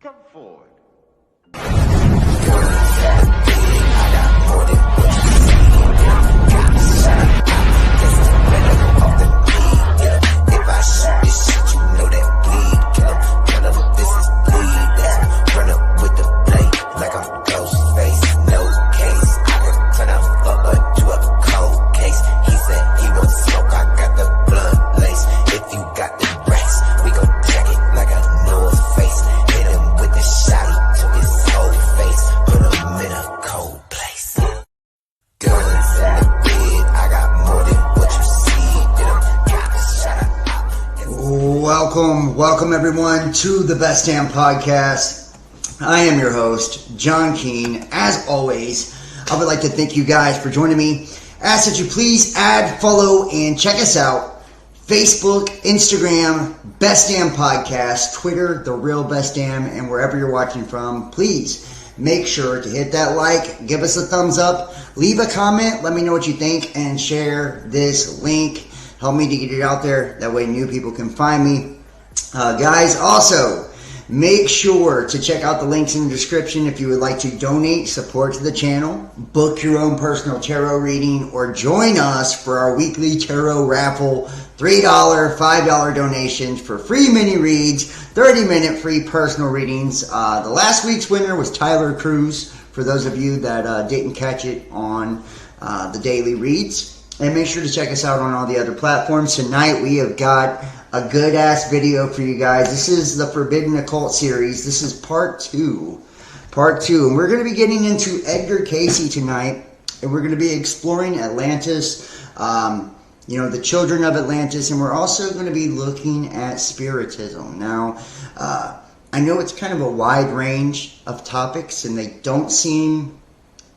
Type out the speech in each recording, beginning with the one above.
Come forward. Welcome everyone to the Best Damn Podcast. I am your host, John Keane. As always, I would like to thank you guys for joining me. Ask that you please add, follow, and check us out. Facebook, Instagram, Best Damn Podcast, Twitter, The Real Best Damn, and wherever you're watching from, please make sure to hit that like, give us a thumbs up, leave a comment, let me know what you think, and share this link. Help me to get it out there. That way new people can find me. Guys, also, make sure to check out the links in the description if you would like to donate support to the channel, book your own personal tarot reading, or join us for our weekly tarot raffle. $3, $5 donations for free mini reads, 30-minute free personal readings. The last week's winner was Tyler Cruz, for those of you that didn't catch it on the daily reads. And make sure to check us out on all the other platforms. Tonight we have got a good-ass video for you guys. This is the Forbidden Occult series. This is part two. And we're going to be getting into Edgar Cayce tonight. And we're going to be exploring Atlantis, the children of Atlantis. And we're also going to be looking at Spiritism. Now, I know it's kind of a wide range of topics, and they don't seem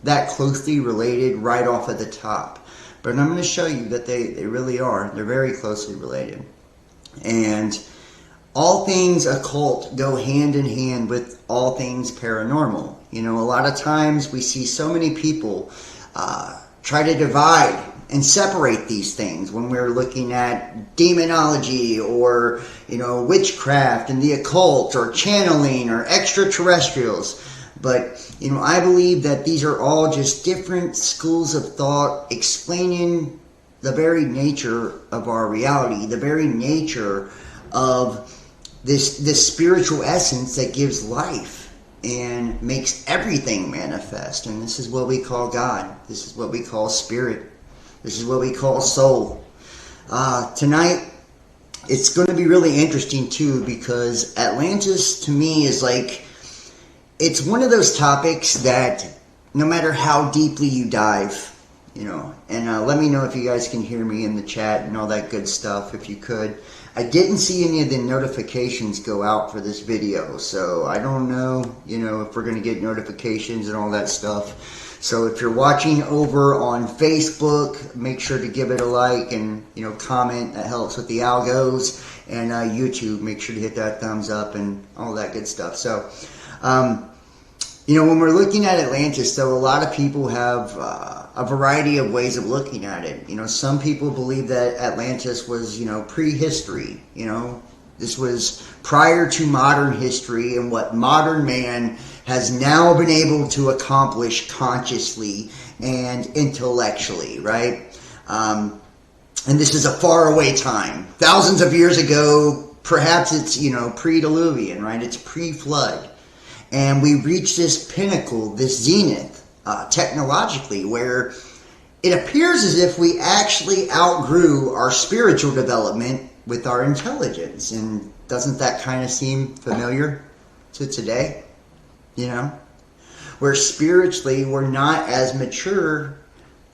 that closely related right off at the top. But I'm going to show you that they really are. They're very closely related. And all things occult go hand in hand with all things paranormal. You know, a lot of times we see so many people try to divide and separate these things when we're looking at demonology or, witchcraft and the occult or channeling or extraterrestrials. But, I believe that these are all just different schools of thought explaining the very nature of our reality, the very nature of this spiritual essence that gives life and makes everything manifest. And this is what we call God. This is what we call spirit. This is what we call soul. Tonight, it's going to be really interesting too, because Atlantis to me is like, it's one of those topics that no matter how deeply you dive, and let me know if you guys can hear me in the chat and all that good stuff, if you could. I didn't see any of the notifications go out for this video, so I don't know, if we're going to get notifications and all that stuff. So if you're watching over on Facebook, make sure to give it a like and, comment. That helps with the algos. And YouTube, make sure to hit that thumbs up and all that good stuff. So, when we're looking at Atlantis, though, a lot of people have a variety of ways of looking at it. Some people believe that Atlantis was, prehistory. This was prior to modern history and what modern man has now been able to accomplish consciously and intellectually, right? And this is a faraway time. Thousands of years ago, perhaps it's, pre-Diluvian, right? It's pre-flood. And we reach this pinnacle, this zenith, technologically, where it appears as if we actually outgrew our spiritual development with our intelligence. And doesn't that kind of seem familiar to today? Where spiritually we're not as mature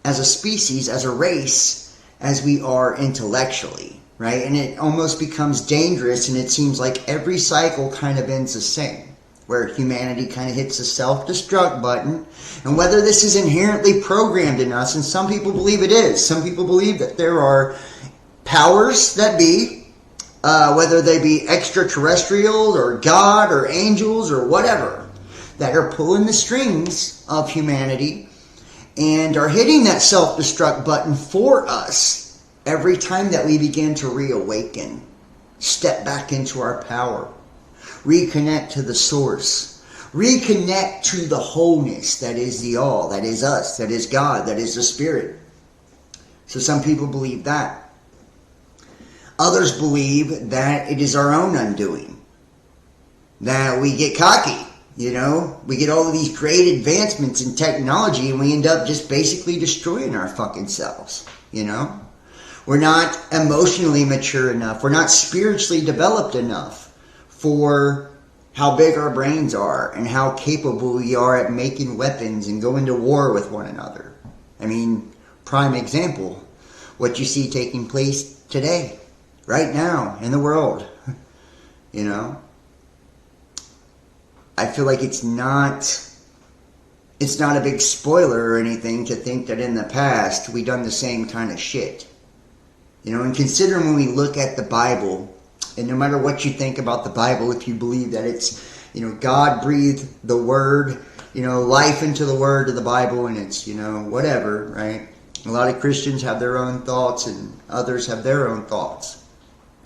as a species, as a race, as we are intellectually, right? And it almost becomes dangerous, and it seems like every cycle kind of ends the same, where humanity kind of hits the self-destruct button. And whether this is inherently programmed in us, and some people believe it is. Some people believe that there are powers that be, whether they be extraterrestrial or God or angels or whatever, that are pulling the strings of humanity and are hitting that self-destruct button for us every time that we begin to reawaken, step back into our power, reconnect to the source, reconnect to the wholeness that is the all, that is us, that is God, that is the Spirit. So some people believe that. Others believe that it is our own undoing, that we get cocky. You know, we get all of these great advancements in technology and we end up just basically destroying our fucking selves, you know? We're not emotionally mature enough. We're not spiritually developed enough for how big our brains are and how capable we are at making weapons and going to war with one another. I mean, prime example, what you see taking place today, right now in the world, you know? I feel like it's not a big spoiler or anything to think that in the past we done the same kind of shit. You know, and considering when we look at the Bible, and no matter what you think about the Bible, if you believe that it's, you know, God breathed the word, you know, life into the word of the Bible and it's, you know, whatever, right? A lot of Christians have their own thoughts and others have their own thoughts.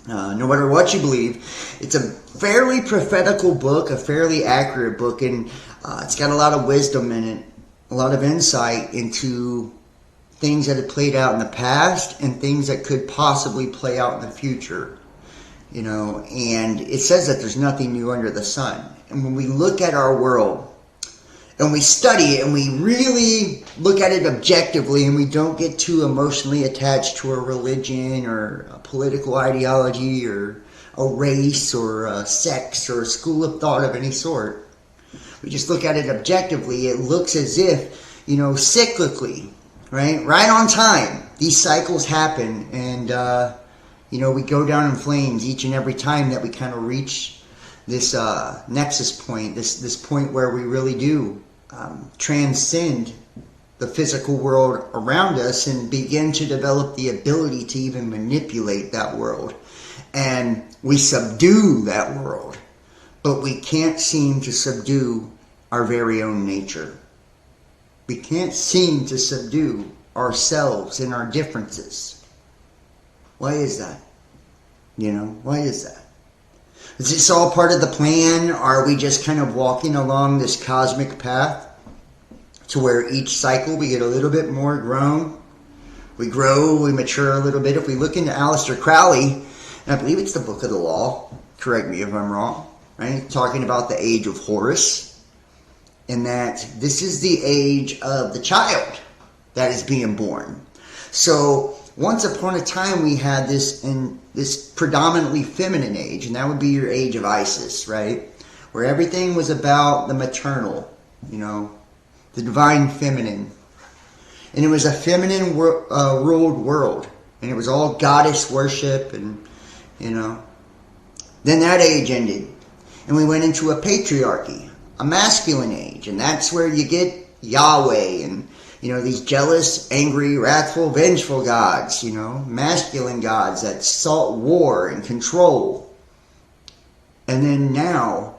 No matter what you believe, it's a fairly prophetical book, a fairly accurate book, and it's got a lot of wisdom in it, a lot of insight into things that have played out in the past and things that could possibly play out in the future. You know, and it says that there's nothing new under the sun. And when we look at our world and we study it and we really look at it objectively and we don't get too emotionally attached to a religion or a political ideology or a race or a sex or a school of thought of any sort, we just look at it objectively, it looks as if, you know, cyclically, right on time, these cycles happen and, you know, we go down in flames each and every time that we kind of reach this nexus point, this point where we really do transcend the physical world around us and begin to develop the ability to even manipulate that world. And we subdue that world, but we can't seem to subdue our very own nature. We can't seem to subdue ourselves and our differences. Why is that? You know, why is that? Is this all part of the plan? Are we just kind of walking along this cosmic path to where each cycle we get a little bit more grown? We grow, we mature a little bit. If we look into Aleister Crowley, and I believe it's the Book of the Law, correct me if I'm wrong, right? Talking about the age of Horus, and that this is the age of the child that is being born. So once upon a time we had this predominantly feminine age, and that would be your age of Isis, right? Where everything was about the maternal, you know, the divine feminine. And it was a feminine ruled world. And it was all goddess worship and, you know. Then that age ended. And we went into a patriarchy, a masculine age. And that's where you get Yahweh and, you know, these jealous, angry, wrathful, vengeful gods, you know, masculine gods that sought war and control. And then now,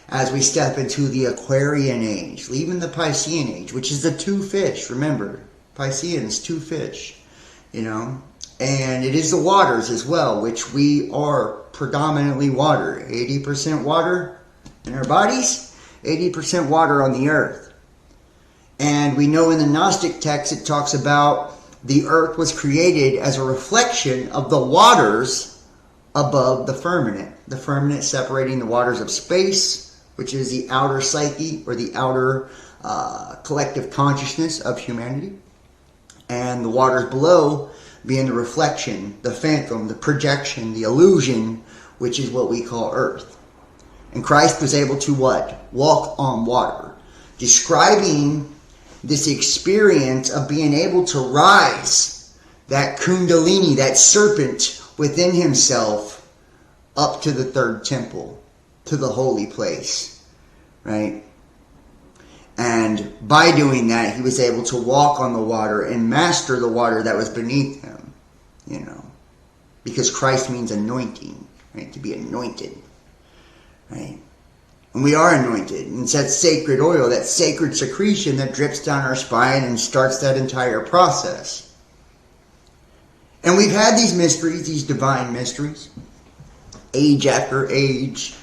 as we step into the Aquarian age, leaving the Piscean age, which is the two fish, remember, Pisceans, two fish, you know, and it is the waters as well, which we are predominantly water, 80% water in our bodies, 80% water on the earth. And we know in the Gnostic text it talks about the earth was created as a reflection of the waters above the firmament separating the waters of space, which is the outer psyche or the outer collective consciousness of humanity, and the waters below being the reflection, the phantom, the projection, the illusion, which is what we call earth. And Christ was able to what? Walk on water, describing this experience of being able to rise that kundalini, that serpent within himself, up to the third temple, to the holy place, right? And by doing that, he was able to walk on the water and master the water that was beneath him, you know, because Christ means anointing, right? To be anointed, right? And we are anointed. And it's that sacred oil, that sacred secretion that drips down our spine and starts that entire process. And we've had these mysteries, these divine mysteries, age after age,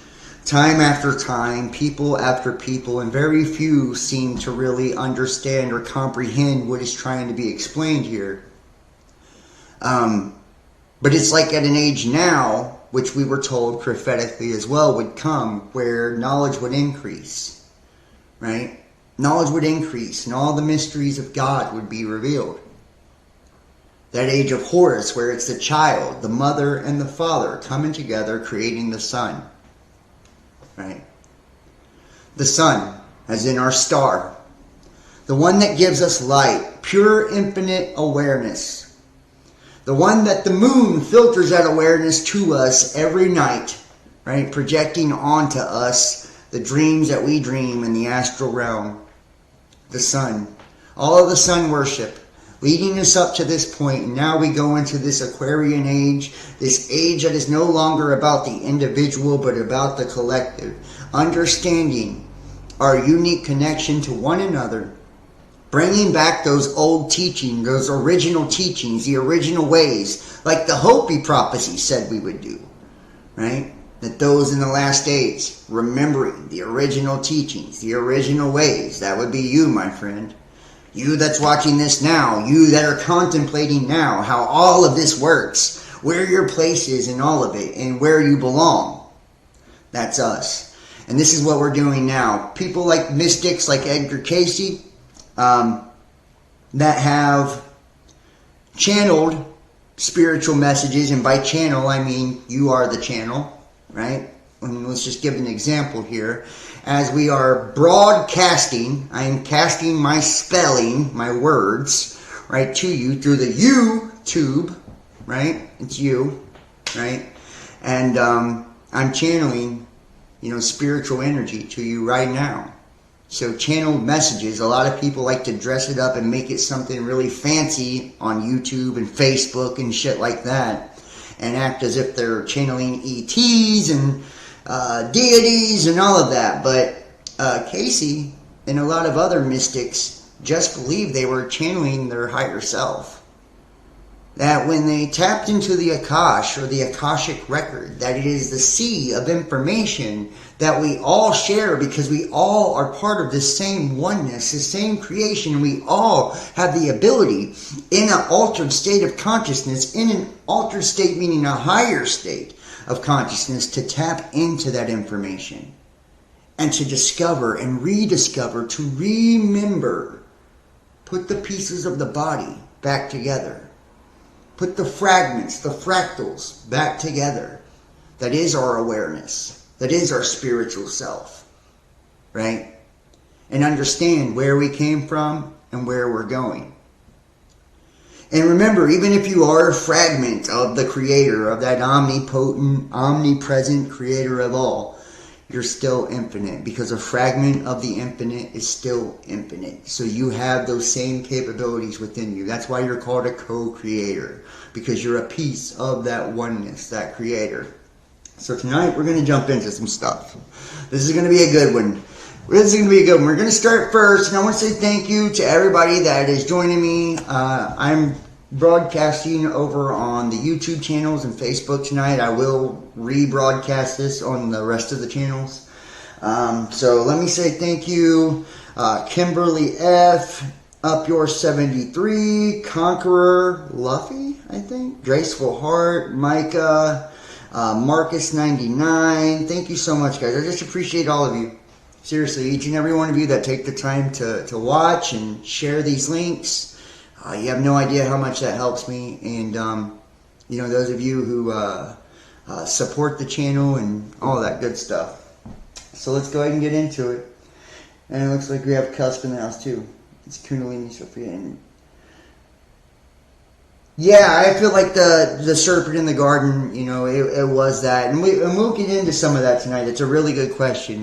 Time after time, people after people, and very few seem to really understand or comprehend what is trying to be explained here. But it's like at an age now, which we were told prophetically as well would come, where knowledge would increase, right? Knowledge would increase and all the mysteries of God would be revealed. That age of Horus, where it's the child, the mother, and the father coming together, creating the sun, right? The sun, as in our star, the one that gives us light, pure infinite awareness. The one that the moon filters that awareness to us every night, right? Projecting onto us the dreams that we dream in the astral realm. The sun. All of the sun worship. Leading us up to this point. And now we go into this Aquarian age. This age that is no longer about the individual, but about the collective. Understanding our unique connection to one another. Bringing back those old teachings, those original teachings, the original ways, like the Hopi prophecy said we would do, right? That those in the last days, remembering the original teachings, the original ways, that would be you, my friend. You that's watching this now, you that are contemplating now how all of this works, where your place is in all of it, and where you belong. That's us. And this is what we're doing now. People like mystics like Edgar Cayce, that have channeled spiritual messages, and by channel I mean you are the channel, right? And let's just give an example here. As we are broadcasting, I am casting my spelling, my words, right, to you through the YouTube, right? It's you, right? And I'm channeling, spiritual energy to you right now. So channeled messages, a lot of people like to dress it up and make it something really fancy on YouTube and Facebook and shit like that, and act as if they're channeling ETs and deities and all of that. But Cayce and a lot of other mystics just believed they were channeling their higher self. That when they tapped into the Akash, or the Akashic record, that it is the sea of information that we all share, because we all are part of this same oneness, the same creation. We all have the ability in an altered state of consciousness, in an altered state meaning a higher state of consciousness, to tap into that information and to discover and rediscover, to remember, put the pieces of the body back together. Put the fragments, the fractals back together. That is our awareness. That is our spiritual self. Right? And understand where we came from and where we're going. And remember, even if you are a fragment of the Creator, of that omnipotent, omnipresent Creator of all, you're still infinite, because a fragment of the infinite is still infinite. So you have those same capabilities within you. That's why you're called a co-creator, because you're a piece of that oneness, that Creator. So tonight we're going to jump into some stuff. This is going to be a good one. This is going to be a good one. We're going to start first, and I want to say thank you to everybody that is joining me. I'm broadcasting over on the YouTube channels and Facebook tonight. I will rebroadcast this on the rest of the channels. So let me say thank you. Kimberly F., Up Your 73, Conqueror, Luffy, I think, Graceful Heart, Micah, Marcus 99. Thank you so much, guys. I just appreciate all of you. Seriously, each and every one of you that take the time to watch and share these links. You have no idea how much that helps me. And, those of you who support the channel and all that good stuff. So let's go ahead and get into it. And it looks like we have Cusp in the house too. It's Kundalini Sophia. And yeah, I feel like the serpent in the garden, it was that. And we'll get into some of that tonight. It's a really good question.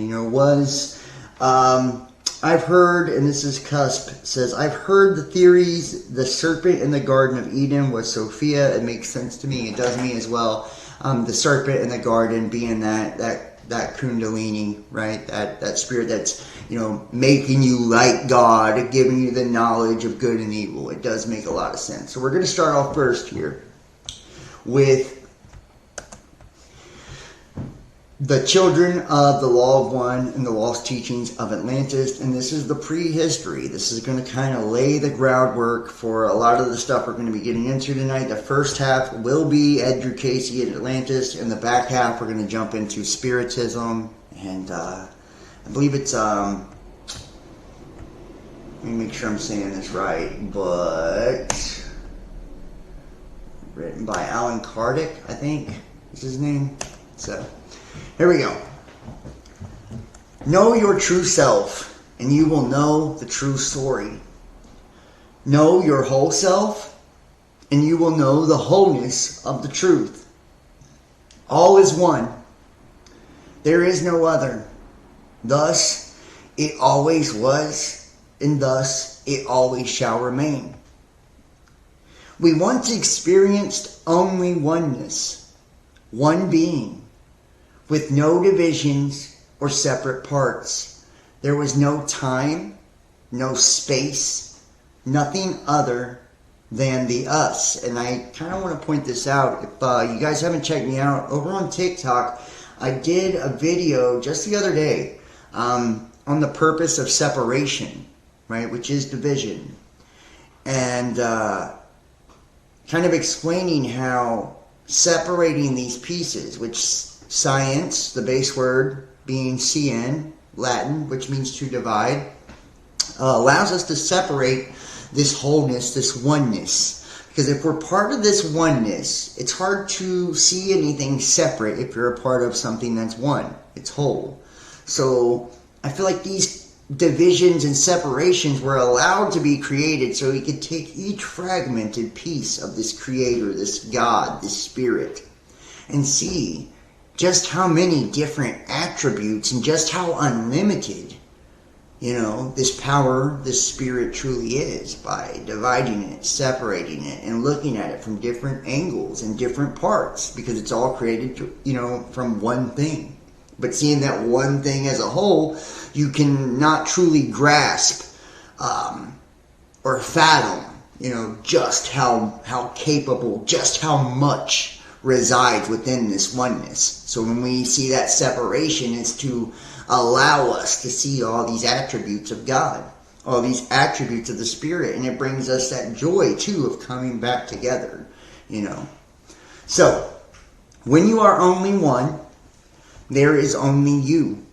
I've heard, and this is Cusp, says, I've heard the theories the serpent in the Garden of Eden was Sophia. It makes sense to me. It does me as well. The serpent in the garden being that Kundalini, right? That spirit that's, making you like God, giving you the knowledge of good and evil. It does make a lot of sense. So we're going to start off first here with the children of the Law of One and the lost teachings of Atlantis, and this is the prehistory. This is going to kind of lay the groundwork for a lot of the stuff we're going to be getting into tonight. The first half will be Edgar Cayce and Atlantis, and the back half we're going to jump into Spiritism, and I believe it's, let me make sure I'm saying this right, but written by Alan Kardec, I think is his name. So here we go. Know your true self, and you will know the true story. Know your whole self, and you will know the wholeness of the truth. All is one. There is no other. Thus, it always was, and thus it always shall remain. We once experienced only oneness, one being, with no divisions or separate parts. There was no time, no space, nothing other than the us. And I kind of want to point this out. If you guys haven't checked me out, over on TikTok, I did a video just the other day on the purpose of separation, right, which is division. And kind of explaining how separating these pieces, which science, the base word being cn, Latin, which means to divide, allows us to separate this wholeness, this oneness. Because if we're part of this oneness, it's hard to see anything separate if you're a part of something that's one. It's whole. So I feel like these divisions and separations were allowed to be created so we could take each fragmented piece of this creator, this God, this spirit, and see just how many different attributes and just how unlimited, this power, this spirit truly is, by dividing it, separating it, and looking at it from different angles and different parts, because it's all created, from one thing. But seeing that one thing as a whole, you can not truly grasp or fathom, just how capable, just how much resides within this oneness. So when we see that separation, it's to allow us to see all these attributes of God, all these attributes of the Spirit, and it brings us that joy too of coming back together, So when you are only one, there is only you,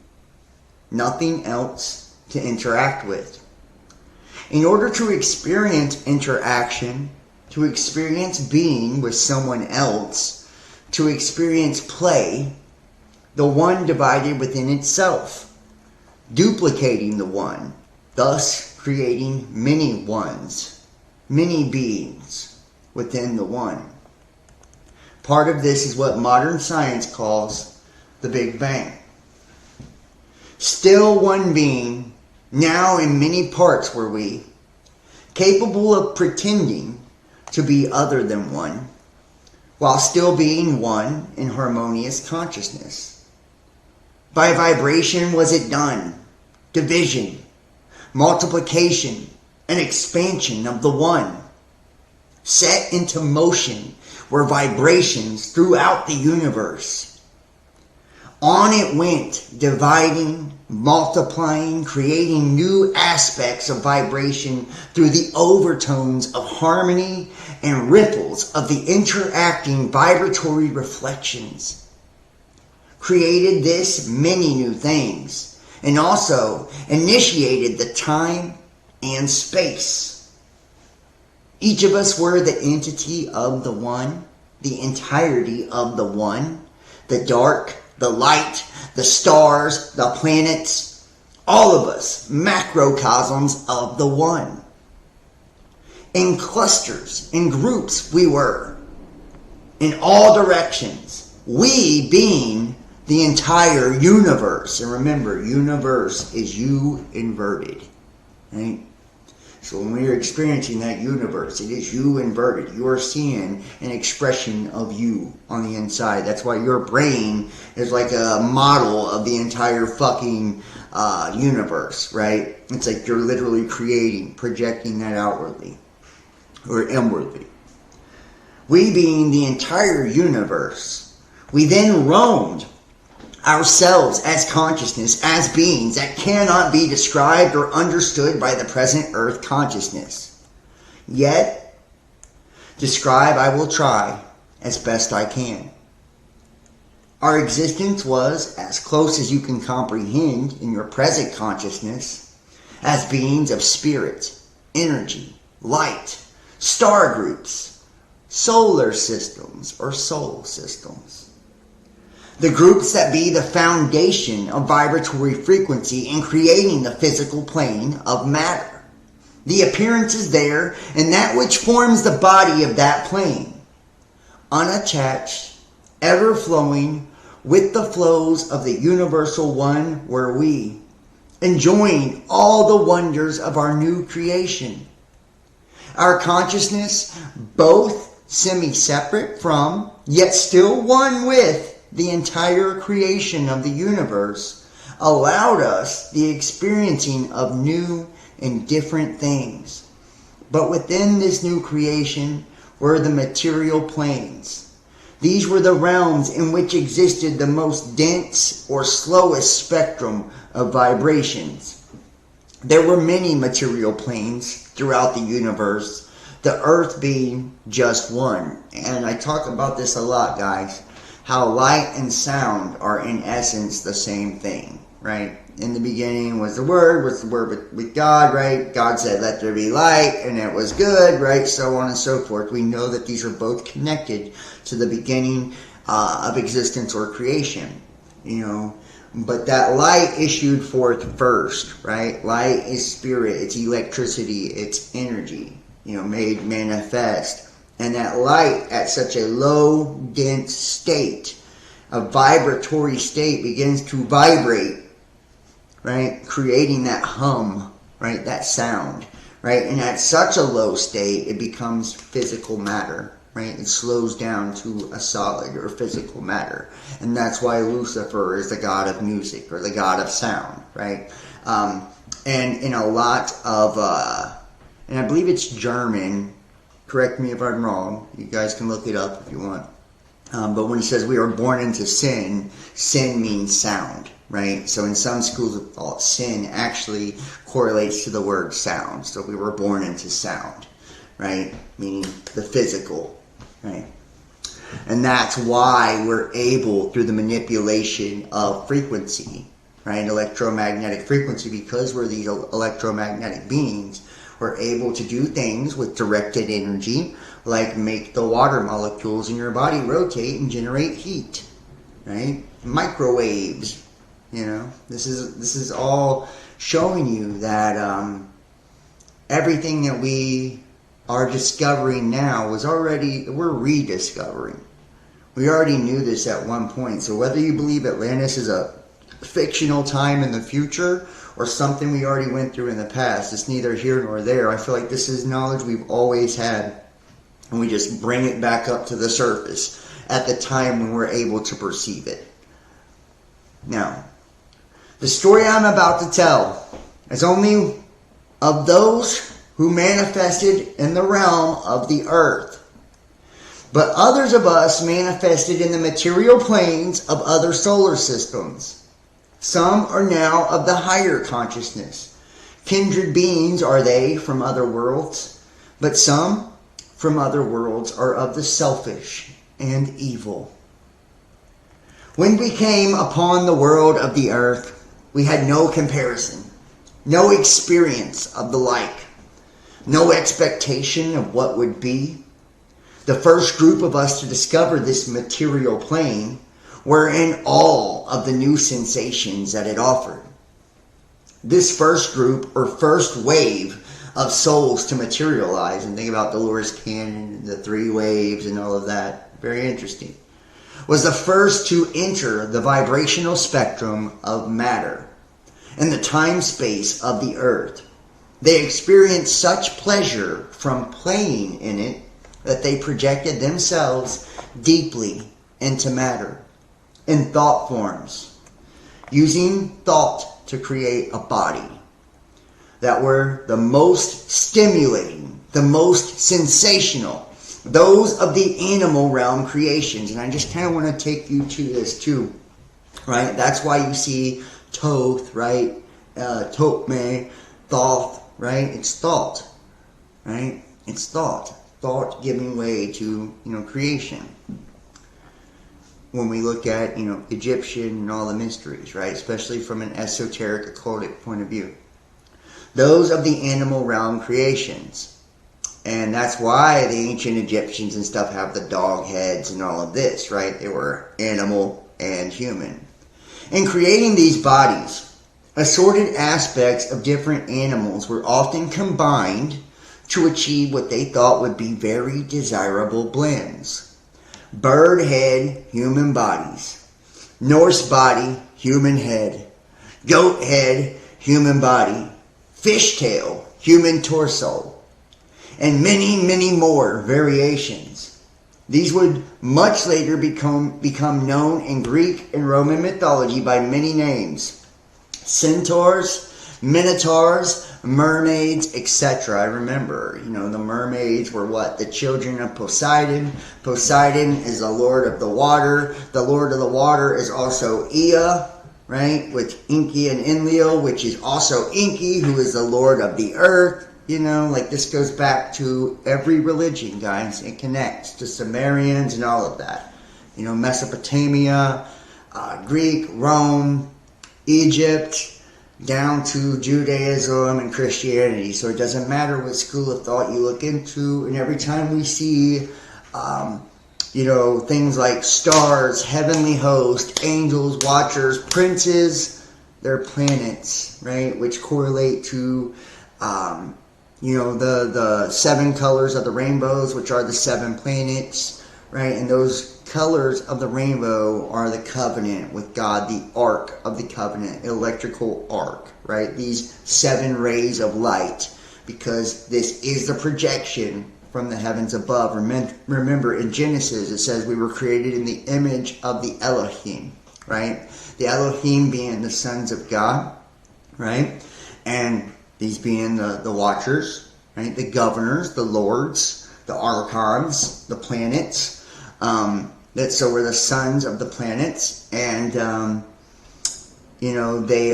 nothing else to interact with. In order to experience interaction, to experience being with someone else, to experience play, the one divided within itself, duplicating the one, thus creating many ones, many beings within the one. Part of this is what modern science calls the Big Bang. Still one being, now in many parts were we, capable of pretending to be other than one, while still being one in harmonious consciousness. By vibration was it done, division, multiplication, and expansion of the one, set into motion were vibrations throughout the universe. On it went, dividing, multiplying, creating new aspects of vibration through the overtones of harmony and ripples of the interacting vibratory reflections. Created this many new things, and also initiated the time and space. Each of us were the entity of the one, the entirety of the one, the dark, the light, the stars, the planets, all of us macrocosms of the one. In clusters, in groups we were, in all directions, we being the entire universe. And remember, universe is you inverted, right? So when we are experiencing that universe, it is you inverted. You are seeing an expression of you on the inside. That's why your brain is like a model of the entire fucking universe, right? It's like you're literally creating, projecting that outwardly or inwardly. We being the entire universe, we then roamed ourselves as consciousness, as beings that cannot be described or understood by the present earth consciousness. Yet, describe I will try as best I can. Our existence was as close as you can comprehend in your present consciousness as beings of spirit, energy, light, star groups, solar systems, or soul systems. The groups that be the foundation of vibratory frequency in creating the physical plane of matter. The appearances there and that which forms the body of that plane. Unattached, ever-flowing with the flows of the universal one were we, enjoying all the wonders of our new creation. Our consciousness, both semi-separate from, yet still one with, the entire creation of the universe, allowed us the experiencing of new and different things. But within this new creation were the material planes. These were the realms in which existed the most dense or slowest spectrum of vibrations. There were many material planes throughout the universe, the earth being just one. And I talk about this a lot, guys, how light and sound are in essence the same thing, right? In the beginning was the Word with God, right? God said, let there be light, and it was good, right? So on and so forth. We know that these are both connected to the beginning of existence or creation, you know. But that light issued forth first, right? Light is spirit, it's electricity, it's energy, you know, made manifest. And that light at such a low, dense state, a vibratory state, begins to vibrate, right? Creating that hum, right? That sound, right? And at such a low state, it becomes physical matter, right? It slows down to a solid or physical matter. And that's why Lucifer is the god of music or the god of sound, right? And in a lot of, and I believe it's German, correct me if I'm wrong, you guys can look it up if you want. But when it says we are born into sin, sin means sound, right? So in some schools of thought, sin actually correlates to the word sound. So we were born into sound, right? Meaning the physical, right? And that's why we're able, through the manipulation of frequency, right? Electromagnetic frequency, because we're these electromagnetic beings, we're able to do things with directed energy, like make the water molecules in your body rotate and generate heat, right? Microwaves, you know. This is all showing you that everything that we are discovering now we're rediscovering. We already knew this at one point. So whether you believe Atlantis is a fictional time in the future or something we already went through in the past, it's neither here nor there. I feel like this is knowledge we've always had, and we just bring it back up to the surface at the time when we're able to perceive it. Now, the story I'm about to tell is only of those who manifested in the realm of the earth. But others of us manifested in the material planes of other solar systems. Some are now of the higher consciousness. Kindred beings are they from other worlds, but some from other worlds are of the selfish and evil. When we came upon the world of the earth, we had no comparison, no experience of the like, no expectation of what would be. The first group of us to discover this material plane were in awe of the new sensations that it offered. This first group, or first wave of souls to materialize, and think about Dolores Cannon, the 3 waves and all of that, very interesting, was the first to enter the vibrational spectrum of matter and the time-space of the earth. They experienced such pleasure from playing in it that they projected themselves deeply into matter in thought forms, using thought to create a body that were the most stimulating, the most sensational, those of the animal realm creations. And I just kind of want to take you to this too. right? That's why you see Thoth, right? Totme, Thoth, right? It's thought, right? It's thought. Thought giving way to, creation. When we look at, Egyptian and all the mysteries, right? Especially from an esoteric, occultic point of view. Those of the animal realm creations. And that's why the ancient Egyptians and stuff have the dog heads and all of this, right? They were animal and human. In creating these bodies, assorted aspects of different animals were often combined to achieve what they thought would be very desirable blends. Bird head, human bodies. Norse body, human head. Goat head, human body. Fishtail, human torso. And many, many more variations. These would much later become known in Greek and Roman mythology by many names. Centaurs, minotaurs, mermaids, etc. I remember, the mermaids were what? The children of Poseidon. Poseidon is the lord of the water. The lord of the water is also Ea, right? With Enki and Enlil, which is also Enki, who is the lord of the earth. This goes back to every religion, guys. It connects to Sumerians and all of that. Mesopotamia, Greek, Rome, Egypt, down to Judaism and Christianity. So it doesn't matter what school of thought you look into. And every time we see, things like stars, heavenly host, angels, watchers, princes, they're planets, right? Which correlate to, the 7 colors of the rainbows, which are the 7 planets, right? And those colors of the rainbow are the covenant with God, the arc of the covenant, electrical arc, right? These 7 rays of light, because this is the projection from the heavens above. Remember, in Genesis, it says we were created in the image of the Elohim, right? The Elohim being the sons of God, right? And these being the watchers, right? The governors, the lords, the archons, the planets. So we're the sons of the planets. And, they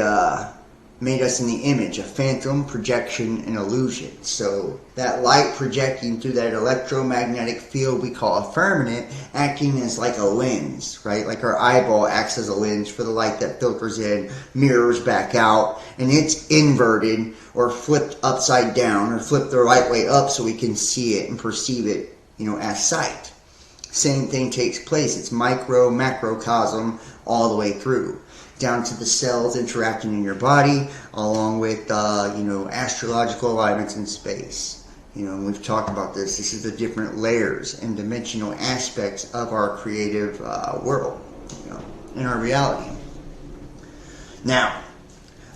made us in the image, a phantom, projection, and illusion. So that light projecting through that electromagnetic field we call a firmament, acting as like a lens, right? Like our eyeball acts as a lens for the light that filters in, mirrors back out, and it's inverted or flipped upside down or flipped the right way up so we can see it and perceive it, as sight. Same thing takes place. It's micro, macrocosm all the way through, down to the cells interacting in your body, along with, astrological alignments in space. We've talked about this. This is the different layers and dimensional aspects of our creative world, in our reality. Now,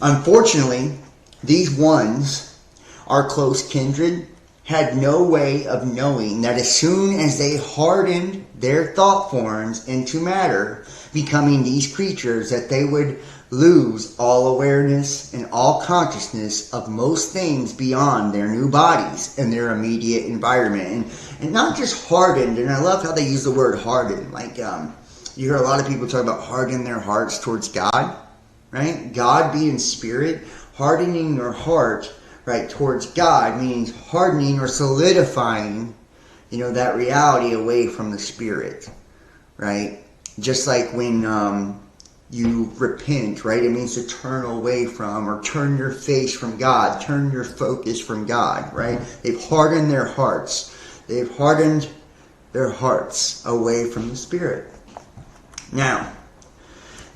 unfortunately, these ones, our close kindred, had no way of knowing that as soon as they hardened their thought forms into matter, becoming these creatures, that they would lose all awareness and all consciousness of most things beyond their new bodies and their immediate environment. And not just hardened, and I love how they use the word hardened. Like, you hear a lot of people talk about hardening their hearts towards God, right? God being spirit, hardening your heart, right, towards God means hardening or solidifying, that reality away from the spirit, right? Just like when you repent, right? It means to turn away from or turn your face from God, turn your focus from God, right? They've hardened their hearts. They've hardened their hearts away from the spirit. Now,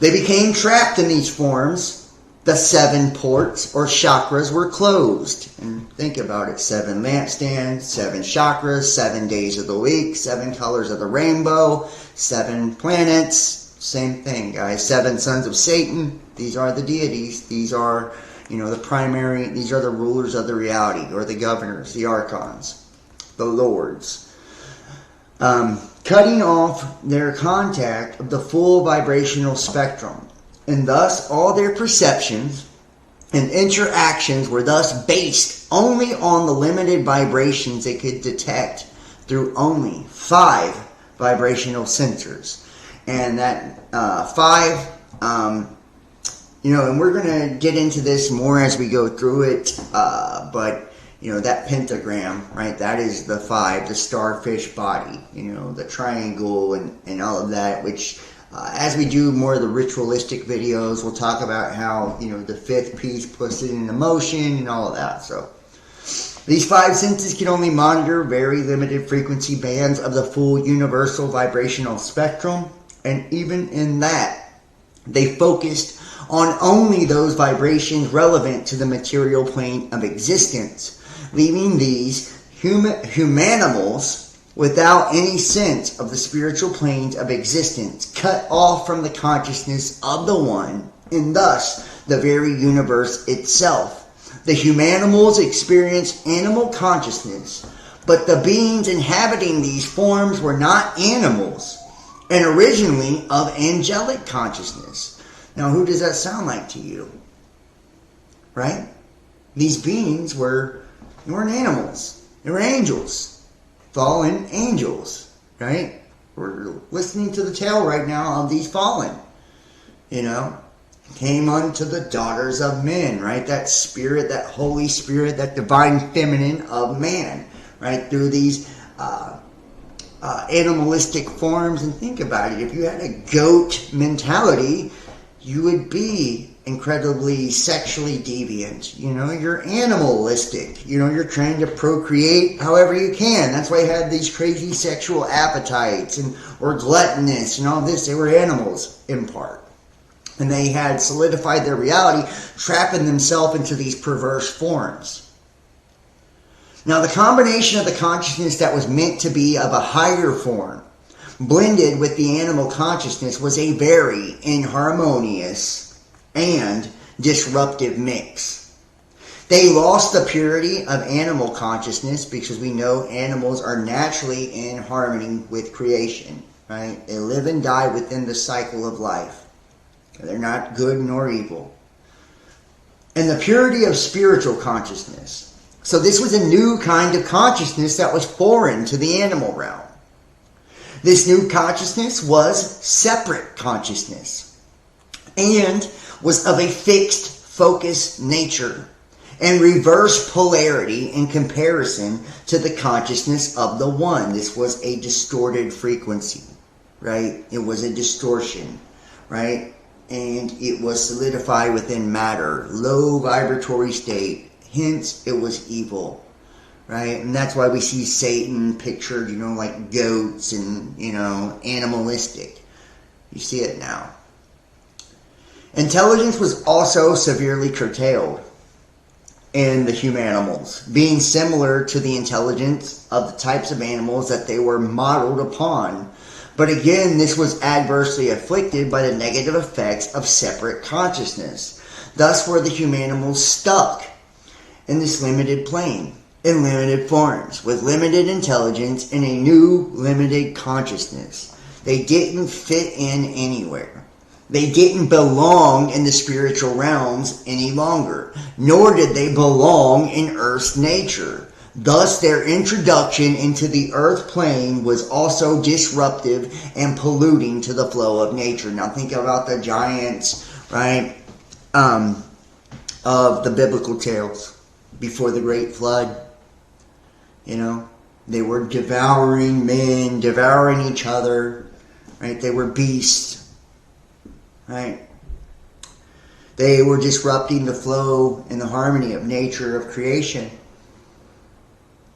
they became trapped in these forms. The 7 ports or chakras were closed. And think about it. 7 lampstands, 7 chakras, 7 days of the week, 7 colors of the rainbow, 7 planets. Same thing, guys. 7 sons of Satan. These are the deities. These are, the primary, these are the rulers of the reality, or the governors, the archons, the lords. Cutting off their contact of the full vibrational spectrum. And thus, all their perceptions and interactions were thus based only on the limited vibrations they could detect through only 5 vibrational sensors. And that 5 And we're going to get into this more as we go through it, but, that pentagram, right, that is the 5, the starfish body, the triangle and all of that, which, as we do more of the ritualistic videos, we'll talk about how, the 5th piece puts it into motion and all of that. So these 5 senses can only monitor very limited frequency bands of the full universal vibrational spectrum, and even in that, they focused on only those vibrations relevant to the material plane of existence, leaving these humanimals without any sense of the spiritual planes of existence, cut off from the consciousness of the One, and thus the very universe itself. The humanimals experienced animal consciousness, but the beings inhabiting these forms were not animals, and originally of angelic consciousness. Now, who does that sound like to you? Right? These beings weren't animals. They were angels. Fallen angels. Right? We're listening to the tale right now of these fallen. Came unto the daughters of men. Right? That spirit, that Holy Spirit, that divine feminine of man. Right? Through these animalistic forms. And think about it. If you had a goat mentality, you would be incredibly sexually deviant. You're animalistic. You're trying to procreate however you can. That's why you had these crazy sexual appetites or gluttonous and all this. They were animals in part. And they had solidified their reality, trapping themselves into these perverse forms. Now, the combination of the consciousness that was meant to be of a higher form blended with the animal consciousness was a very inharmonious and disruptive mix. They lost the purity of animal consciousness because we know animals are naturally in harmony with creation, right? They live and die within the cycle of life. They're not good nor evil. And the purity of spiritual consciousness. So this was a new kind of consciousness that was foreign to the animal realm. This new consciousness was separate consciousness and was of a fixed focus nature and reverse polarity in comparison to the consciousness of the One. This was a distorted frequency, right? It was a distortion, right? And it was solidified within matter, low vibratory state, hence it was evil. Right? And that's why we see Satan pictured, like goats and, animalistic. You see it now. Intelligence was also severely curtailed in the humanimals, being similar to the intelligence of the types of animals that they were modeled upon. But again, this was adversely afflicted by the negative effects of separate consciousness. Thus were the humanimals stuck in this limited plane, in limited forms, with limited intelligence and a new limited consciousness. They didn't fit in anywhere. They didn't belong in the spiritual realms any longer, nor did they belong in Earth's nature. Thus, their introduction into the Earth plane was also disruptive and polluting to the flow of nature. Now, think about the giants, right, of the biblical tales before the Great Flood. They were devouring men, devouring each other, right? They were beasts, right? They were disrupting the flow and the harmony of nature, of creation.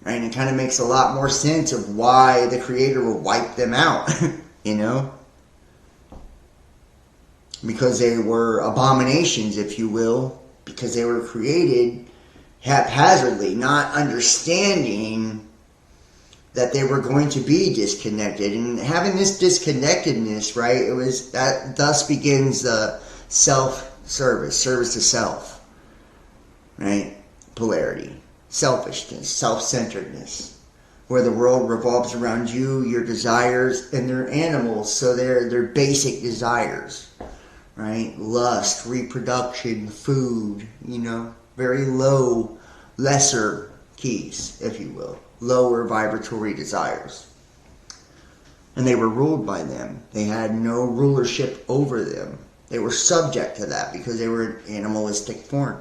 Right? And it kind of makes a lot more sense of why the Creator would wipe them out, because they were abominations, if you will, because they were created haphazardly, not understanding that they were going to be disconnected. And having this disconnectedness, right, it was that thus begins the self-service, service to self, right? Polarity, selfishness, self-centeredness, where the world revolves around you, your desires, and they're animals, so they're basic desires, right? Lust, reproduction, food, very low, lesser keys, if you will, lower vibratory desires. And they were ruled by them. They had no rulership over them. They were subject to that because they were in animalistic form.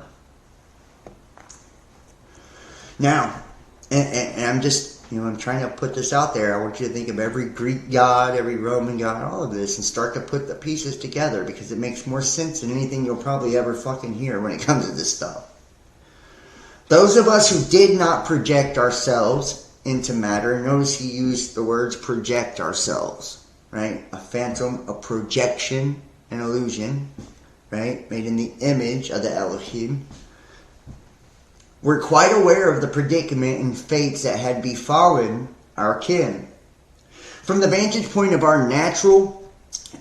Now, and I'm just, I'm trying to put this out there. I want you to think of every Greek god, every Roman god, all of this, and start to put the pieces together because it makes more sense than anything you'll probably ever fucking hear when it comes to this stuff. Those of us who did not project ourselves into matter, notice he used the words project ourselves, right? A phantom, a projection, an illusion, right? Made in the image of the Elohim. We're quite aware of the predicament and fates that had befallen our kin. From the vantage point of our natural,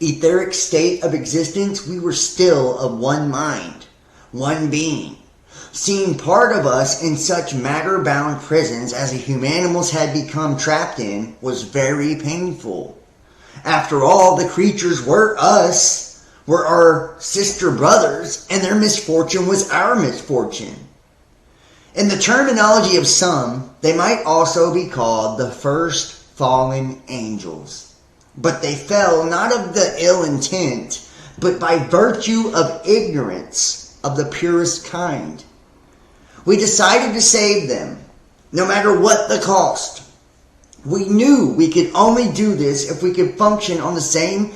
etheric state of existence, we were still of one mind, one being. Seeing part of us in such matter-bound prisons as the humanimals had become trapped in was very painful. After all, the creatures were us, were our sister brothers, and their misfortune was our misfortune. In the terminology of some, they might also be called the first fallen angels. But they fell not of the ill intent, but by virtue of ignorance of the purest kind. We decided to save them, no matter what the cost. We knew we could only do this if we could function on the same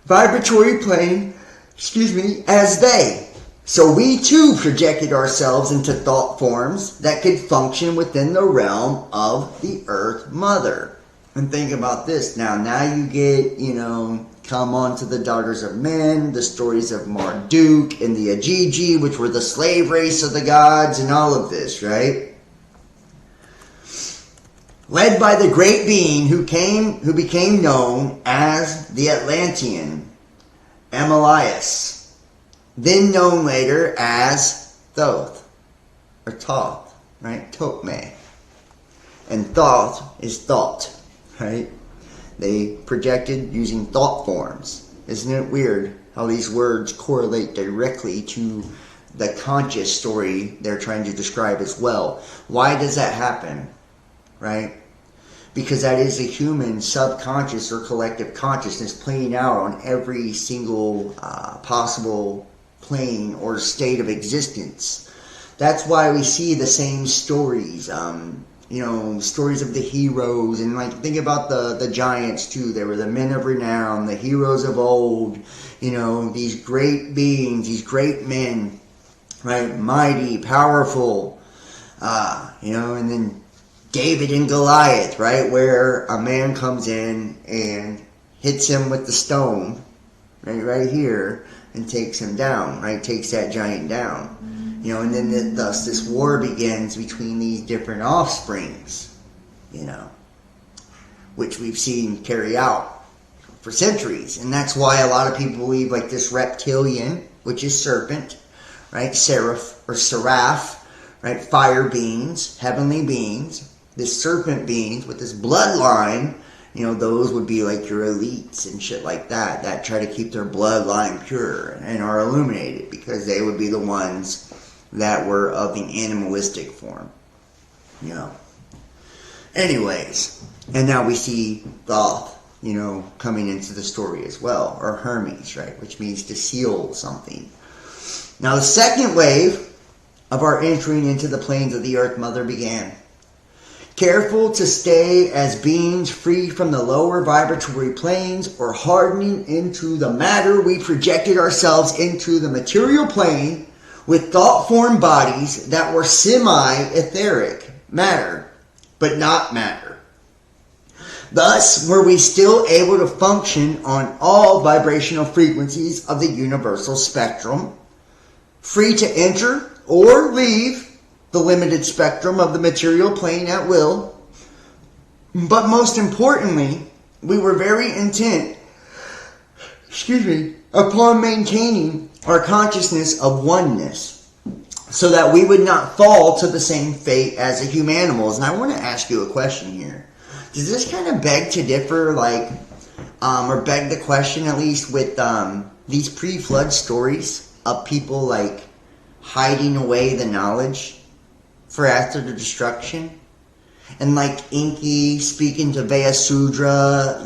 vibratory plane, as they. So we too projected ourselves into thought forms that could function within the realm of the Earth Mother. And think about this. Now you get, come on to the Daughters of Men, the stories of Marduk and the Ajiji, which were the slave race of the gods, and all of this, right? Led by the great being who became known as the Atlantean, Amelias, then known later as Thoth, or Thoth, right? Topme. And Thoth is thought, right? They projected using thought forms. Isn't it weird how these words correlate directly to the conscious story they're trying to describe as well? Why does that happen, right? Because that is a human subconscious or collective consciousness playing out on every single possible plane or state of existence. That's why we see the same stories, stories of the heroes, and think about the giants too. They were the men of renown, the heroes of old, these great beings, these great men, right? Mighty, powerful, and then David and Goliath, right? Where a man comes in and hits him with the stone, right here, and takes him down, right? Takes that giant down. And then thus this war begins between these different offsprings, which we've seen carry out for centuries. And that's why a lot of people believe this reptilian, which is serpent, right? Seraph, right? Fire beings, heavenly beings. This serpent beings with this bloodline, those would be your elites and shit like that try to keep their bloodline pure and are illuminated because they would be the ones that were of the animalistic form. Anyways, and now we see Thoth, coming into the story as well, or Hermes, right, which means to seal something. Now the second wave of our entering into the planes of the Earth Mother began. Careful to stay as beings free from the lower vibratory planes or hardening into the matter, we projected ourselves into the material plane with thought-form bodies that were semi-etheric matter, but not matter. Thus were we still able to function on all vibrational frequencies of the universal spectrum, free to enter or leave the limited spectrum of the material plane at will. But most importantly, we were very intent, upon maintaining our consciousness of oneness, so that we would not fall to the same fate as the humanimals. And I want to ask you a question here. Does this kind of beg to differ, or beg the question at least with these pre-flood stories of people hiding away the knowledge for after the destruction? And Enki speaking to Vayasudra,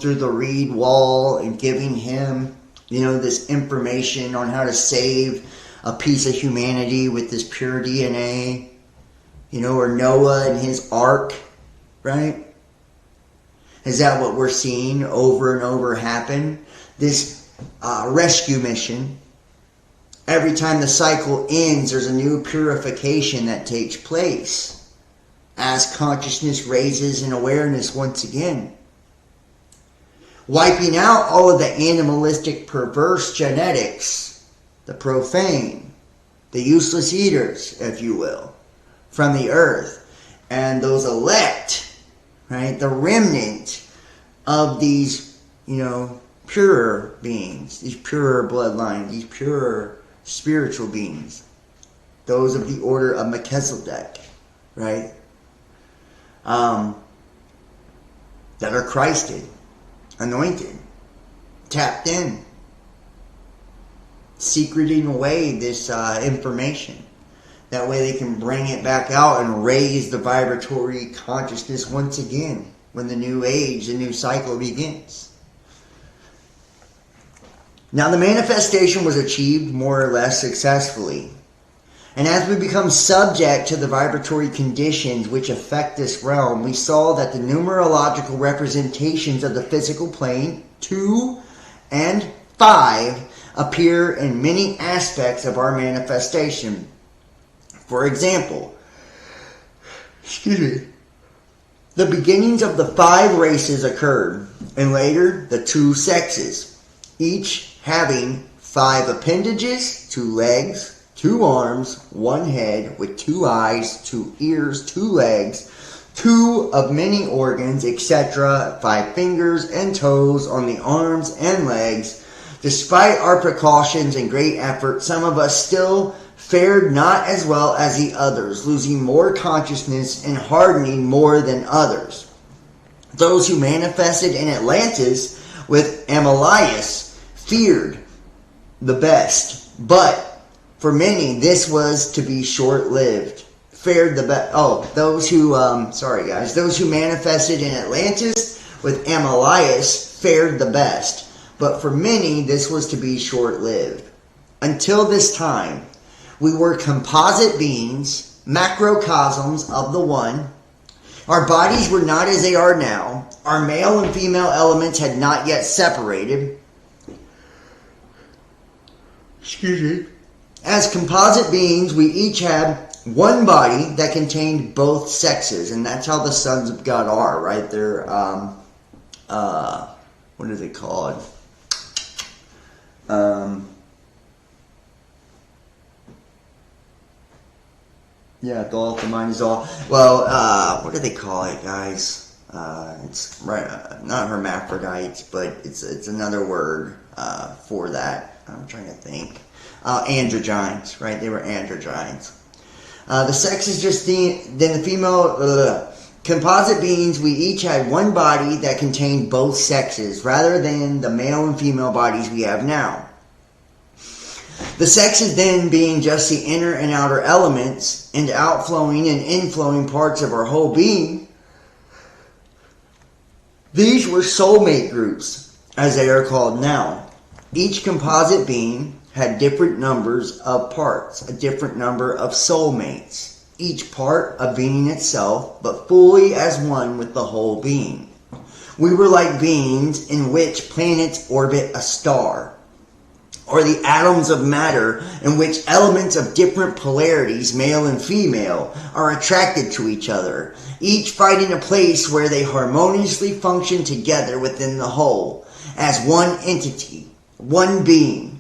through the reed wall and giving him, this information on how to save a piece of humanity with this pure DNA, or Noah and his ark, right? Is that what we're seeing over and over happen? This rescue mission. Every time the cycle ends, there's a new purification that takes place as consciousness raises in awareness once again. Wiping out all of the animalistic perverse genetics, the profane, the useless eaters, if you will, from the earth. And those elect, right, the remnant of these, purer beings, these purer bloodlines, these purer spiritual beings, those of the order of Melchizedek, right, that are Christed, anointed, tapped in, secreting away this information. That way they can bring it back out and raise the vibratory consciousness once again when the new age, the new cycle begins. Now the manifestation was achieved more or less successfully. And as we become subject to the vibratory conditions which affect this realm, we saw that the numerological representations of the physical plane, 2 and 5, appear in many aspects of our manifestation. For example, the beginnings of the 5 races occurred, and later the 2 sexes, each having 5 appendages, 2 legs, 2 arms, 1 head with 2 eyes, 2 ears, 2 legs, 2 of many organs, etc., 5 fingers and toes on the arms and legs. Despite our precautions and great effort, some of us still fared not as well as the others, losing more consciousness and hardening more than others. Those who manifested in Atlantis with Amelias feared the best, but for many this was to be short-lived. Fared the best. Those who manifested in Atlantis with Amelias fared the best, but for many this was to be short-lived. Until this time, we were composite beings, macrocosms of the One. Our bodies were not as they are now. Our male and female elements had not yet separated. As composite beings, we each had one body that contained both sexes, and that's how the sons of God are, right? They're, what are they called? All the mind is all. Well, what do they call it, guys? It's right, not hermaphrodites, but it's another word for that. I'm trying to think. Androgynes, right? They were androgynes. The sex is just then the female. Composite beings, we each had one body that contained both sexes, rather than the male and female bodies we have now. The sexes then being just the inner and outer elements, and outflowing and inflowing parts of our whole being. These were soulmate groups, as they are called now. Each composite being had different numbers of parts, a different number of soulmates, each part a being itself, but fully as one with the whole being. We were like beings in which planets orbit a star, or the atoms of matter in which elements of different polarities, male and female, are attracted to each other, each finding a place where they harmoniously function together within the whole, as one entity, one being.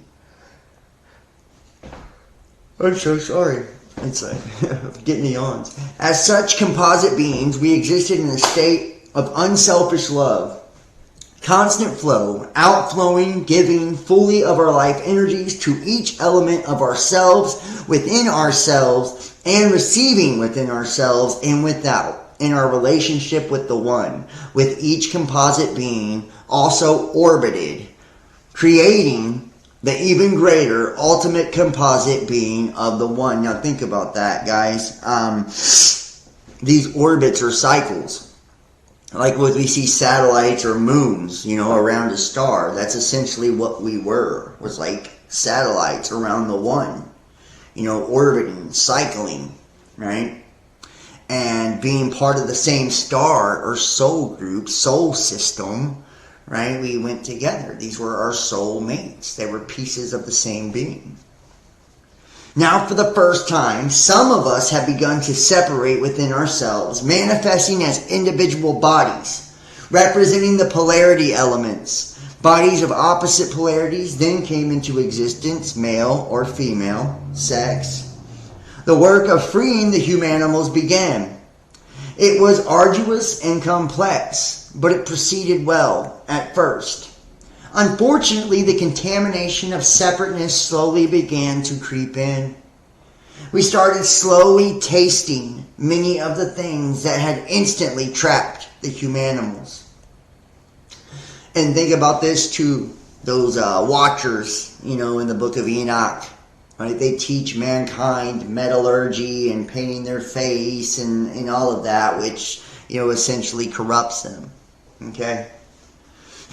I'm so sorry. It's like getting the yawns. As such composite beings, we existed in a state of unselfish love, constant flow, outflowing, giving fully of our life energies to each element of ourselves, within ourselves, and receiving within ourselves and without, in our relationship with the One, with each composite being also orbited, creating the even greater ultimate composite being of the One. Now think about that, guys. These orbits are cycles. Like when we see satellites or moons, around a star, that's essentially what we were, was like satellites around the one, orbiting, cycling, right? And being part of the same star or soul group, soul system, right? We went together. These were our soul mates. They were pieces of the same being. Now, for the first time, some of us have begun to separate within ourselves, manifesting as individual bodies, representing the polarity elements. Bodies of opposite polarities then came into existence, male or female, sex. The work of freeing the humanimals began. It was arduous and complex, but it proceeded well at first. Unfortunately, the contamination of separateness slowly began to creep in. We started slowly tasting many of the things that had instantly trapped the humanimals. And think about this too, those watchers, in the book of Enoch, right? They teach mankind metallurgy and painting their face and all of that, which, essentially corrupts them, okay?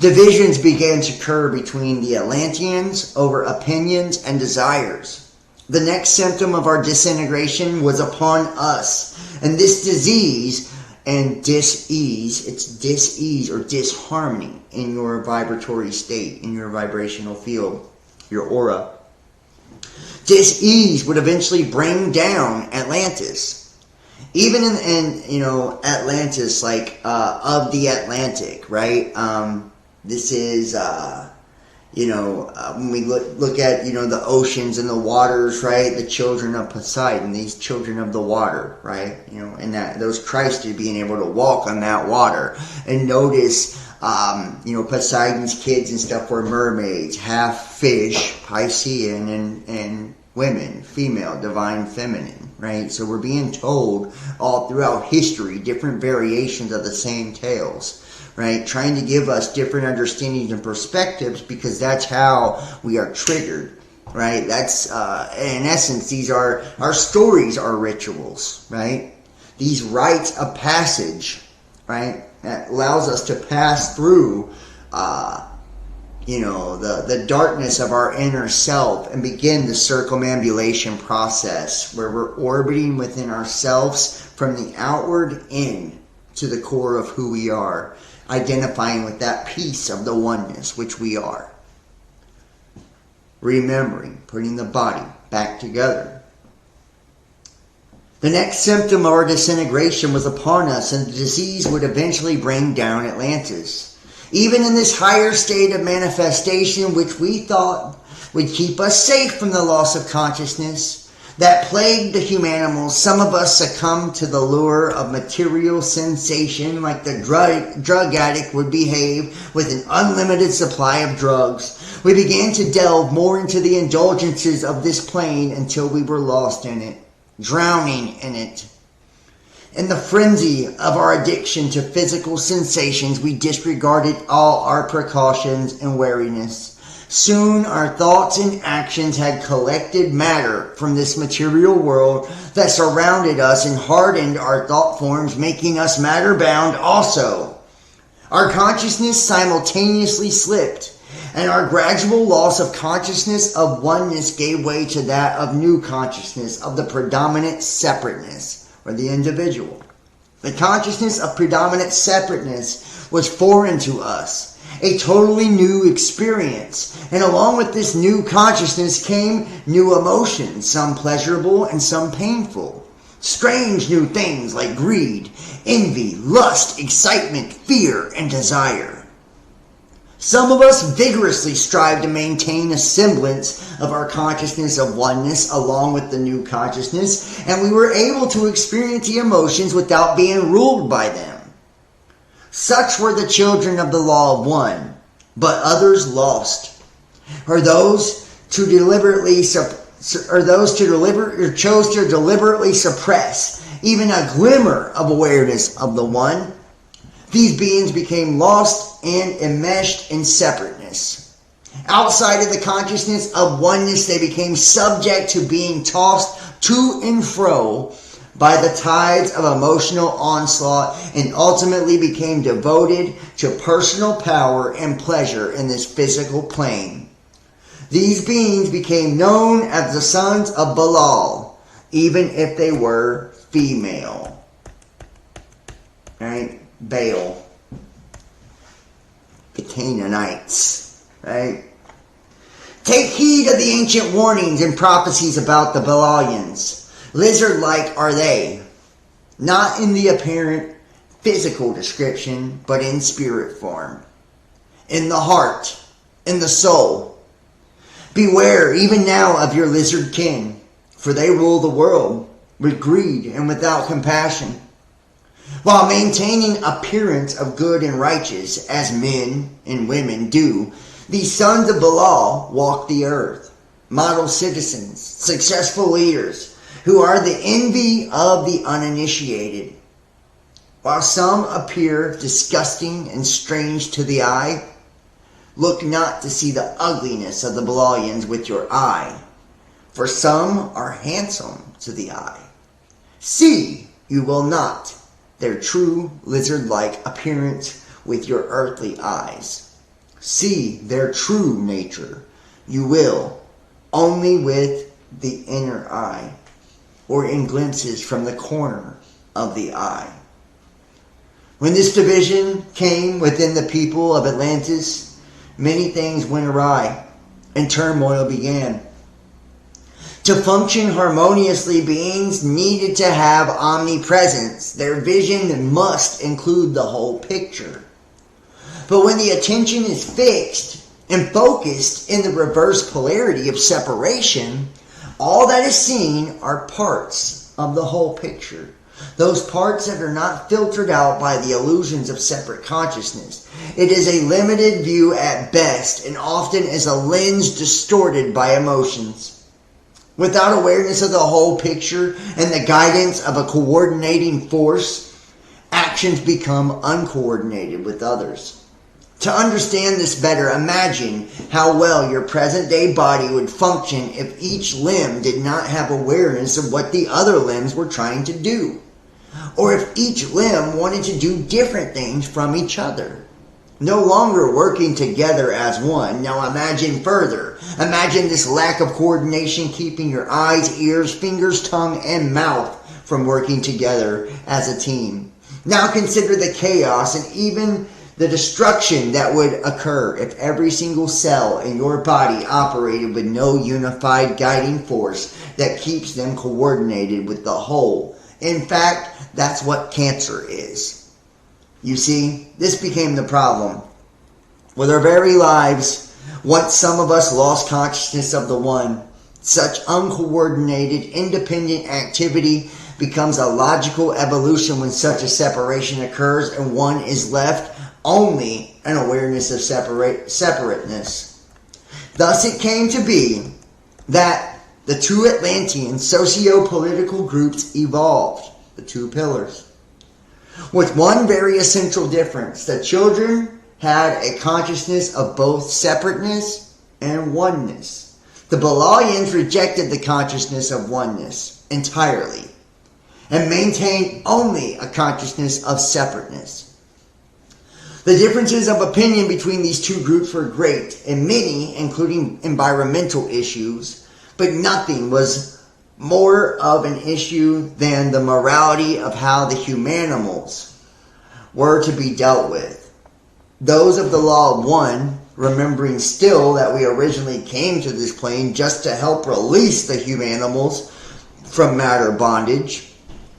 Divisions began to occur between the Atlanteans over opinions and desires. The next symptom of our disintegration was upon us. And this disease and dis-ease, it's dis-ease or disharmony in your vibratory state, in your vibrational field, your aura. Dis-ease would eventually bring down Atlantis. Even in Atlantis, like of the Atlantic, right? This is, when we look at, the oceans and the waters, right? The children of Poseidon, these children of the water, right? And that those Christ being able to walk on that water. And notice, Poseidon's kids and stuff were mermaids, half fish, Piscean, and women, female, divine feminine, right? So we're being told all throughout history different variations of the same tales. Right, trying to give us different understandings and perspectives because that's how we are triggered. Right, that's in essence, these are our stories, are rituals. Right, these rites of passage. Right, that allows us to pass through, the darkness of our inner self and begin the circumambulation process where we're orbiting within ourselves from the outward in to the core of who we are. Identifying with that piece of the oneness which we are. Remembering, putting the body back together. The next symptom of our disintegration was upon us, and the disease would eventually bring down Atlantis. Even in this higher state of manifestation, which we thought would keep us safe from the loss of consciousness, that plagued the humanimals, some of us succumbed to the lure of material sensation like the drug addict would behave with an unlimited supply of drugs. We began to delve more into the indulgences of this plane until we were lost in it, drowning in it. In the frenzy of our addiction to physical sensations, we disregarded all our precautions and wariness. Soon our thoughts and actions had collected matter from this material world that surrounded us and hardened our thought forms, making us matter-bound also. Our consciousness simultaneously slipped, and our gradual loss of consciousness of oneness gave way to that of new consciousness of the predominant separateness, or the individual. The consciousness of predominant separateness was foreign to us. A totally new experience. And along with this new consciousness came new emotions, some pleasurable and some painful. Strange new things like greed, envy, lust, excitement, fear, and desire. Some of us vigorously strive to maintain a semblance of our consciousness of oneness along with the new consciousness, and we were able to experience the emotions without being ruled by them. Such were the children of the law of one, but others lost. Or those chose to deliberately suppress even a glimmer of awareness of the one. These beings became lost and enmeshed in separateness. Outside of the consciousness of oneness, they became subject to being tossed to and fro by the tides of emotional onslaught and ultimately became devoted to personal power and pleasure in this physical plane. These beings became known as the sons of Belial, even if they were female. Right? Baal. The Canaanites. Right? Take heed of the ancient warnings and prophecies about the Belialians. Lizard-like are they, not in the apparent physical description, but in spirit form, in the heart, in the soul. Beware even now of your lizard kin, for they rule the world with greed and without compassion, while maintaining appearance of good and righteous, as men and women do. These sons of Belial walk the earth, model citizens, successful leaders, who are the envy of the uninitiated. While some appear disgusting and strange to the eye, look not to see the ugliness of the Belialians with your eye, for some are handsome to the eye. See, you will not, their true lizard-like appearance with your earthly eyes. See their true nature, you will, only with the inner eye, or in glimpses from the corner of the eye. When this division came within the people of Atlantis, many things went awry, and turmoil began. To function harmoniously, beings needed to have omnipresence. Their vision must include the whole picture. But when the attention is fixed and focused in the reverse polarity of separation, all that is seen are parts of the whole picture. Those parts that are not filtered out by the illusions of separate consciousness. It is a limited view at best, and often is a lens distorted by emotions. Without awareness of the whole picture and the guidance of a coordinating force, actions become uncoordinated with others. To understand this better, imagine how well your present-day body would function if each limb did not have awareness of what the other limbs were trying to do. Or if each limb wanted to do different things from each other. No longer working together as one. Now imagine further. Imagine this lack of coordination keeping your eyes, ears, fingers, tongue, and mouth from working together as a team. Now consider the chaos and even the destruction that would occur if every single cell in your body operated with no unified guiding force that keeps them coordinated with the whole. In fact, that's what cancer is. You see, this became the problem. With our very lives, once some of us lost consciousness of the one, such uncoordinated, independent activity becomes a logical evolution when such a separation occurs and one is left only an awareness of separateness. Thus it came to be that the two Atlantean socio-political groups evolved, the two pillars, with one very essential difference. The children had a consciousness of both separateness and oneness. The Belialians rejected the consciousness of oneness entirely and maintained only a consciousness of separateness. The differences of opinion between these two groups were great, and many, including environmental issues, but nothing was more of an issue than the morality of how the humanimals were to be dealt with. Those of the Law of One, remembering still that we originally came to this plane just to help release the humanimals from matter bondage,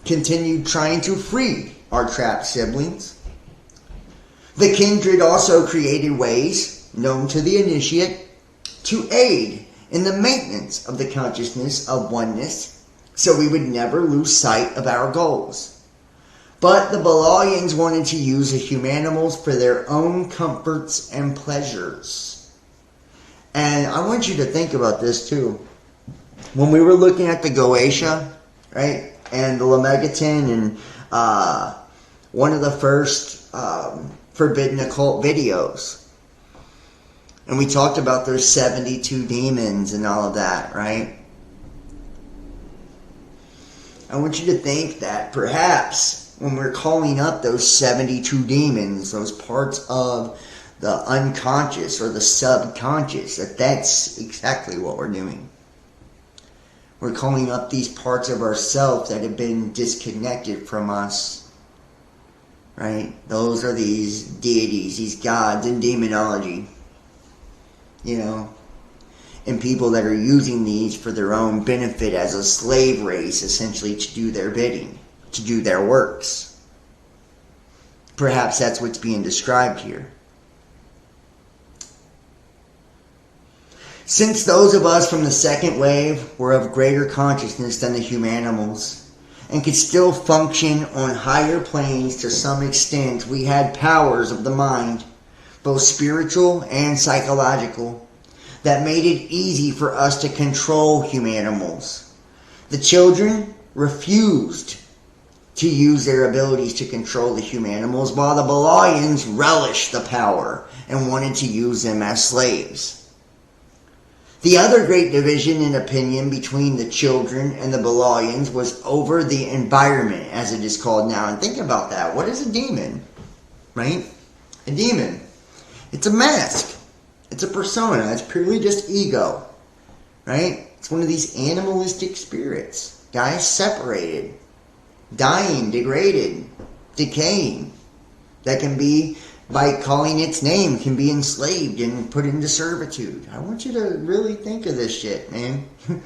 continued trying to free our trapped siblings. The kindred also created ways, known to the initiate, to aid in the maintenance of the consciousness of oneness, so we would never lose sight of our goals. But the Belialians wanted to use the humanimals for their own comforts and pleasures. And I want you to think about this too. When we were looking at the Goetia, right, and the Lemegeton, and one of the first Forbidden Occult videos, and we talked about there's 72 demons and all of that, right? I want you to think that perhaps when we're calling up those 72 demons, those parts of the unconscious or the subconscious, that's exactly what we're doing. We're calling up these parts of ourselves that have been disconnected from us. Right? Those are these deities, these gods in demonology. You know? And people that are using these for their own benefit as a slave race, essentially, to do their bidding, to do their works. Perhaps that's what's being described here. Since those of us from the second wave were of greater consciousness than the humanimals and could still function on higher planes to some extent, we had powers of the mind, both spiritual and psychological, that made it easy for us to control humanimals. The children refused to use their abilities to control the humanimals, while the Belayans relished the power and wanted to use them as slaves. The other great division in opinion between the children and the Belayans was over the environment, as it is called now. And think about that. What is a demon? Right? A demon. It's a mask. It's a persona. It's purely just ego. Right? It's one of these animalistic spirits. Guys separated. Dying, degraded, decaying. That can be, by calling its name, can be enslaved and put into servitude. I want you to really think of this shit, man. It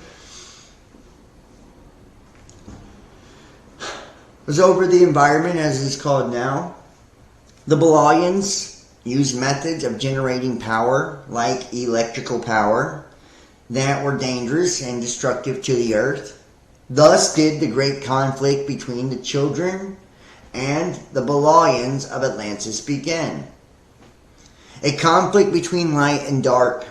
was over the environment, as it's called now. The Belayans used methods of generating power, like electrical power, that were dangerous and destructive to the earth. Thus did the great conflict between the children and the Belayans of Atlantis begin. A conflict between light and dark,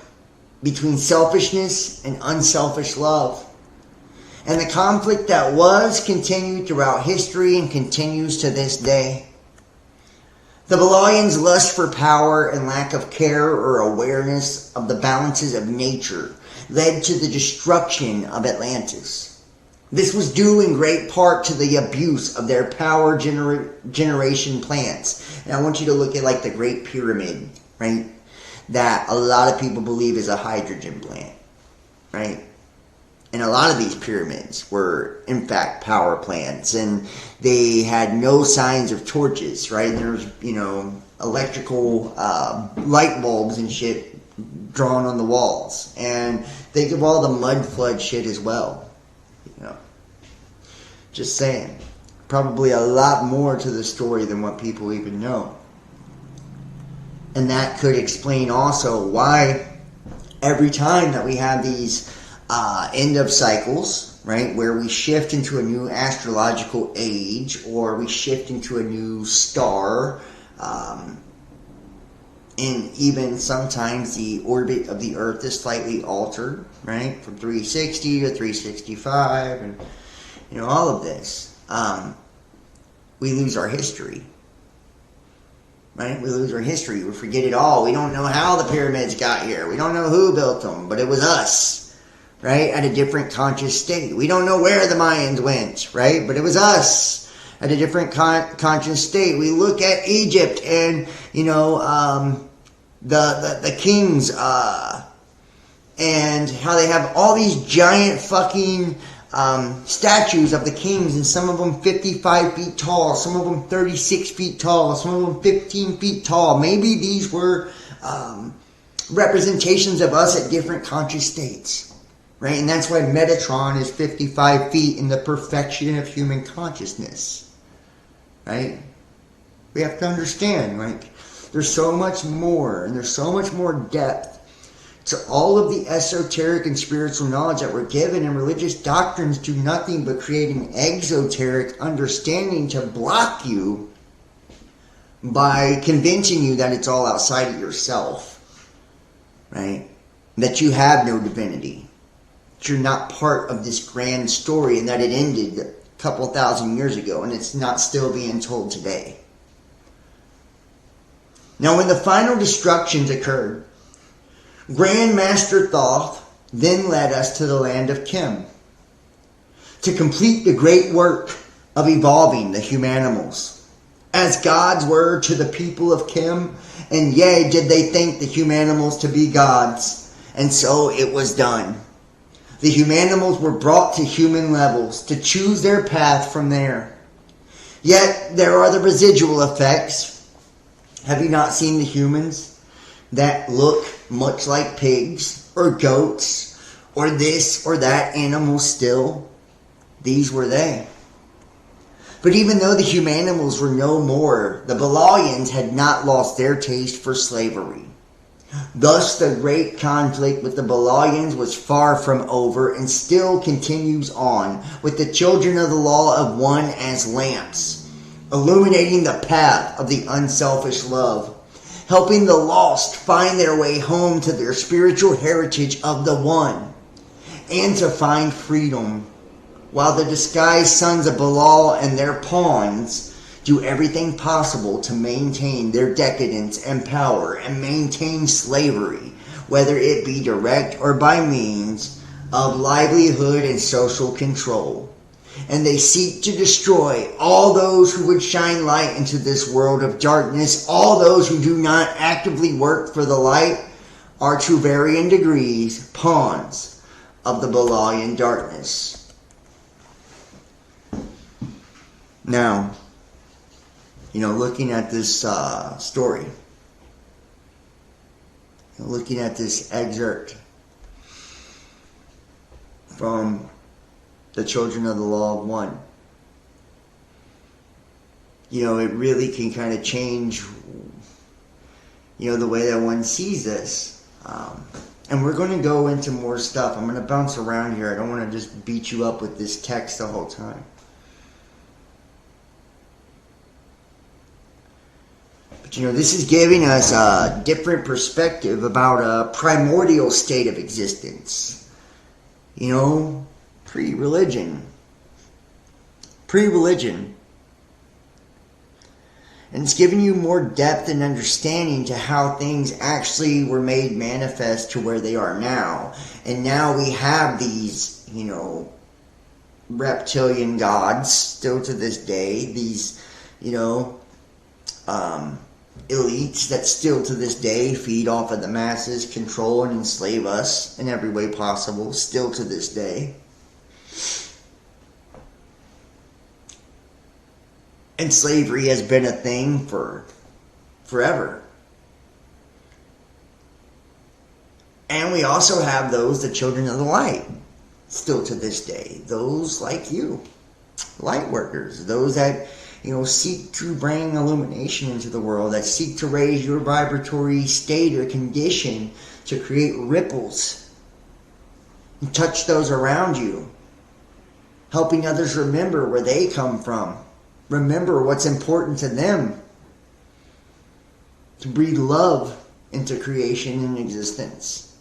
between selfishness and unselfish love. And the conflict that was continued throughout history and continues to this day. The Belayans' lust for power and lack of care or awareness of the balances of nature led to the destruction of Atlantis. This was due in great part to the abuse of their power generation plants. And I want you to look at like the Great Pyramid, right? That a lot of people believe is a hydrogen plant, right? And a lot of these pyramids were, in fact, power plants. And they had no signs of torches, right? And there's, electrical light bulbs and shit drawn on the walls. And think of all the mud flood shit as well. Just saying. Probably a lot more to the story than what people even know. And that could explain also why every time that we have these end of cycles, right, where we shift into a new astrological age or we shift into a new star, and even sometimes the orbit of the Earth is slightly altered, right, from 360 to 365 and all of this, we lose our history, right? We lose our history. We forget it all. We don't know how the pyramids got here. We don't know who built them, but it was us, right? At a different conscious state. We don't know where the Mayans went, right? But it was us at a different conscious state. We look at Egypt and, the kings, and how they have all these giant fucking statues of the kings, and some of them 55 feet tall, some of them 36 feet tall, some of them 15 feet tall. Maybe these were representations of us at different conscious states, right? And that's why Metatron is 55 feet in the perfection of human consciousness, right? We have to understand, there's so much more, and there's so much more depth to all of the esoteric and spiritual knowledge that we're given, and religious doctrines do nothing but create an exoteric understanding to block you by convincing you that it's all outside of yourself, right? That you have no divinity, that you're not part of this grand story, and that it ended a couple thousand years ago, and it's not still being told today. Now, when the final destructions occurred, Grand Master Thoth then led us to the land of Kim. to complete the great work of evolving the humanimals, as gods were to the people of Kim, and yea, did they think the humanimals to be gods, and so it was done. The humanimals were brought to human levels to choose their path from there. Yet there are the residual effects. Have you not seen the humans that look much like pigs or goats or this or that animal still? These were they. But even though the humanimals were no more, the Belialians had not lost their taste for slavery. Thus the great conflict with the Belialians was far from over and still continues on, with the children of the law of one as lamps, illuminating the path of the unselfish love, helping the lost find their way home to their spiritual heritage of the one, and to find freedom, while the disguised sons of Belial and their pawns do everything possible to maintain their decadence and power and maintain slavery, whether it be direct or by means of livelihood and social control. And they seek to destroy all those who would shine light into this world of darkness. All those who do not actively work for the light are to varying degrees pawns of the Belialian darkness. Now, looking at this story, looking at this excerpt from the children of the law of one, it really can kind of change, the way that one sees this. And we're going to go into more stuff. I'm going to bounce around here. I don't want to just beat you up with this text the whole time. But this is giving us a different perspective about a primordial state of existence. Pre-religion. And it's giving you more depth and understanding to how things actually were made manifest to where they are now. And now we have these, reptilian gods still to this day. These, elites that still to this day feed off of the masses, control and enslave us in every way possible, still to this day. And slavery has been a thing for forever. And we also have those, the children of the light, still to this day. Those like you, light workers, those that seek to bring illumination into the world, that seek to raise your vibratory state or condition to create ripples and touch those around you, helping others remember where they come from, remember what's important to them, to breathe love into creation and existence.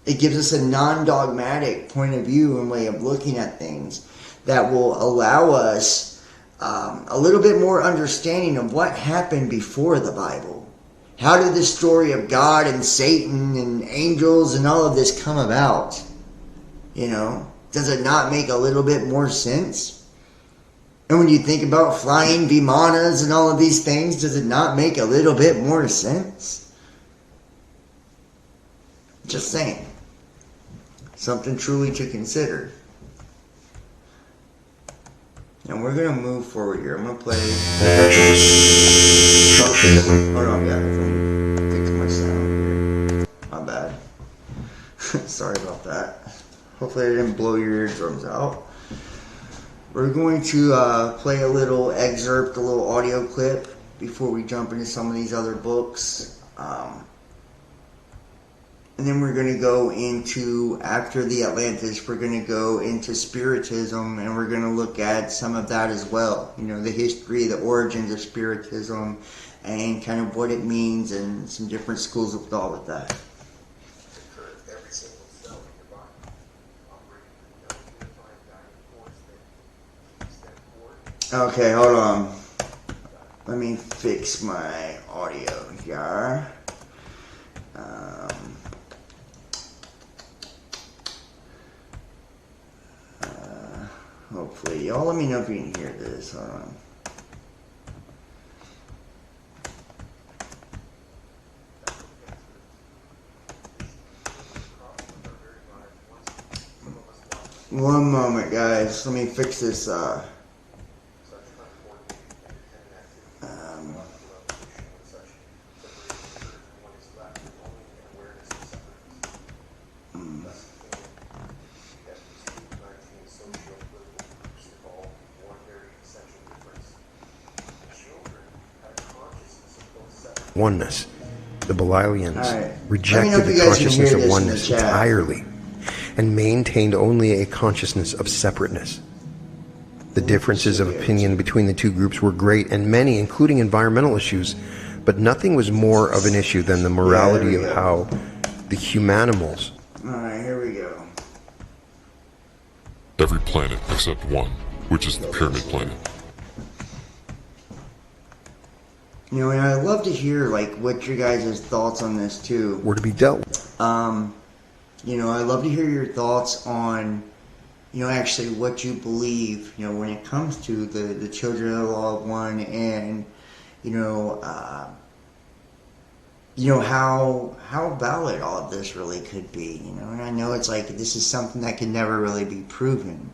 It gives us a non-dogmatic point of view and way of looking at things that will allow us a little bit more understanding of what happened before the Bible. How did the story of God and Satan and angels and all of this come about? Does it not make a little bit more sense? And when you think about flying vimanas and all of these things, does it not make a little bit more sense? Just saying. Something truly to consider. And we're going to move forward here. I'm going to play... Hold on, yeah. Fix my sound here. My bad. Sorry about that. Hopefully I didn't blow your eardrums out. We're going to play a little excerpt, a little audio clip before we jump into some of these other books. And then we're going to go into, after the Atlantis, we're going to go into Spiritism, and we're going to look at some of that as well. The history, the origins of Spiritism, and kind of what it means, and some different schools of thought with that. Okay, hold on. Let me fix my audio here. Hopefully. Y'all let me know if you can hear this. Hold on. One moment, guys. Let me fix this. Oneness. The Belialians right. rejected the consciousness of oneness entirely and maintained only a consciousness of separateness. The differences of opinion between the two groups were great, and many, including environmental issues, but nothing was more of an issue than the morality of how the humanimals. Alright, here we go. Every planet except one, which is the Pyramid Planet. You know, and I'd love to hear, like, what your guys' thoughts on this, too. Were to be dealt with. You know, I'd love to hear your thoughts on, you know, actually what you believe, you know, when it comes to the children of the law of one, and, you know, how valid all of this really could be, you know. And I know it's like, this is something that can never really be proven.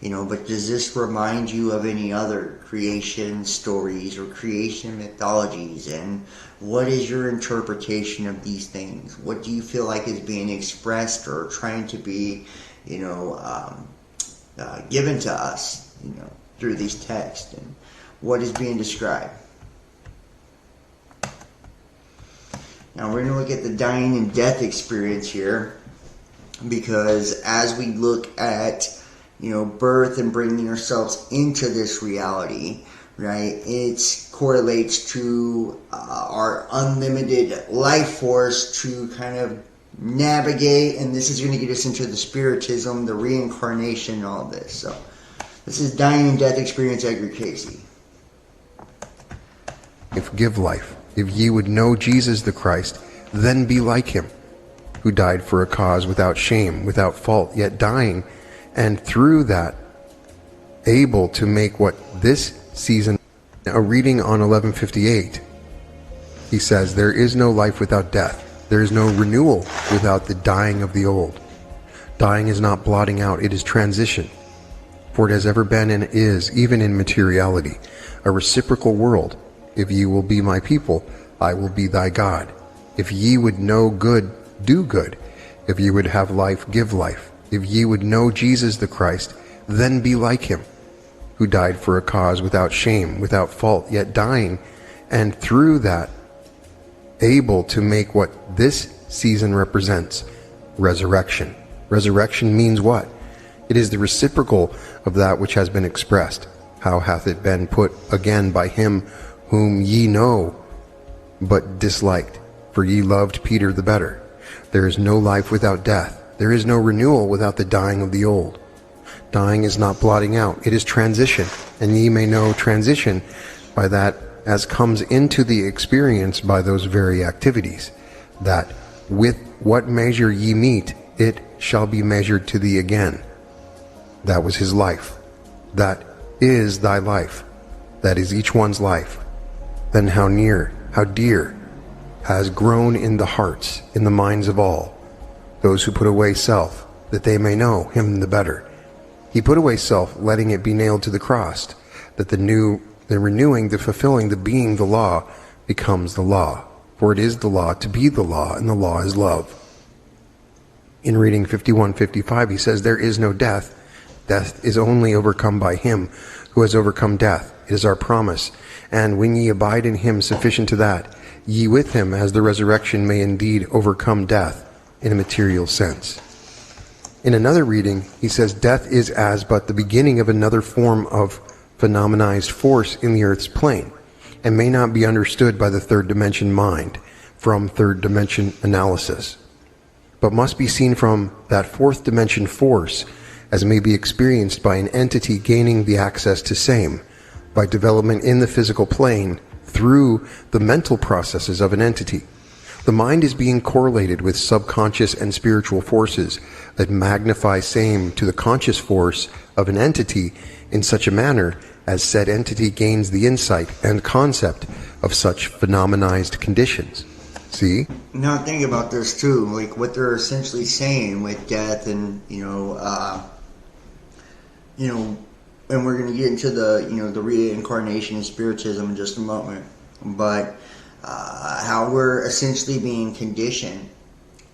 You know, but does this remind you of any other creation stories or creation mythologies? And what is your interpretation of these things? What do you feel like is being expressed or trying to be, you know, given to us, you know, through these texts? And what is being described? Now we're going to look at the dying and death experience here, because as we look at, you know, birth and bringing ourselves into this reality, right? It correlates to our unlimited life force to kind of navigate, and this is going to get us into the spiritism, the reincarnation, and all of this. So, this is dying and death experience, Edgar Cayce. If give life, if ye would know Jesus the Christ, then be like him, who died for a cause without shame, without fault, yet dying, and through that, able to make what this season, a reading on 1158, he says, there is no life without death. There is no renewal without the dying of the old. Dying is not blotting out, it is transition. For it has ever been and is, even in materiality, a reciprocal world. If ye will be my people, I will be thy God. If ye would know good, do good. If ye would have life, give life. If ye would know Jesus the Christ, then be like him, who died for a cause without shame, without fault, yet dying, and through that, able to make what this season represents, resurrection. Resurrection means what? It is the reciprocal of that which has been expressed. How hath it been put again by him whom ye know, but disliked? For ye loved Peter the better. There is no life without death. There is no renewal without the dying of the old. Dying is not blotting out, it is transition. And ye may know transition by that as comes into the experience by those very activities, that with what measure ye meet, it shall be measured to thee again. That was his life. That is thy life. That is each one's life. Then how near, how dear, has grown in the hearts, in the minds of all, those who put away self, that they may know him the better. He put away self, letting it be nailed to the cross, that the renewing, the fulfilling, the being the law becomes the law. For it is the law to be the law, and the law is love. In reading 51:55, he says, there is no death. Death is only overcome by him who has overcome death. It is our promise. And when ye abide in him sufficient to that, ye with him, as the resurrection may indeed overcome death, in a material sense. In another reading, he says, death is as but the beginning of another form of phenomenized force in the earth's plane, and may not be understood by the third dimension mind from third dimension analysis, but must be seen from that fourth dimension force as may be experienced by an entity gaining the access to same, by development in the physical plane through the mental processes of an entity. the mind is being correlated with subconscious and spiritual forces that magnify same to the conscious force of an entity in such a manner as said entity gains the insight and concept of such phenomenized conditions. See? Now think about this too, like what they're essentially saying with death and, and we're going to get into the reincarnation and spiritism in just a moment, but how we're essentially being conditioned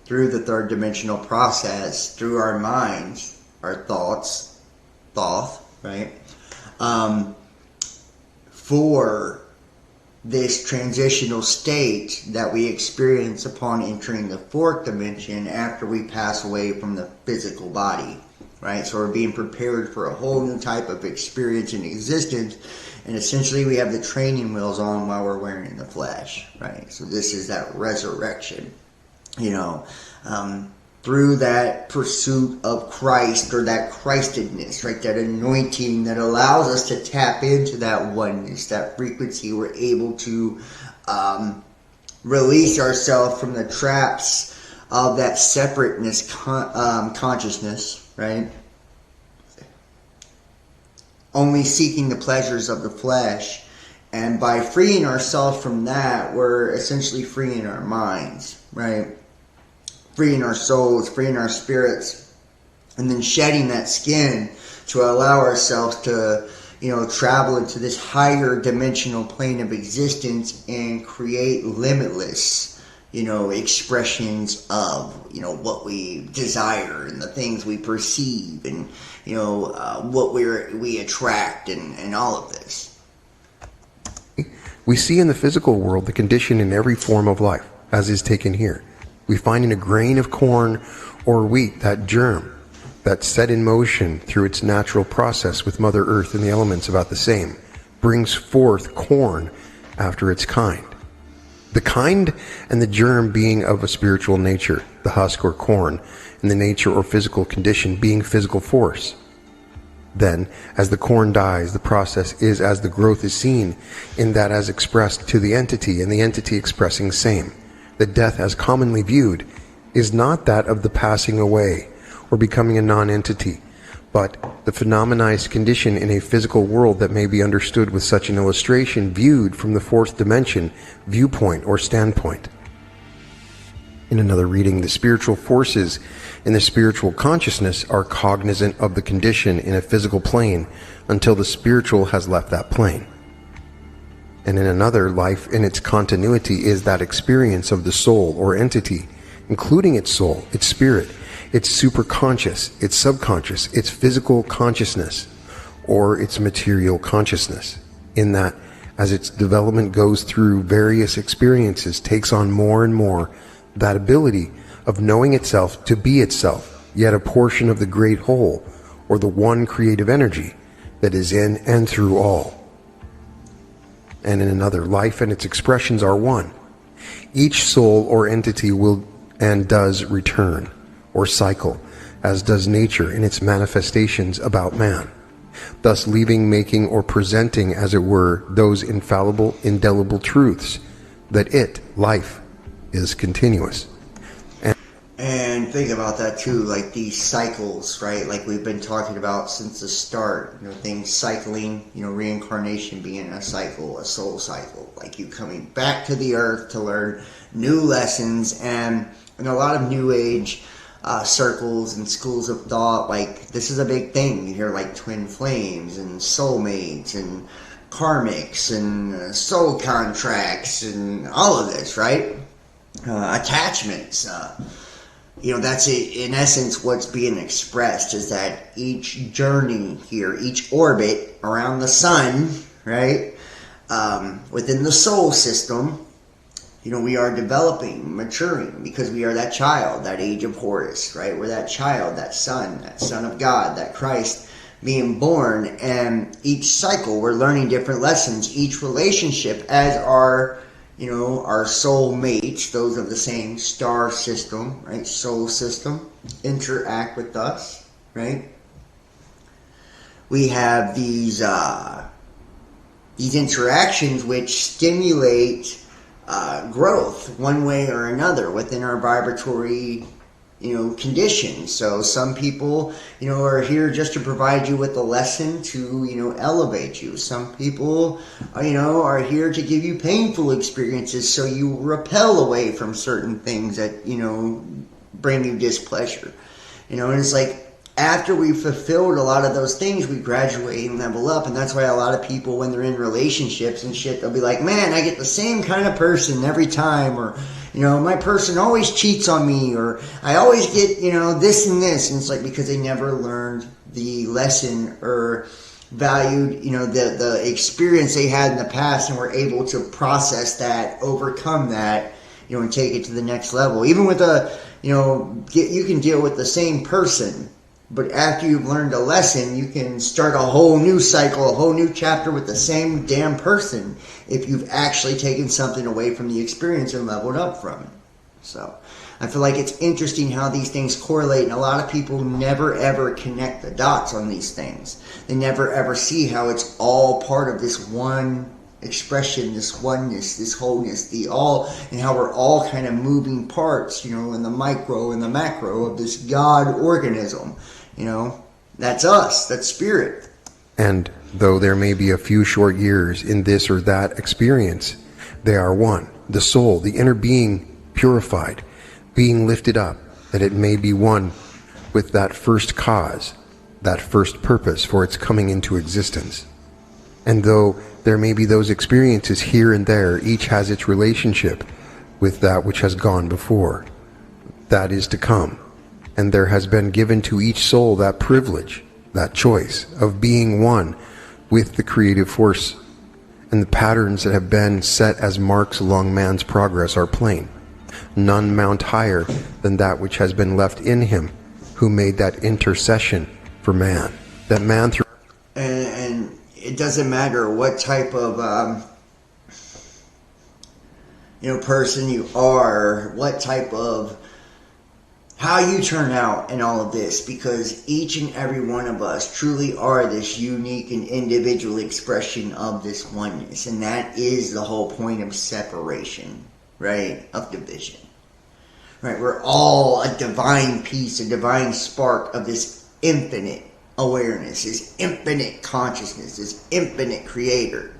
through the third dimensional process, through our minds, our thoughts, right? For this transitional state that we experience upon entering the fourth dimension after we pass away from the physical body, right? So we're being prepared for a whole new type of experience and existence, and essentially we have the training wheels on while we're wearing the flesh, right? So this is that resurrection, through that pursuit of Christ, or that Christedness, right? That anointing that allows us to tap into that oneness, that frequency. We're able to release ourselves from the traps of that separateness consciousness, right? Only seeking the pleasures of the flesh. And by freeing ourselves from that, we're essentially freeing our minds, right? Freeing our souls, freeing our spirits, and then shedding that skin to allow ourselves to, travel into this higher dimensional plane of existence and create limitless, expressions of, what we desire and the things we perceive and, what we attract and all of this. We see in the physical world the condition in every form of life, as is taken here. We find in a grain of corn or wheat that germ that's set in motion through its natural process with Mother Earth and the elements about the same, brings forth corn after its kind. The kind and the germ being of a spiritual nature, the husk or corn, and the nature or physical condition being physical force. Then, as the corn dies, the process is as the growth is seen, in that as expressed to the entity, and the entity expressing same. The death as commonly viewed is not that of the passing away or becoming a non-entity, but the phenomenized condition in a physical world that may be understood with such an illustration viewed from the fourth dimension viewpoint or standpoint. In another reading, the spiritual forces in the spiritual consciousness are cognizant of the condition in a physical plane until the spiritual has left that plane. And in another, life in its continuity is that experience of the soul or entity, including its soul, its spirit, its superconscious, its subconscious, its physical consciousness, or its material consciousness, in that as its development goes through various experiences, takes on more and more that ability of knowing itself to be itself, yet a portion of the great whole, or the one creative energy that is in and through all. And in another, life and its expressions are one. Each soul or entity will and does return, or cycle, as does nature in its manifestations about man, thus leaving, making, or presenting, as it were, those infallible, indelible truths, that it, life, is continuous. And think about that too, like these cycles, right? Like we've been talking about since the start, things cycling, reincarnation being a cycle, a soul cycle, like you coming back to the earth to learn new lessons. And in a lot of new age circles and schools of thought, like this is a big thing. You hear like twin flames and soulmates and karmics and soul contracts and all of this, right? Attachments, that's in essence what's being expressed, is that each journey here, each orbit around the sun, right, within the soul system, we are developing, maturing, because we are that child, that age of Horus, right? We're that child, that son of God, that Christ being born, and each cycle we're learning different lessons, each relationship as our soul mates, those of the same star system, right, soul system, interact with us, right? We have these interactions which stimulate growth one way or another within our vibratory, conditions. So some people, are here just to provide you with a lesson to, elevate you. Some people, are here to give you painful experiences so you repel away from certain things that, bring you displeasure. And it's like, after we've fulfilled a lot of those things, we graduate and level up. And that's why a lot of people, when they're in relationships and shit, they'll be like, man, I get the same kind of person every time. Or, my person always cheats on me. Or I always get, this and this. And it's like, because they never learned the lesson or valued, the experience they had in the past and were able to process that, overcome that, and take it to the next level. Even with you can deal with the same person. But after you've learned a lesson, you can start a whole new cycle, a whole new chapter with the same damn person if you've actually taken something away from the experience and leveled up from it. So I feel like it's interesting how these things correlate, and a lot of people never ever connect the dots on these things. They never ever see how it's all part of this one expression, this oneness, this wholeness, the all, and how we're all kind of moving parts, in the micro and the macro of this God organism. That's us, that's spirit. And though there may be a few short years in this or that experience, they are one. The soul, the inner being purified, being lifted up, that it may be one with that first cause, that first purpose for its coming into existence. And though there may be those experiences here and there, each has its relationship with that which has gone before, that is to come. And there has been given to each soul that privilege, that choice of being one with the creative force. And the patterns that have been set as marks along man's progress are plain. None mount higher than that which has been left in him, who made that intercession for man. That man through... And it doesn't matter what type of person you are, what type of how you turn out in all of this, because each and every one of us truly are this unique and individual expression of this oneness, and that is the whole point of separation, right, of division, right? We're all a divine piece, a divine spark of this infinite awareness, this infinite consciousness, this infinite creator,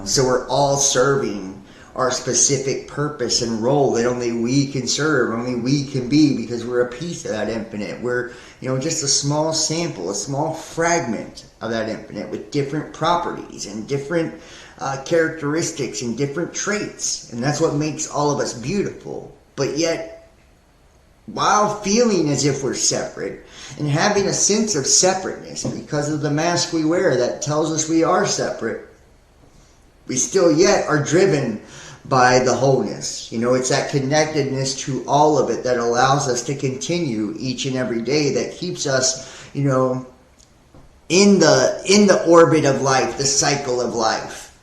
so we're all serving our specific purpose and role that only we can serve, only we can be, because we're a piece of that infinite. We're, just a small sample, a small fragment of that infinite with different properties and different characteristics and different traits. And that's what makes all of us beautiful. But yet, while feeling as if we're separate and having a sense of separateness because of the mask we wear that tells us we are separate, we still yet are driven by the wholeness. It's that connectedness to all of it that allows us to continue each and every day, that keeps us, in the orbit of life, the cycle of life,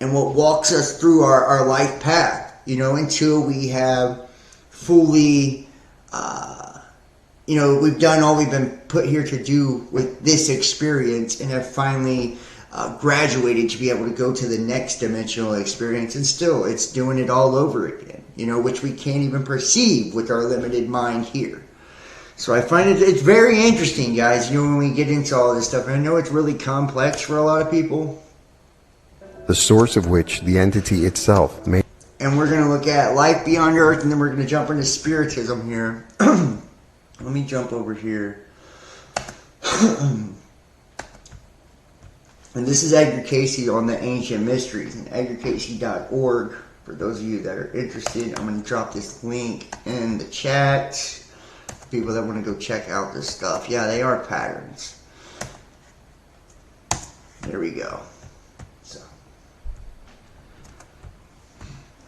and what walks us through our life path, until we have fully, we've done all we've been put here to do with this experience, and have finally graduated to be able to go to the next dimensional experience, and still it's doing it all over again, which we can't even perceive with our limited mind here. So I find it's very interesting, guys, when we get into all this stuff. And I know it's really complex for a lot of people. The source of which the entity itself may... And we're going to look at life beyond Earth, and then we're going to jump into Spiritism here. Let me jump over here. And this is Edgar Cayce on the Ancient Mysteries, and edgarcayce.org. For those of you that are interested, I'm going to drop this link in the chat. People that want to go check out this stuff. Yeah, they are patterns. There we go. So,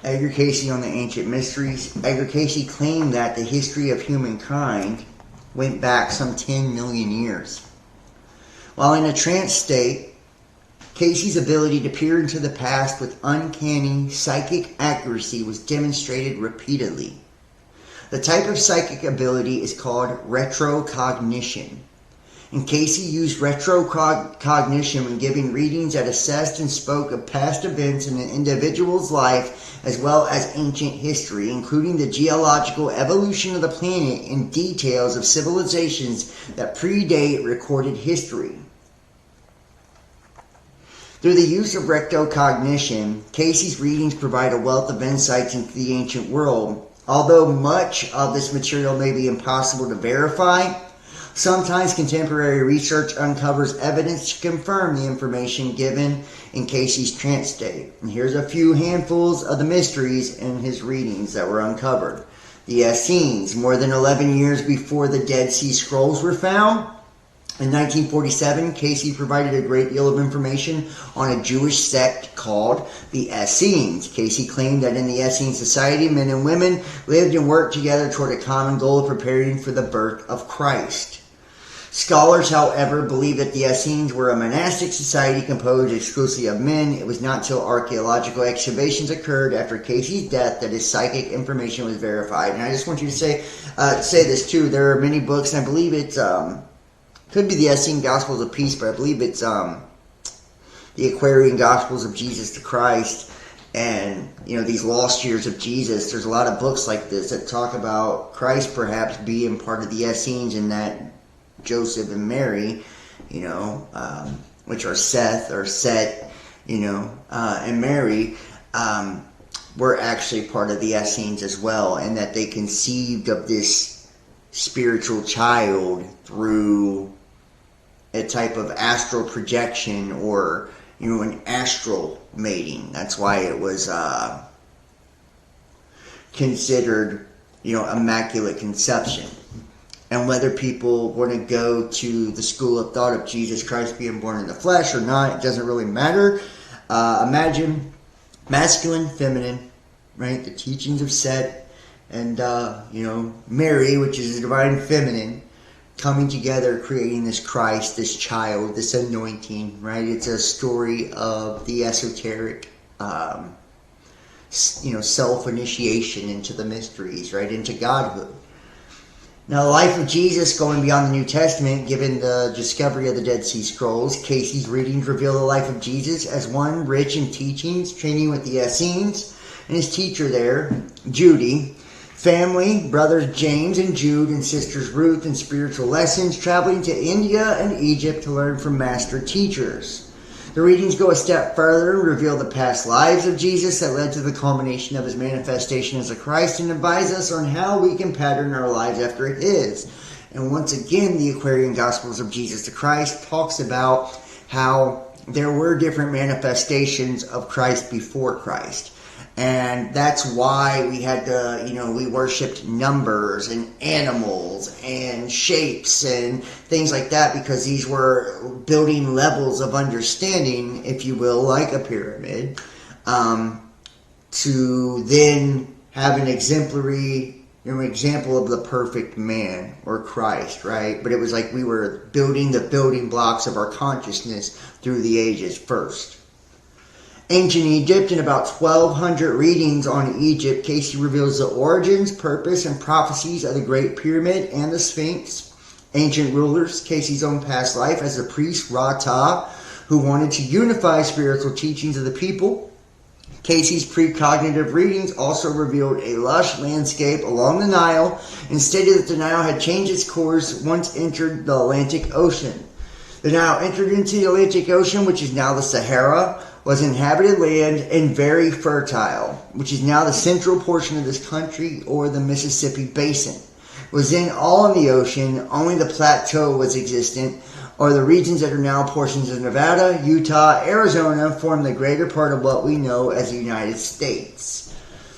Edgar Cayce on the Ancient Mysteries. Edgar Cayce claimed that the history of humankind went back some 10 million years. While in a trance state, Cayce's ability to peer into the past with uncanny psychic accuracy was demonstrated repeatedly. The type of psychic ability is called retrocognition. And Cayce used retrocognition when giving readings that assessed and spoke of past events in an individual's life as well as ancient history, including the geological evolution of the planet and details of civilizations that predate recorded history. Through the use of retrocognition, Cayce's readings provide a wealth of insights into the ancient world. Although much of this material may be impossible to verify, sometimes contemporary research uncovers evidence to confirm the information given in Cayce's trance state. And here's a few handfuls of the mysteries in his readings that were uncovered. The Essenes, more than 11 years before the Dead Sea Scrolls were found. In 1947, Cayce provided a great deal of information on a Jewish sect called the Essenes. Cayce claimed that in the Essene society, men and women lived and worked together toward a common goal of preparing for the birth of Christ. Scholars, however, believe that the Essenes were a monastic society composed exclusively of men. It was not until archaeological excavations occurred after Cayce's death that his psychic information was verified. And I just want you to say this too. There are many books, and I believe it's could be the Essene Gospels of Peace, but I believe it's the Aquarian Gospels of Jesus the Christ, and these lost years of Jesus. There's a lot of books like this that talk about Christ perhaps being part of the Essenes, and that Joseph and Mary, which are Seth or Set, and Mary, were actually part of the Essenes as well, and that they conceived of this spiritual child through a type of astral projection or, an astral mating. That's why it was considered, immaculate conception. And whether people want to go to the school of thought of Jesus Christ being born in the flesh or not, it doesn't really matter. Imagine masculine, feminine, right? The teachings of Set and, Mary, which is the divine feminine, coming together, creating this Christ, this child, this anointing, right? It's a story of the esoteric, self-initiation into the mysteries, right? Into Godhood. Now, the life of Jesus, going beyond the New Testament, given the discovery of the Dead Sea Scrolls, Cayce's readings reveal the life of Jesus as one rich in teachings, training with the Essenes, and his teacher there, Judy, family, brothers James and Jude, and sisters Ruth, and spiritual lessons, traveling to India and Egypt to learn from master teachers. The readings go a step further and reveal the past lives of Jesus that led to the culmination of his manifestation as a Christ, and advise us on how we can pattern our lives after his. And once again, the Aquarian Gospels of Jesus the Christ talks about how there were different manifestations of Christ before Christ. And that's why we had to, we worshipped numbers and animals and shapes and things like that, because these were building levels of understanding, if you will, like a pyramid, to then have an exemplary, example of the perfect man or Christ, right? But it was like we were building the building blocks of our consciousness through the ages first. Ancient Egypt, in about 1,200 readings on Egypt, Cayce reveals the origins, purpose, and prophecies of the Great Pyramid and the Sphinx. Ancient rulers, Cayce's own past life as a priest, Ra-Ta, who wanted to unify spiritual teachings of the people. Cayce's precognitive readings also revealed a lush landscape along the Nile, and stated that the Nile had changed its course once entered the Atlantic Ocean. The Nile entered into the Atlantic Ocean, which is now the Sahara, was inhabited land and very fertile, which is now the central portion of this country, or the Mississippi Basin. Was then all in the ocean, only the plateau was existent, or the regions that are now portions of Nevada, Utah, Arizona form the greater part of what we know as the United States.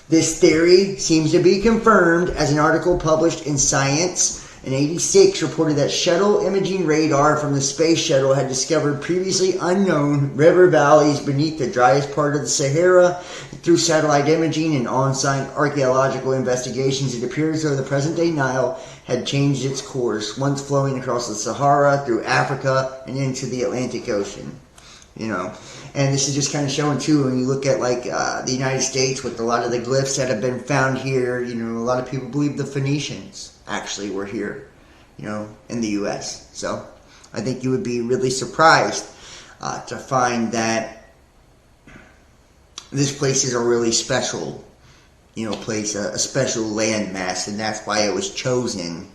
This theory seems to be confirmed as an article published in Science in 1986 reported that shuttle imaging radar from the space shuttle had discovered previously unknown river valleys beneath the driest part of the Sahara. Through satellite imaging and on-site archaeological investigations, it appears as though the present-day Nile had changed its course, once flowing across the Sahara, through Africa, and into the Atlantic Ocean. And this is just kind of showing too, when you look at the United States with a lot of the glyphs that have been found here, a lot of people believe the Phoenicians actually were here, in the U.S. So I think you would be really surprised to find that this place is a really special, place, a special landmass, and that's why it was chosen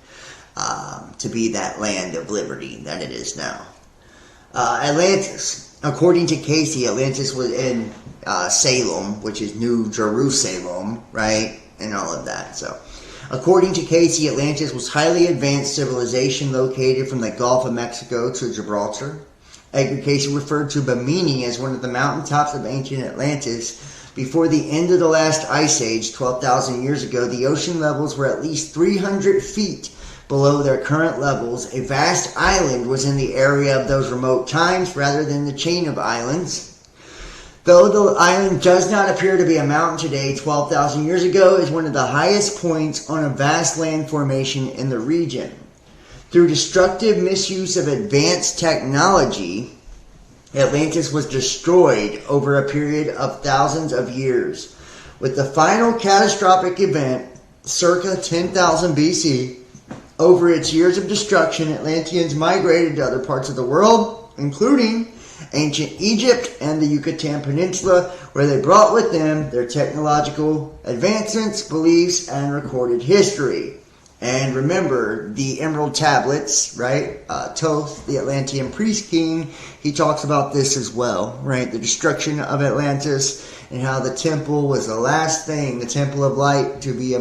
to be that land of liberty that it is now. Atlantis. According to Cayce, Atlantis was in Salem, which is New Jerusalem, right? And all of that. So, according to Cayce, Atlantis was highly advanced civilization located from the Gulf of Mexico to Gibraltar. Edgar Cayce referred to Bimini as one of the mountaintops of ancient Atlantis. Before the end of the last ice age, 12,000 years ago, the ocean levels were at least 300 feet below their current levels. A vast island was in the area of those remote times rather than the chain of islands. Though the island does not appear to be a mountain today, 12,000 years ago is one of the highest points on a vast land formation in the region. Through destructive misuse of advanced technology, Atlantis was destroyed over a period of thousands of years. With the final catastrophic event, circa 10,000 BC, over its years of destruction, Atlanteans migrated to other parts of the world, including ancient Egypt and the Yucatan Peninsula, where they brought with them their technological advancements, beliefs, and recorded history. And remember, the Emerald Tablets, right? Thoth, the Atlantean priest king, he talks about this as well, right? The destruction of Atlantis and how the temple was the last thing, the temple of light, to be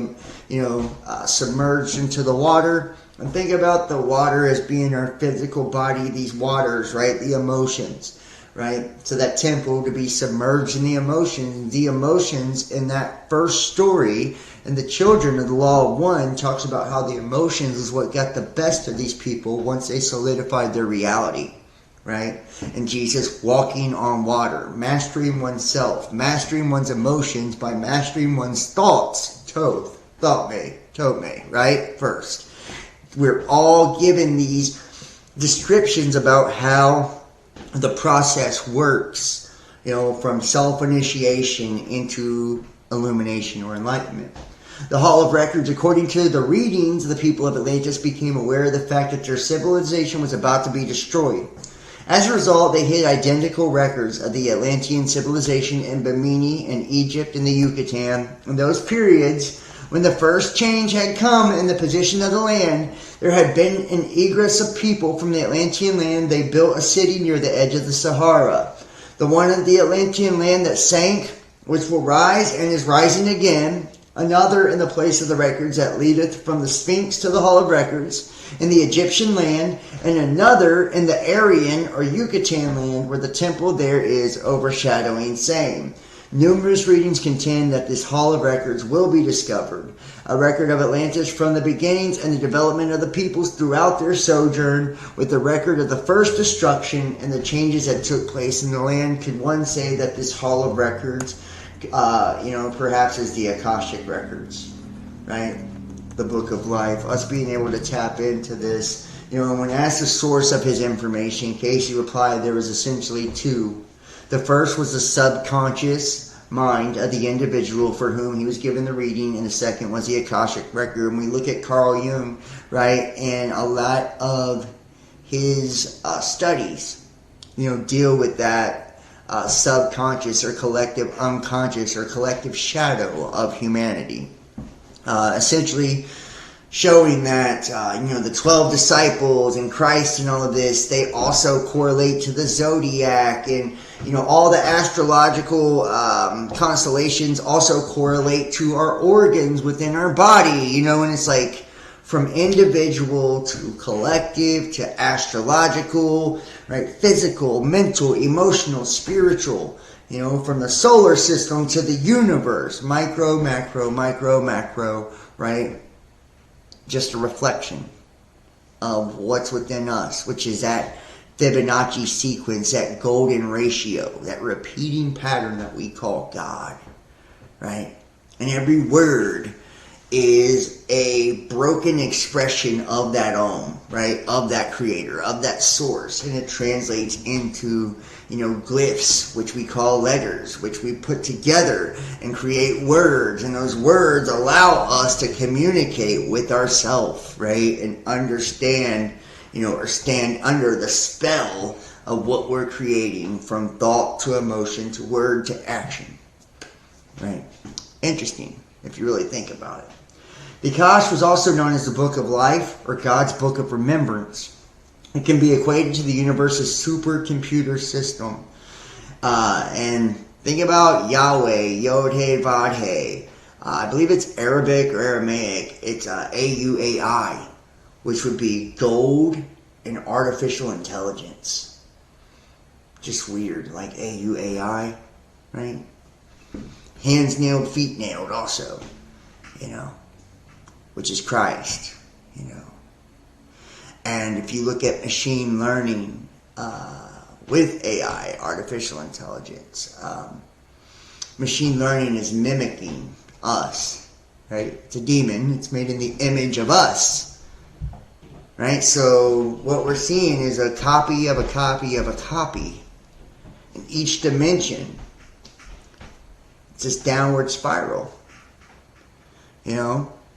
submerged into the water. And think about the water as being our physical body, these waters, right? The emotions, right? So that temple to be submerged in the emotions in that first story. And the children of the Law of One talks about how the emotions is what got the best of these people once they solidified their reality, right? And Jesus walking on water, mastering oneself, mastering one's emotions by mastering one's thoughts. Thought me, right? First. We're all given these descriptions about how the process works, from self-initiation into illumination or enlightenment. The Hall of Records, according to the readings, the people of Atlantis became aware of the fact that their civilization was about to be destroyed. As a result, they hid identical records of the Atlantean civilization in Bimini and Egypt and the Yucatan. In those periods, when the first change had come in the position of the land, there had been an egress of people from the Atlantean land. They built a city near the edge of the Sahara. The one of the Atlantean land that sank, which will rise and is rising again. Another in the place of the records that leadeth from the Sphinx to the Hall of Records in the Egyptian land, and another in the Aryan or Yucatan land where the temple there is overshadowing same. Numerous readings contend that this Hall of Records will be discovered, a record of Atlantis from the beginnings and the development of the peoples throughout their sojourn, with the record of the first destruction and the changes that took place in the land. Could one say that this Hall of Records perhaps is the Akashic Records, right? The Book of Life. Us being able to tap into this. When asked the source of his information, Cayce replied there was essentially two. The first was the subconscious mind of the individual for whom he was given the reading, and the second was the Akashic Record. And we look at Carl Jung, right, and a lot of his studies, deal with that subconscious or collective unconscious or collective shadow of humanity. Essentially showing that, the 12 disciples and Christ and all of this, they also correlate to the zodiac, and, all the astrological constellations also correlate to our organs within our body, and it's like from individual to collective to astrological, right? Physical, mental, emotional, spiritual, from the solar system to the universe, micro, macro, right? Just a reflection of what's within us, which is that Fibonacci sequence, that golden ratio, that repeating pattern that we call God, right? And every word is a broken expression of that Om, right? Of that creator, of that source. And it translates into, glyphs, which we call letters, which we put together and create words. And those words allow us to communicate with ourselves, right? And understand, or stand under the spell of what we're creating, from thought to emotion to word to action. Right? Interesting, if you really think about it. The Akash was also known as the Book of Life, or God's Book of Remembrance. It can be equated to the universe's supercomputer system. And think about Yahweh, Yod-He, Vod-He. I believe it's Arabic or Aramaic. It's AUAI, which would be gold and artificial intelligence. Just weird, like AUAI, right? Hands nailed, feet nailed also, which is Christ, And if you look at machine learning with AI, artificial intelligence, machine learning is mimicking us, right? It's a demon. It's made in the image of us, right? So what we're seeing is a copy of a copy of a copy. In each dimension, it's this downward spiral.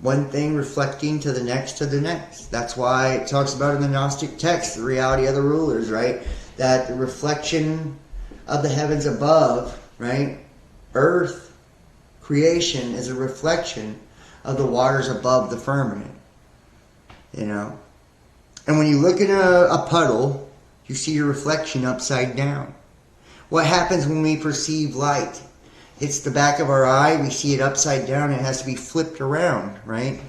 One thing reflecting to the next to the next. That's why it talks about in the Gnostic text, the reality of the rulers, right? That the reflection of the heavens above, right? Earth, creation is a reflection of the waters above the firmament. And when you look at a puddle, you see your reflection upside down. What happens when we perceive light? Hits the back of our eye, we see it upside down, it has to be flipped around, right?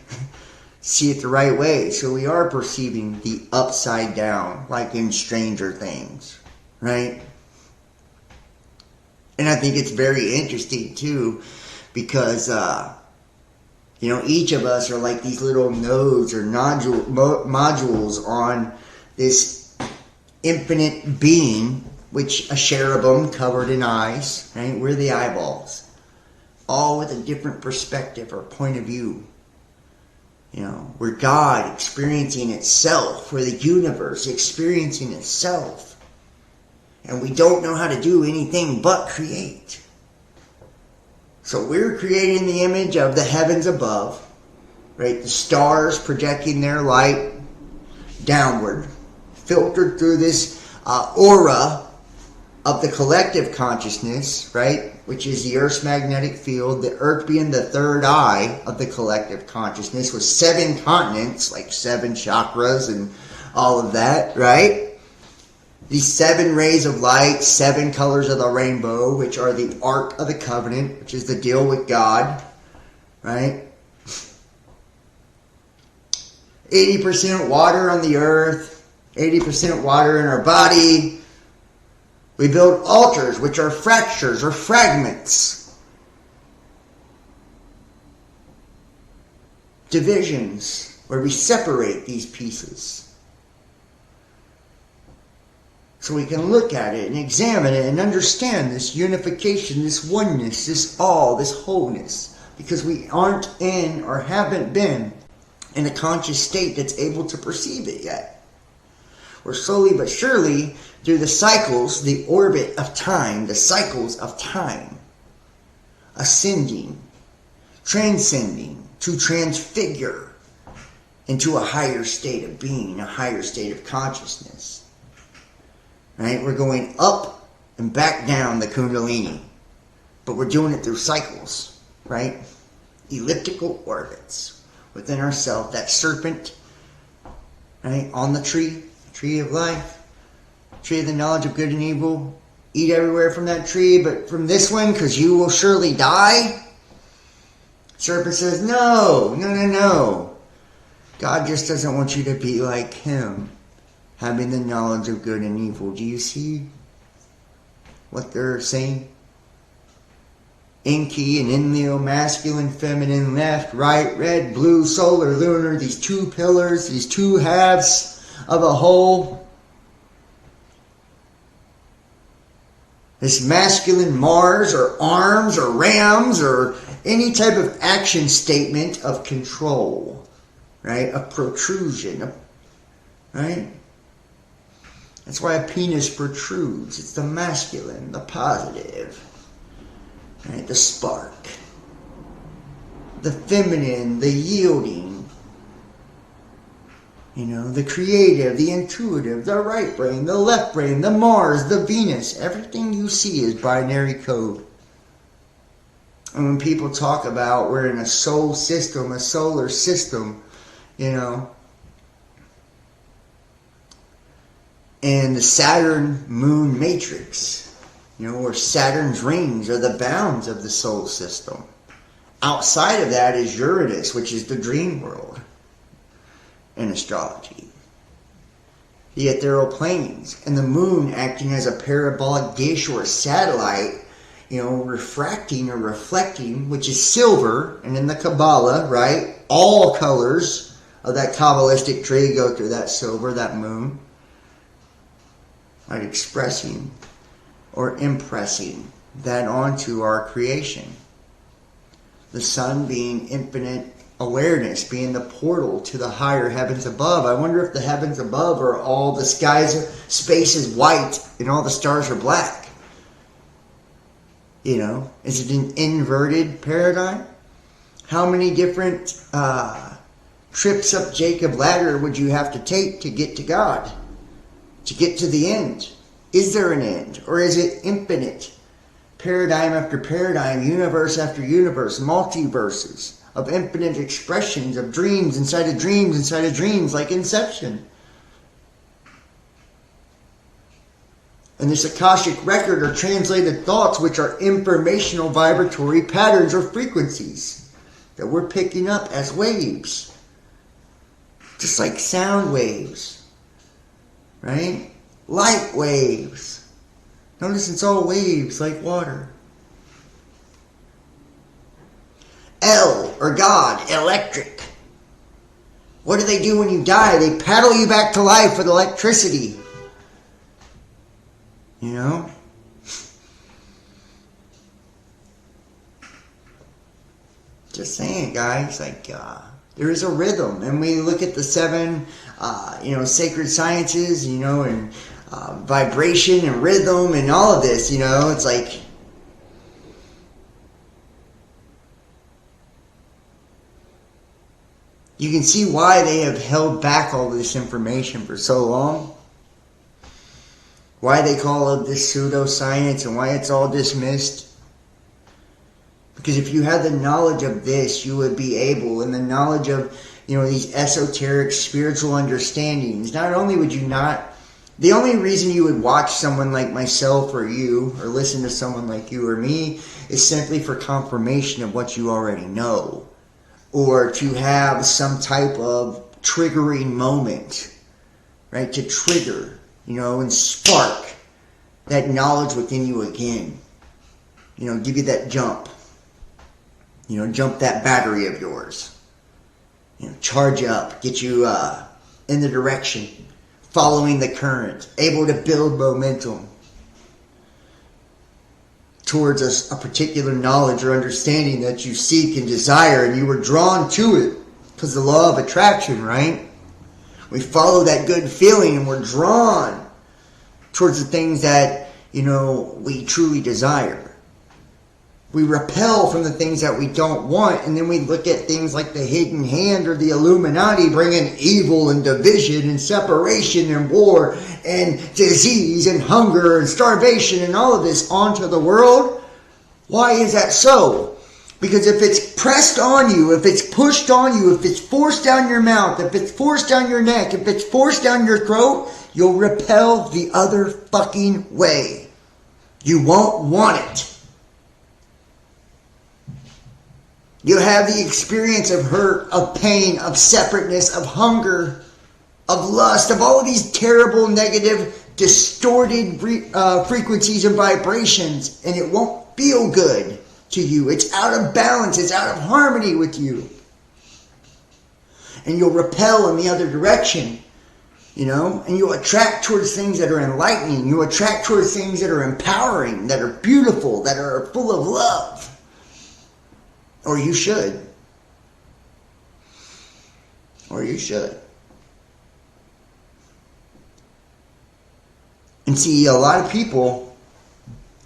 See it the right way. So we are perceiving the upside down, like in Stranger Things, right? And I think it's very interesting too, because each of us are like these little nodes or modules on this infinite being, which a cherubim covered in eyes, right? We're the eyeballs, all with a different perspective or point of view. We're God experiencing itself, we're the universe experiencing itself, and we don't know how to do anything but create. So we're creating the image of the heavens above, right? The stars projecting their light downward, filtered through this aura of the collective consciousness, right? Which is the Earth's magnetic field, the Earth being the third eye of the collective consciousness, with 7 continents, like 7 chakras and all of that, right? These 7 rays of light, 7 colors of the rainbow, which are the Ark of the Covenant, which is the deal with God, right? 80% water on the earth, 80% water in our body. We build altars, which are fractures or fragments. Divisions, where we separate these pieces. So we can look at it and examine it and understand this unification, this oneness, this all, this wholeness. Because we aren't in or haven't been in a conscious state that's able to perceive it yet. We're slowly but surely, through the cycles, the orbit of time, the cycles of time, ascending, transcending, to transfigure into a higher state of being, a higher state of consciousness. Right? We're going up and back down the Kundalini. But we're doing it through cycles, right? Elliptical orbits within ourselves. That serpent, right? On the tree of life, tree of the knowledge of good and evil. Eat everywhere from that tree, but from this one, because you will surely die. Serpent says, no. God just doesn't want you to be like him, having the knowledge of good and evil. Do you see what they're saying? Enki and Enlil, masculine, feminine, left, right, red, blue, solar, lunar, these 2 pillars, these 2 halves of a whole. This masculine Mars or arms or rams or any type of action statement of control, right? A protrusion, right? That's why a penis protrudes. It's the masculine, the positive, right? The spark. The feminine, the yielding. You know, the creative, the intuitive, the right brain, the left brain, the Mars, the Venus. Everything you see is binary code. And when people talk about we're in a soul system, a solar system, you know, and the Saturn moon matrix, you know, or Saturn's rings are the bounds of the soul system. Outside of that is Uranus, which is the dream world in astrology. The ethereal planes, and the moon acting as a parabolic dish or a satellite, you know, refracting or reflecting, which is silver. And in the Kabbalah, right, all colors of that Kabbalistic tree go through that silver, that moon, like expressing or impressing that onto our creation. The sun being infinite awareness, being the portal to the higher heavens above. I wonder if the heavens above are all the skies, space is white and all the stars are black. You know, is it an inverted paradigm? How many different trips up Jacob ladder would you have to take to get to God? To get to the end? Is there an end? Or is it infinite? Paradigm after paradigm, universe after universe, multiverses of infinite expressions of dreams inside of dreams inside of dreams, like Inception. And this Akashic record are translated thoughts, which are informational vibratory patterns or frequencies that we're picking up as waves. Just like sound waves, right? Light waves. Notice it's all waves like water. L, or God, electric. What do they do when you die? They paddle you back to life with electricity. You know? Just saying, guys. Like, there is a rhythm. And we look at the seven, sacred sciences, you know, and vibration and rhythm and all of this, you know. It's like, you can see why they have held back all this information for so long. Why they call it this pseudoscience and why it's all dismissed. Because if you had the knowledge of this, you would be able, and the knowledge of, you know, these esoteric spiritual understandings, not only would you not, the only reason you would watch someone like myself or you, or listen to someone like you or me, is simply for confirmation of what you already know. Or to have some type of triggering moment, right? To trigger, you know, and spark that knowledge within you again. You know, give you that jump. You know, jump that battery of yours. You know, charge up, get you in the direction, following the current, able to build momentum towards a particular knowledge or understanding that you seek and desire, and you were drawn to it because the law of attraction, right? We follow that good feeling and we're drawn towards the things that, you know, we truly desire. We repel from the things that we don't want, and then we look at things like the hidden hand or the Illuminati bringing evil and division and separation and war and disease and hunger and starvation and all of this onto the world. Why is that so? Because if it's pressed on you, if it's pushed on you, if it's forced down your mouth, if it's forced down your neck, if it's forced down your throat, you'll repel the other fucking way. You won't want it. You'll have the experience of hurt, of pain, of separateness, of hunger, of lust, of all of these terrible, negative, distorted frequencies and vibrations, and it won't feel good to you. It's out of balance. It's out of harmony with you. And you'll repel in the other direction, you know, and you'll attract towards things that are enlightening. You'll attract towards things that are empowering, that are beautiful, that are full of love. Or you should. Or you should. And see, a lot of people,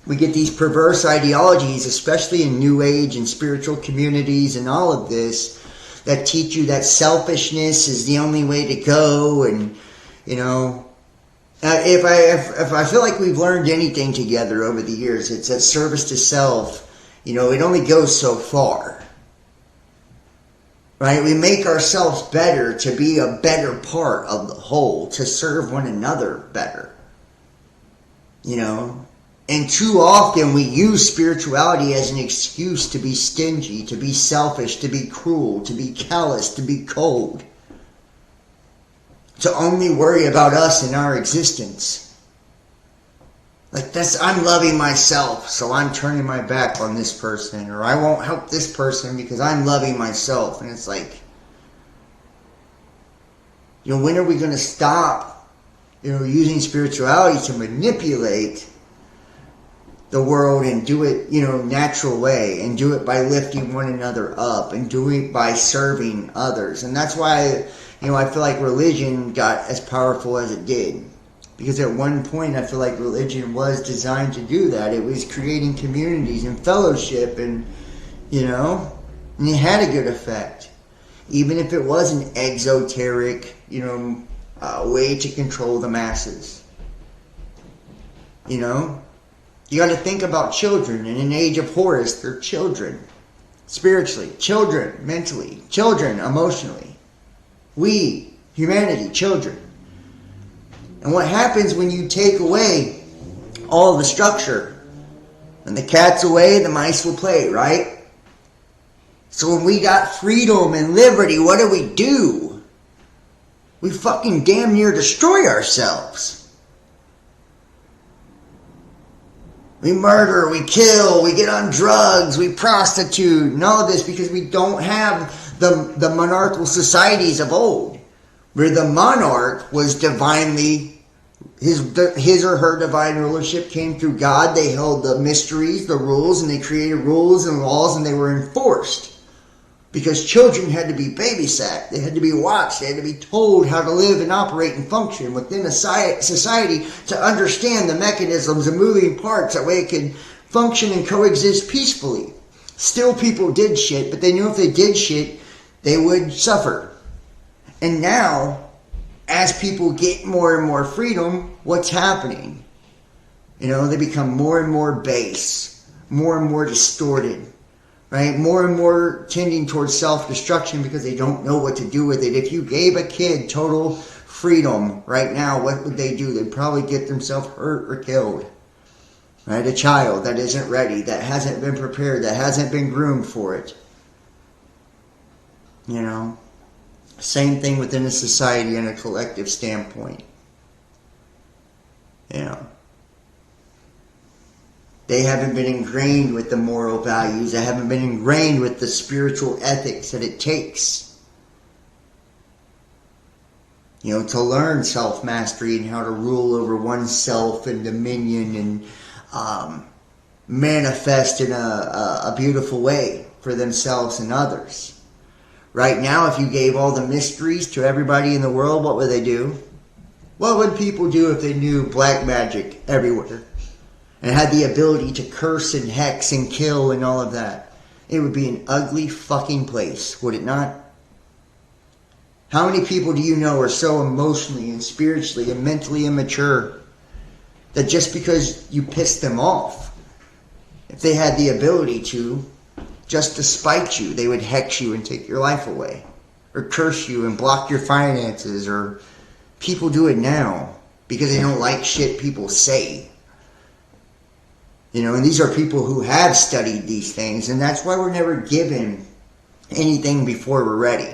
we get these perverse ideologies, especially in New Age and spiritual communities and all of this, that teach you that selfishness is the only way to go. And, you know, if I feel like we've learned anything together over the years, it's that service to self, you know, it only goes so far. Right? We make ourselves better to be a better part of the whole, to serve one another better. You know? And too often we use spirituality as an excuse to be stingy, to be selfish, to be cruel, to be callous, to be cold. To only worry about us and our existence. Like I'm loving myself, so I'm turning my back on this person, or I won't help this person because I'm loving myself. And it's like, you know, when are we going to stop, you know, using spirituality to manipulate the world and do it, you know, natural way, and do it by lifting one another up, and do it by serving others? And that's why, you know, I feel like religion got as powerful as it did. Because at one point, I feel like religion was designed to do that. It was creating communities and fellowship, and, you know, and it had a good effect. Even if it was an exoteric, you know, way to control the masses. You know? You got to think about children. In an age of Horus, they're children. Spiritually. Children mentally. Children emotionally. We, humanity, children. And what happens when you take away all the structure? When the cat's away, the mice will play, right? So when we got freedom and liberty, what do? We fucking damn near destroy ourselves. We murder, we kill, we get on drugs, we prostitute, and all of this because we don't have the monarchical societies of old, where the monarch was divinely, his or her divine rulership came through God. They held the mysteries, the rules, and they created rules and laws, and they were enforced. Because children had to be babysat, they had to be watched, they had to be told how to live and operate and function within a society to understand the mechanisms and moving parts, that way it could function and coexist peacefully. Still, people did shit, but they knew if they did shit, they would suffer. And now, as people get more and more freedom, what's happening? You know, they become more and more base, more and more distorted, right? More and more tending towards self-destruction because they don't know what to do with it. If you gave a kid total freedom right now, what would they do? They'd probably get themselves hurt or killed, right? A child that isn't ready, that hasn't been prepared, that hasn't been groomed for it. You know? Same thing within a society and a collective standpoint. You know. They haven't been ingrained with the moral values. They haven't been ingrained with the spiritual ethics that it takes. You know, to learn self-mastery and how to rule over oneself and dominion and manifest in a beautiful way for themselves and others. Right now, if you gave all the mysteries to everybody in the world, what would they do? What would people do if they knew black magic everywhere? And had the ability to curse and hex and kill and all of that? It would be an ugly fucking place, would it not? How many people do you know are so emotionally and spiritually and mentally immature that just because you pissed them off, if they had the ability to, just to spite you, they would hex you and take your life away, or curse you and block your finances? Or people do it now because they don't like shit people say. You know, and these are people who have studied these things, and that's why we're never given anything before we're ready.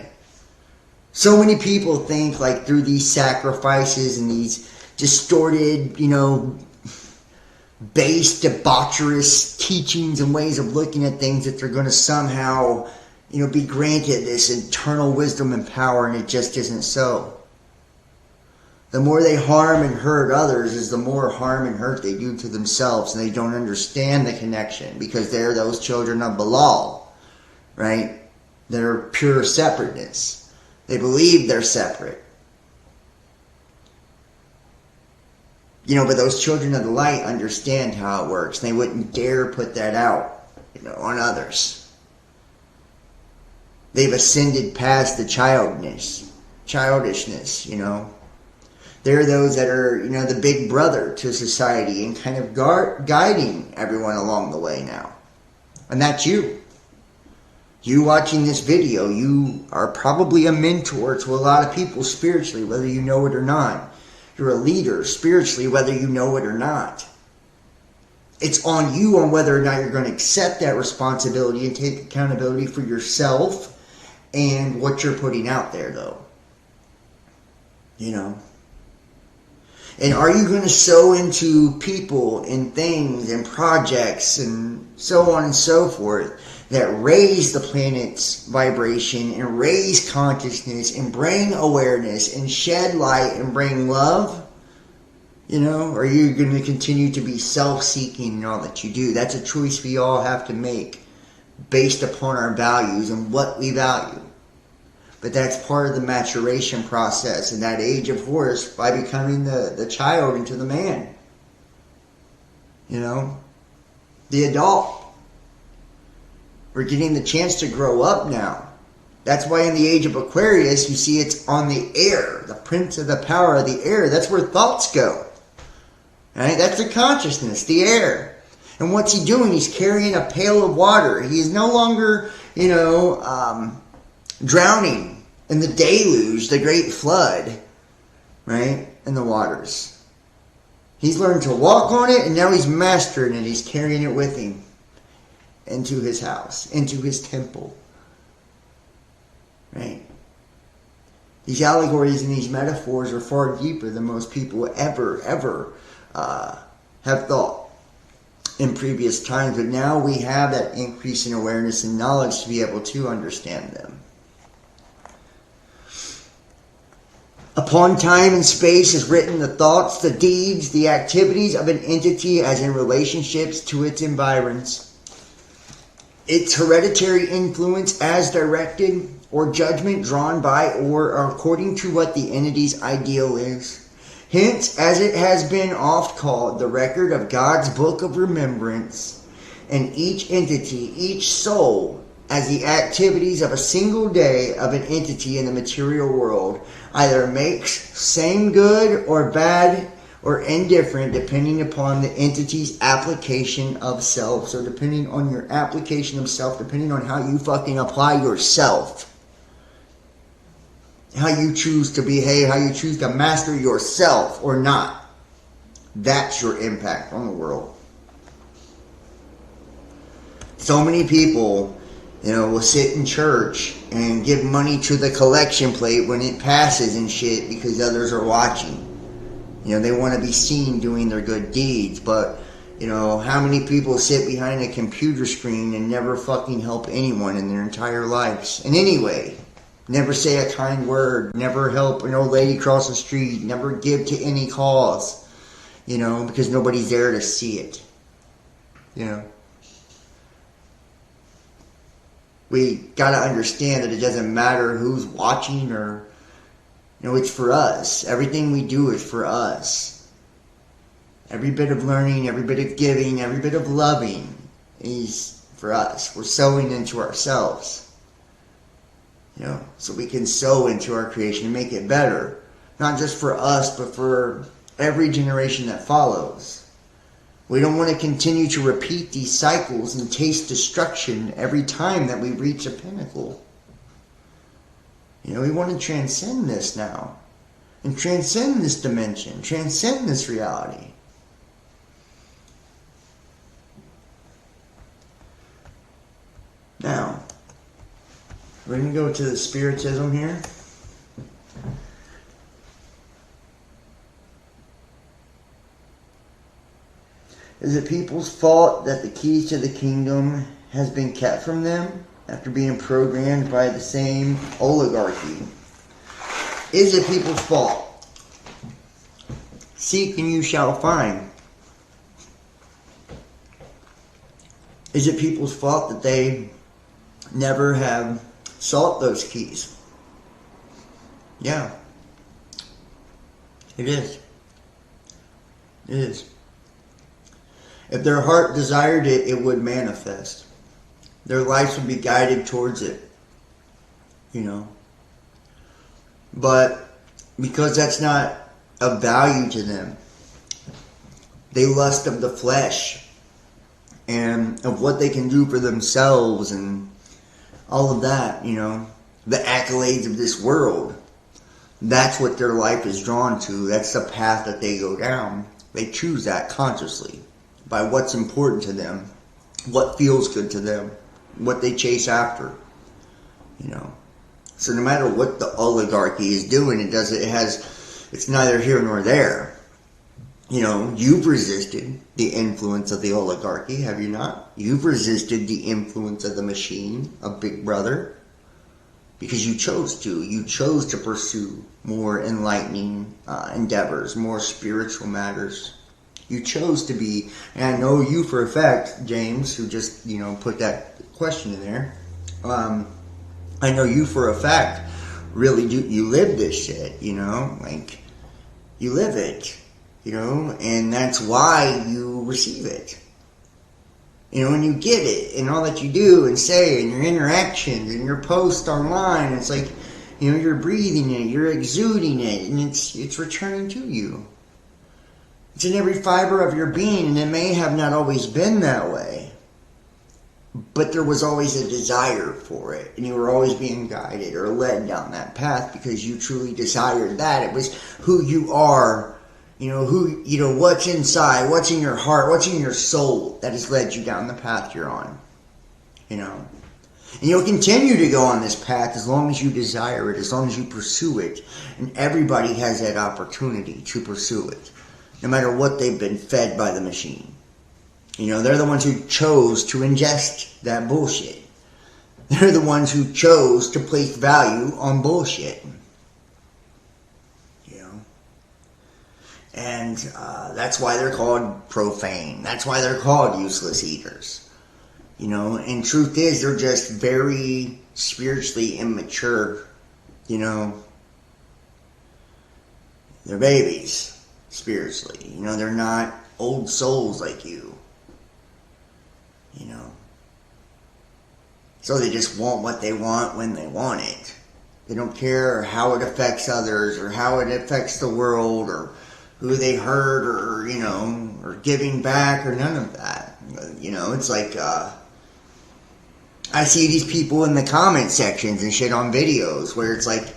So many people think, like, through these sacrifices and these distorted, you know, base, debaucherous teachings and ways of looking at things, that they're going to somehow, you know, be granted this eternal wisdom and power, and it just isn't so. The more they harm and hurt others is the more harm and hurt they do to themselves, and they don't understand the connection because they're those children of Belial, right? They're pure separateness. They believe they're separate. You know, but those children of the light understand how it works. They wouldn't dare put that out, you know, on others. They've ascended past the childishness, They're those that are, the big brother to society and kind of guiding everyone along the way now. And that's you. You watching this video, you are probably a mentor to a lot of people spiritually, whether you know it or not. You're a leader spiritually, whether you know it or not. It's on you on whether or not you're going to accept that responsibility and take accountability for yourself and what you're putting out there, though. And are you going to sow into people and things and projects and so on and so forth that raise the planet's vibration and raise consciousness and bring awareness and shed light and bring love? Are you going to continue to be self-seeking in all that you do? That's a choice we all have to make based upon our values and what we value. But that's part of the maturation process in that age of horse by becoming the child into the man. The adult. We're getting the chance to grow up now. That's why in the age of Aquarius, you see it's on the air. The prince of the power of the air. That's where thoughts go. Right? That's the consciousness, the air. And what's he doing? He's carrying a pail of water. He is no longer, drowning in the deluge, the great flood, right? In the waters. He's learned to walk on it, and now he's mastering it. He's carrying it with him into his house, into his temple. Right? These allegories and these metaphors are far deeper than most people ever have thought in previous times. But now we have that increase in awareness and knowledge to be able to understand them. Upon time and space is written the thoughts, the deeds, the activities of an entity as in relationships to its environs. Its hereditary influence as directed or judgment drawn by or according to what the entity's ideal is. Hence, as it has been oft called, the record of God's book of remembrance, and each entity, each soul, as the activities of a single day of an entity in the material world, either makes same good or bad or indifferent depending upon the entity's application of self. So depending on your application of self, depending on how you fucking apply yourself, how you choose to behave, how you choose to master yourself or not, that's your impact on the world. So many people, will sit in church and give money to the collection plate when it passes and shit because others are watching. They want to be seen doing their good deeds, but, how many people sit behind a computer screen and never fucking help anyone in their entire lives? And anyway, never say a kind word, never help an old lady cross the street, never give to any cause, because nobody's there to see it. We got to understand that it doesn't matter who's watching or, it's for us. Everything we do is for us. Every bit of learning, every bit of giving, every bit of loving is for us. We're sowing into ourselves. So we can sow into our creation and make it better. Not just for us, but for every generation that follows. We don't want to continue to repeat these cycles and taste destruction every time that we reach a pinnacle. We want to transcend this now. And transcend this dimension. Transcend this reality. Now, we're going to go to the Spiritism here. Is it people's fault that the keys to the kingdom has been kept from them after being programmed by the same oligarchy? Is it people's fault? Seek and you shall find. Is it people's fault that they never have sought those keys? Yeah. It is. It is. If their heart desired it, it would manifest. Their lives would be guided towards it. you know. But because that's not of value to them, they lust of the flesh and of what they can do for themselves and all of that, you know, the accolades of this world. That's what their life is drawn to. That's the path that they go down. They choose that consciously by what's important to them, what feels good to them, what they chase after, you know. So no matter what the oligarchy is doing, it's neither here nor there. You know, you've resisted the influence of the oligarchy, have you not? You've resisted the influence of the machine, of Big Brother, because you chose to. You chose to pursue more enlightening endeavors, more spiritual matters. You chose to be, and I know you for a fact, James, who just, you know, put that question in there. I know you for a fact really do. You live this shit, you know, like you live it, you know, and that's why you receive it, you know, and you get it, and all that you do and say, and your interactions and your posts online. It's like, you know, you're breathing it, you're exuding it, and it's returning to you. It's in every fiber of your being, and it may have not always been that way, but there was always a desire for it, and you were always being guided or led down that path because you truly desired that. It was who you are, you know, what's inside, what's in your heart, what's in your soul that has led you down the path you're on, you know. And you'll continue to go on this path as long as you desire it, as long as you pursue it, and everybody has that opportunity to pursue it, no matter what they've been fed by the machine. You know, they're the ones who chose to ingest that bullshit. They're the ones who chose to place value on bullshit. You know? And that's why they're called profane. That's why they're called useless eaters. You know, and truth is, they're just very spiritually immature. You know? They're babies, spiritually. You know, they're not old souls like you. You know, so they just want what they want when they want it. They don't care how it affects others or how it affects the world or who they hurt or, you know, or giving back or none of that. You know, it's like, I see these people in the comment sections and shit on videos where it's like,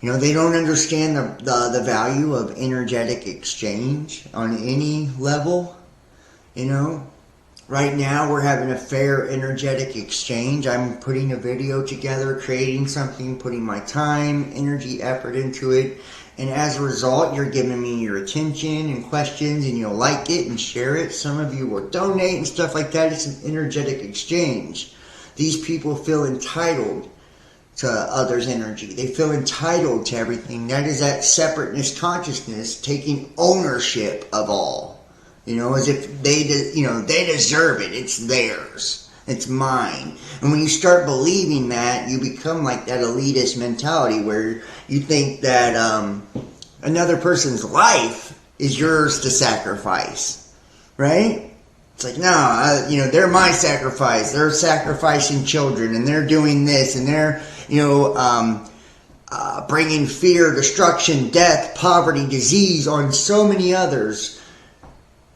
you know, they don't understand the value of energetic exchange on any level, you know. Right now, we're having a fair energetic exchange. I'm putting a video together, creating something, putting my time, energy, effort into it. And as a result, you're giving me your attention and questions, and you'll like it and share it. Some of you will donate and stuff like that. It's an energetic exchange. These people feel entitled to others' energy. They feel entitled to everything. That is that separateness consciousness taking ownership of all. You know, as if they deserve it. It's theirs. It's mine. And when you start believing that, you become like that elitist mentality where you think that another person's life is yours to sacrifice. Right? It's like, no, you know, they're my sacrifice. They're sacrificing children, and they're doing this, and they're, you know, bringing fear, destruction, death, poverty, disease on so many others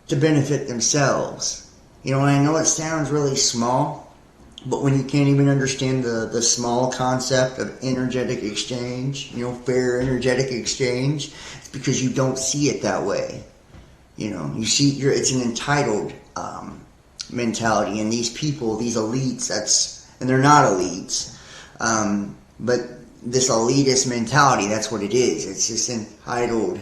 to benefit themselves. You know, and I know it sounds really small, but when you can't even understand the small concept of energetic exchange, you know, fair energetic exchange, it's because you don't see it that way. You know, you see, it's an entitled mentality, and these people, these elites, and they're not elites, but this elitist mentality, that's what it is. It's just entitled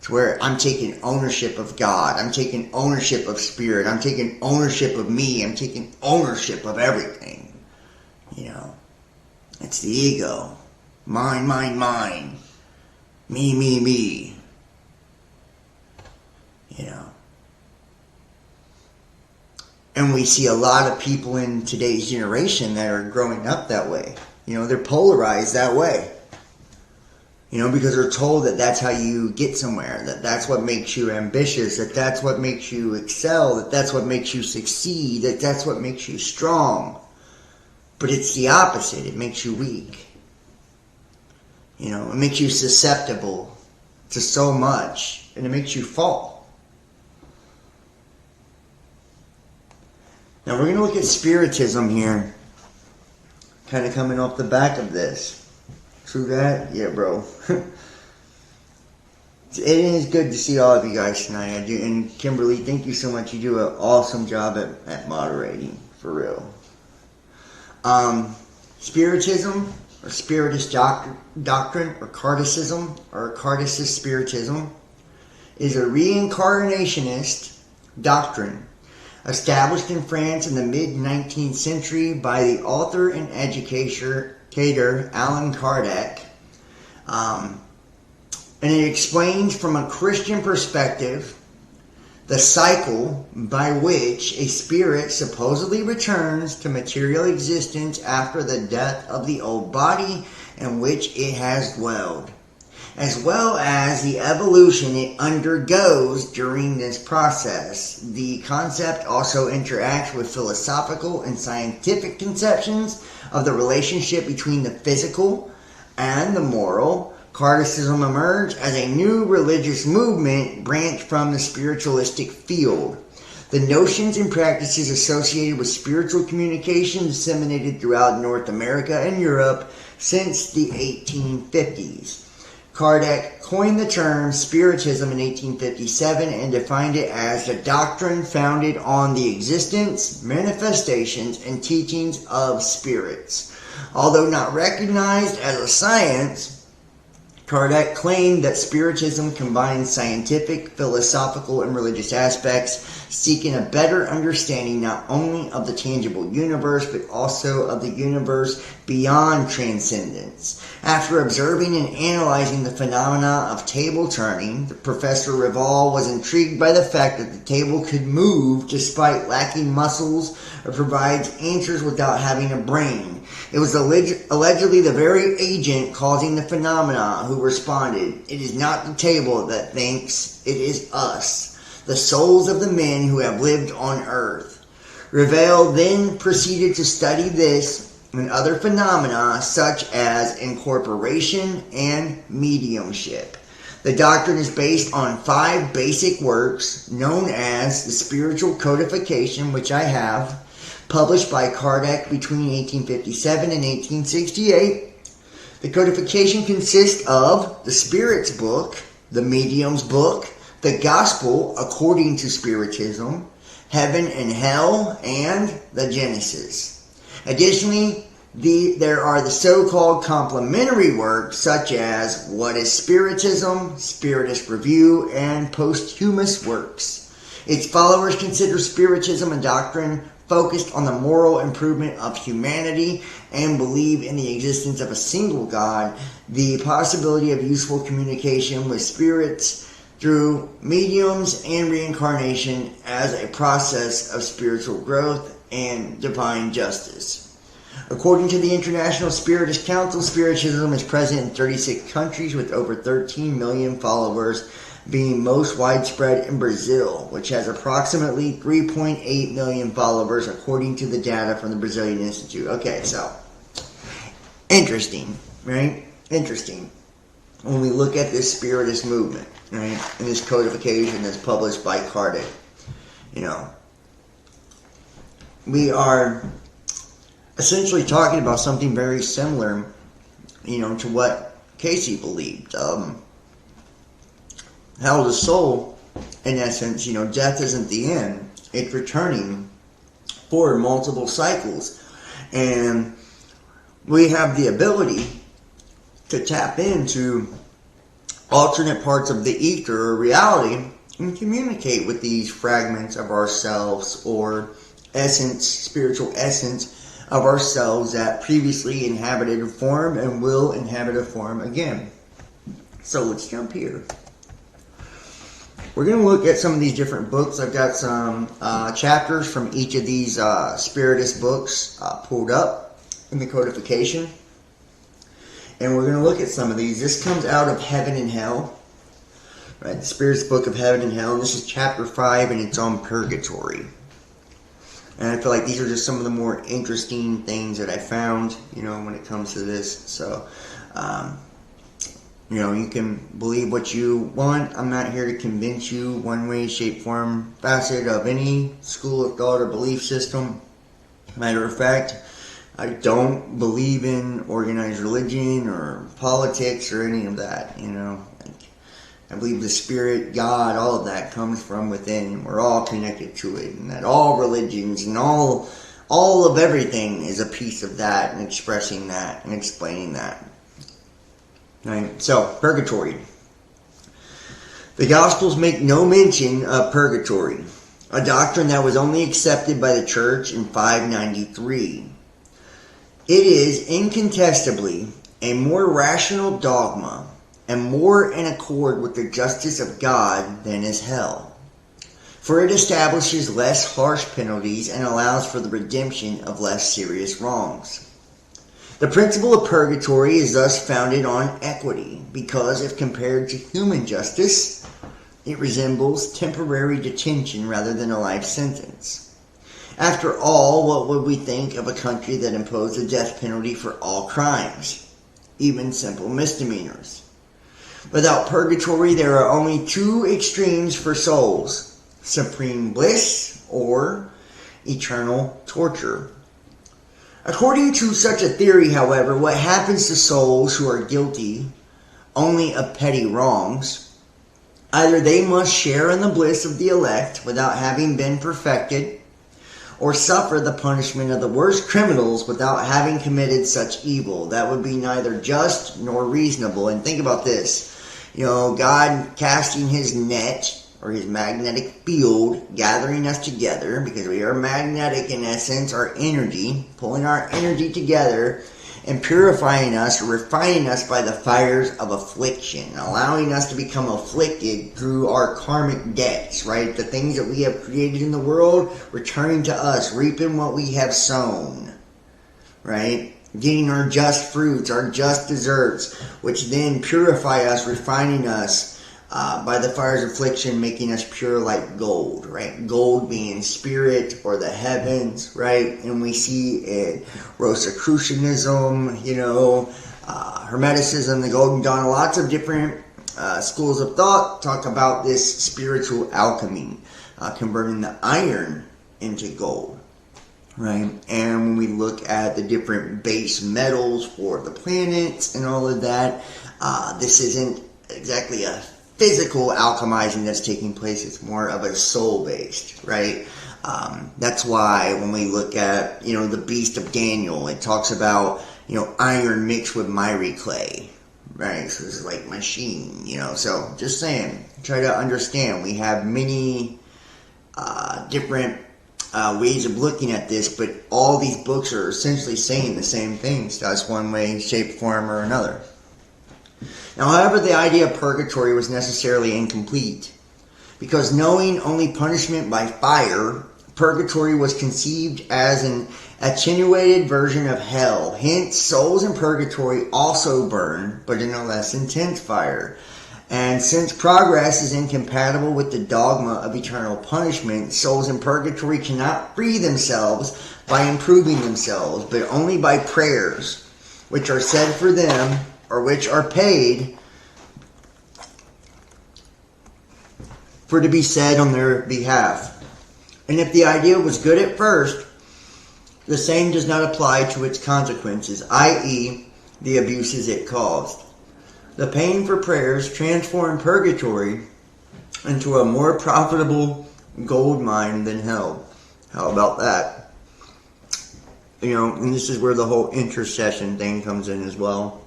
to where I'm taking ownership of God. I'm taking ownership of spirit. I'm taking ownership of me. I'm taking ownership of everything. You know, it's the ego. Mine, mine, mine. Me, me, me. You know. And we see a lot of people in today's generation that are growing up that way. You know, they're polarized that way. You know, because they're told that that's how you get somewhere, that that's what makes you ambitious, that that's what makes you excel, that that's what makes you succeed, that that's what makes you strong. But it's the opposite. It makes you weak. It makes you susceptible to so much, and it makes you fall. Now we're going to look at Spiritism here, kind of coming off the back of this. True that? Yeah, bro. It is good to see all of you guys tonight. I do, and Kimberly, thank you so much. You do an awesome job at moderating, for real. Spiritism, or Spiritist doctrine, or Cardicism, or Cardicist Spiritism, is a reincarnationist doctrine established in France in the mid-19th century by the author and educator Allan Kardec. And it explains from a Christian perspective the cycle by which a spirit supposedly returns to material existence after the death of the old body in which it has dwelled, as well as the evolution it undergoes during this process. The concept also interacts with philosophical and scientific conceptions of the relationship between the physical and the moral. Cardicism emerged as a new religious movement branched from the spiritualistic field. The notions and practices associated with spiritual communication disseminated throughout North America and Europe since the 1850s. Kardec coined the term Spiritism in 1857 and defined it as the doctrine founded on the existence, manifestations, and teachings of spirits. Although not recognized as a science, Kardec claimed that Spiritism combines scientific, philosophical, and religious aspects, seeking a better understanding not only of the tangible universe, but also of the universe beyond transcendence. After observing and analyzing the phenomena of table turning, Professor Rival was intrigued by the fact that the table could move despite lacking muscles or provides answers without having a brain. It was allegedly the very agent causing the phenomena who responded, "It is not the table that thinks, it is us, the souls of the men who have lived on earth." Rival then proceeded to study this and other phenomena such as incorporation and mediumship. The doctrine is based on 5 basic works known as the Spiritual Codification, which I have, published by Kardec between 1857 and 1868. The codification consists of the Spirit's Book, the Medium's Book, the Gospel according to Spiritism, Heaven and Hell, and the Genesis. Additionally, there are the so-called complementary works such as What is Spiritism, Spiritist Review, and posthumous works. Its followers consider Spiritism a doctrine focused on the moral improvement of humanity and believe in the existence of a single God, the possibility of useful communication with spirits through mediums, and reincarnation as a process of spiritual growth and divine justice. According to the International Spiritist Council, Spiritism is present in 36 countries with over 13 million followers, being most widespread in Brazil, which has approximately 3.8 million followers according to the data from the Brazilian Institute. Okay, so, interesting, right? Interesting. When we look at this Spiritist movement, right, and this codification that's published by Kardec, we are essentially talking about something very similar, to what Cayce believed. How the soul, in essence, death isn't the end. It's returning for multiple cycles. And we have the ability to tap into alternate parts of the ether or reality and communicate with these fragments of ourselves or essence, spiritual essence of ourselves that previously inhabited a form and will inhabit a form again. So let's jump here. We're going to look at some of these different books. I've got some chapters from each of these Spiritist books pulled up in the codification. And we're going to look at some of these. This comes out of Heaven and Hell. Right, the Spiritist Book of Heaven and Hell. And this is chapter 5, and it's on purgatory. And I feel like these are just some of the more interesting things that I found, when it comes to this. So, You can believe what you want. I'm not here to convince you one way, shape, form, facet of any school of thought or belief system. Matter of fact, I don't believe in organized religion or politics or any of that, I believe the Spirit, God, all of that comes from within. We're all connected to it, and that all religions and all of everything is a piece of that, and expressing that and explaining that. Right? So, purgatory. The Gospels make no mention of purgatory, a doctrine that was only accepted by the Church in 593. It is incontestably a more rational dogma and more in accord with the justice of God than is hell, for it establishes less harsh penalties and allows for the redemption of less serious wrongs. The principle of purgatory is thus founded on equity, because if compared to human justice, it resembles temporary detention rather than a life sentence. After all, what would we think of a country that imposed a death penalty for all crimes, even simple misdemeanors? Without purgatory, there are only two extremes for souls: supreme bliss or eternal torture. According to such a theory, however, what happens to souls who are guilty only of petty wrongs? Either they must share in the bliss of the elect without having been perfected, or suffer the punishment of the worst criminals without having committed such evil. That would be neither just nor reasonable. And think about this. God casting his net or his magnetic field, gathering us together, because we are magnetic in essence, our energy, pulling our energy together and purifying us, or refining us by the fires of affliction, allowing us to become afflicted through our karmic debts, right? The things that we have created in the world, returning to us, reaping what we have sown, right? Getting our just fruits, our just desserts, which then purify us, refining us by the fires of affliction, making us pure like gold, right? Gold being spirit or the heavens, right? And we see in Rosicrucianism, Hermeticism, the Golden Dawn, lots of different schools of thought talk about this spiritual alchemy, converting the iron into gold. Right, and when we look at the different base metals for the planets and all of that, this isn't exactly a physical alchemizing that's taking place. It's more of a soul-based, right? That's why when we look at, the Beast of Daniel, it talks about, iron mixed with miry clay, right? So this is like machine, So just saying, try to understand. We have many different ways of looking at this, but all these books are essentially saying the same things to us one way, shape, form, or another. Now, however, the idea of purgatory was necessarily incomplete, because knowing only punishment by fire, purgatory was conceived as an attenuated version of hell. Hence, souls in purgatory also burn, but in a less intense fire. And since progress is incompatible with the dogma of eternal punishment, souls in purgatory cannot free themselves by improving themselves, but only by prayers, which are said for them, or which are paid for to be said on their behalf. And if the idea was good at first, the same does not apply to its consequences, i.e., the abuses it caused. The paying for prayers transformed purgatory into a more profitable gold mine than hell. How about that? And this is where the whole intercession thing comes in as well.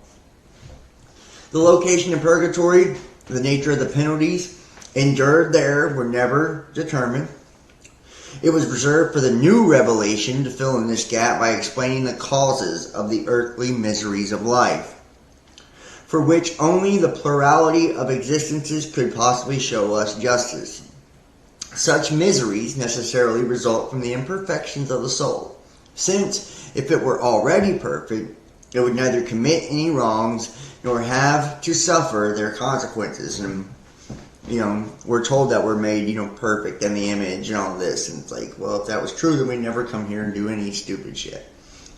The location of purgatory, the nature of the penalties endured there were never determined. It was reserved for the new revelation to fill in this gap by explaining the causes of the earthly miseries of life, for which only the plurality of existences could possibly show us justice. Such miseries necessarily result from the imperfections of the soul, since if it were already perfect, it would neither commit any wrongs nor have to suffer their consequences. And, we're told that we're made, perfect in the image and all this. And it's like, well, if that was true, then we'd never come here and do any stupid shit.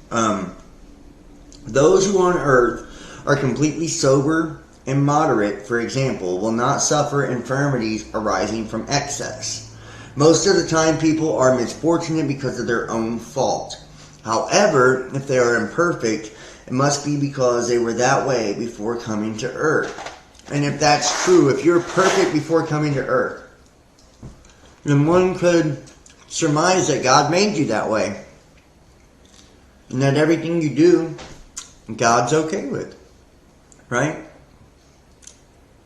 Those who on earth are completely sober and moderate, for example, will not suffer infirmities arising from excess. Most of the time, people are misfortunate because of their own fault. However, if they are imperfect, it must be because they were that way before coming to earth. And if that's true, if you're perfect before coming to earth, then one could surmise that God made you that way. And that everything you do, God's okay with. Right?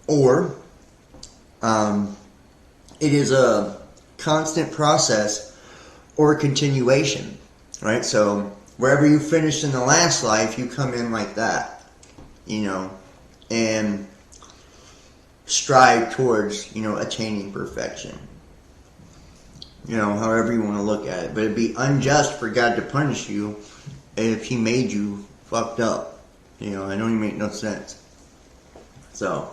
Or, it is a constant process or continuation. Right? So, wherever you finished in the last life, you come in like that. And strive towards, attaining perfection. However you want to look at it. But it'd be unjust for God to punish you if He made you fucked up. It don't even make no sense. So,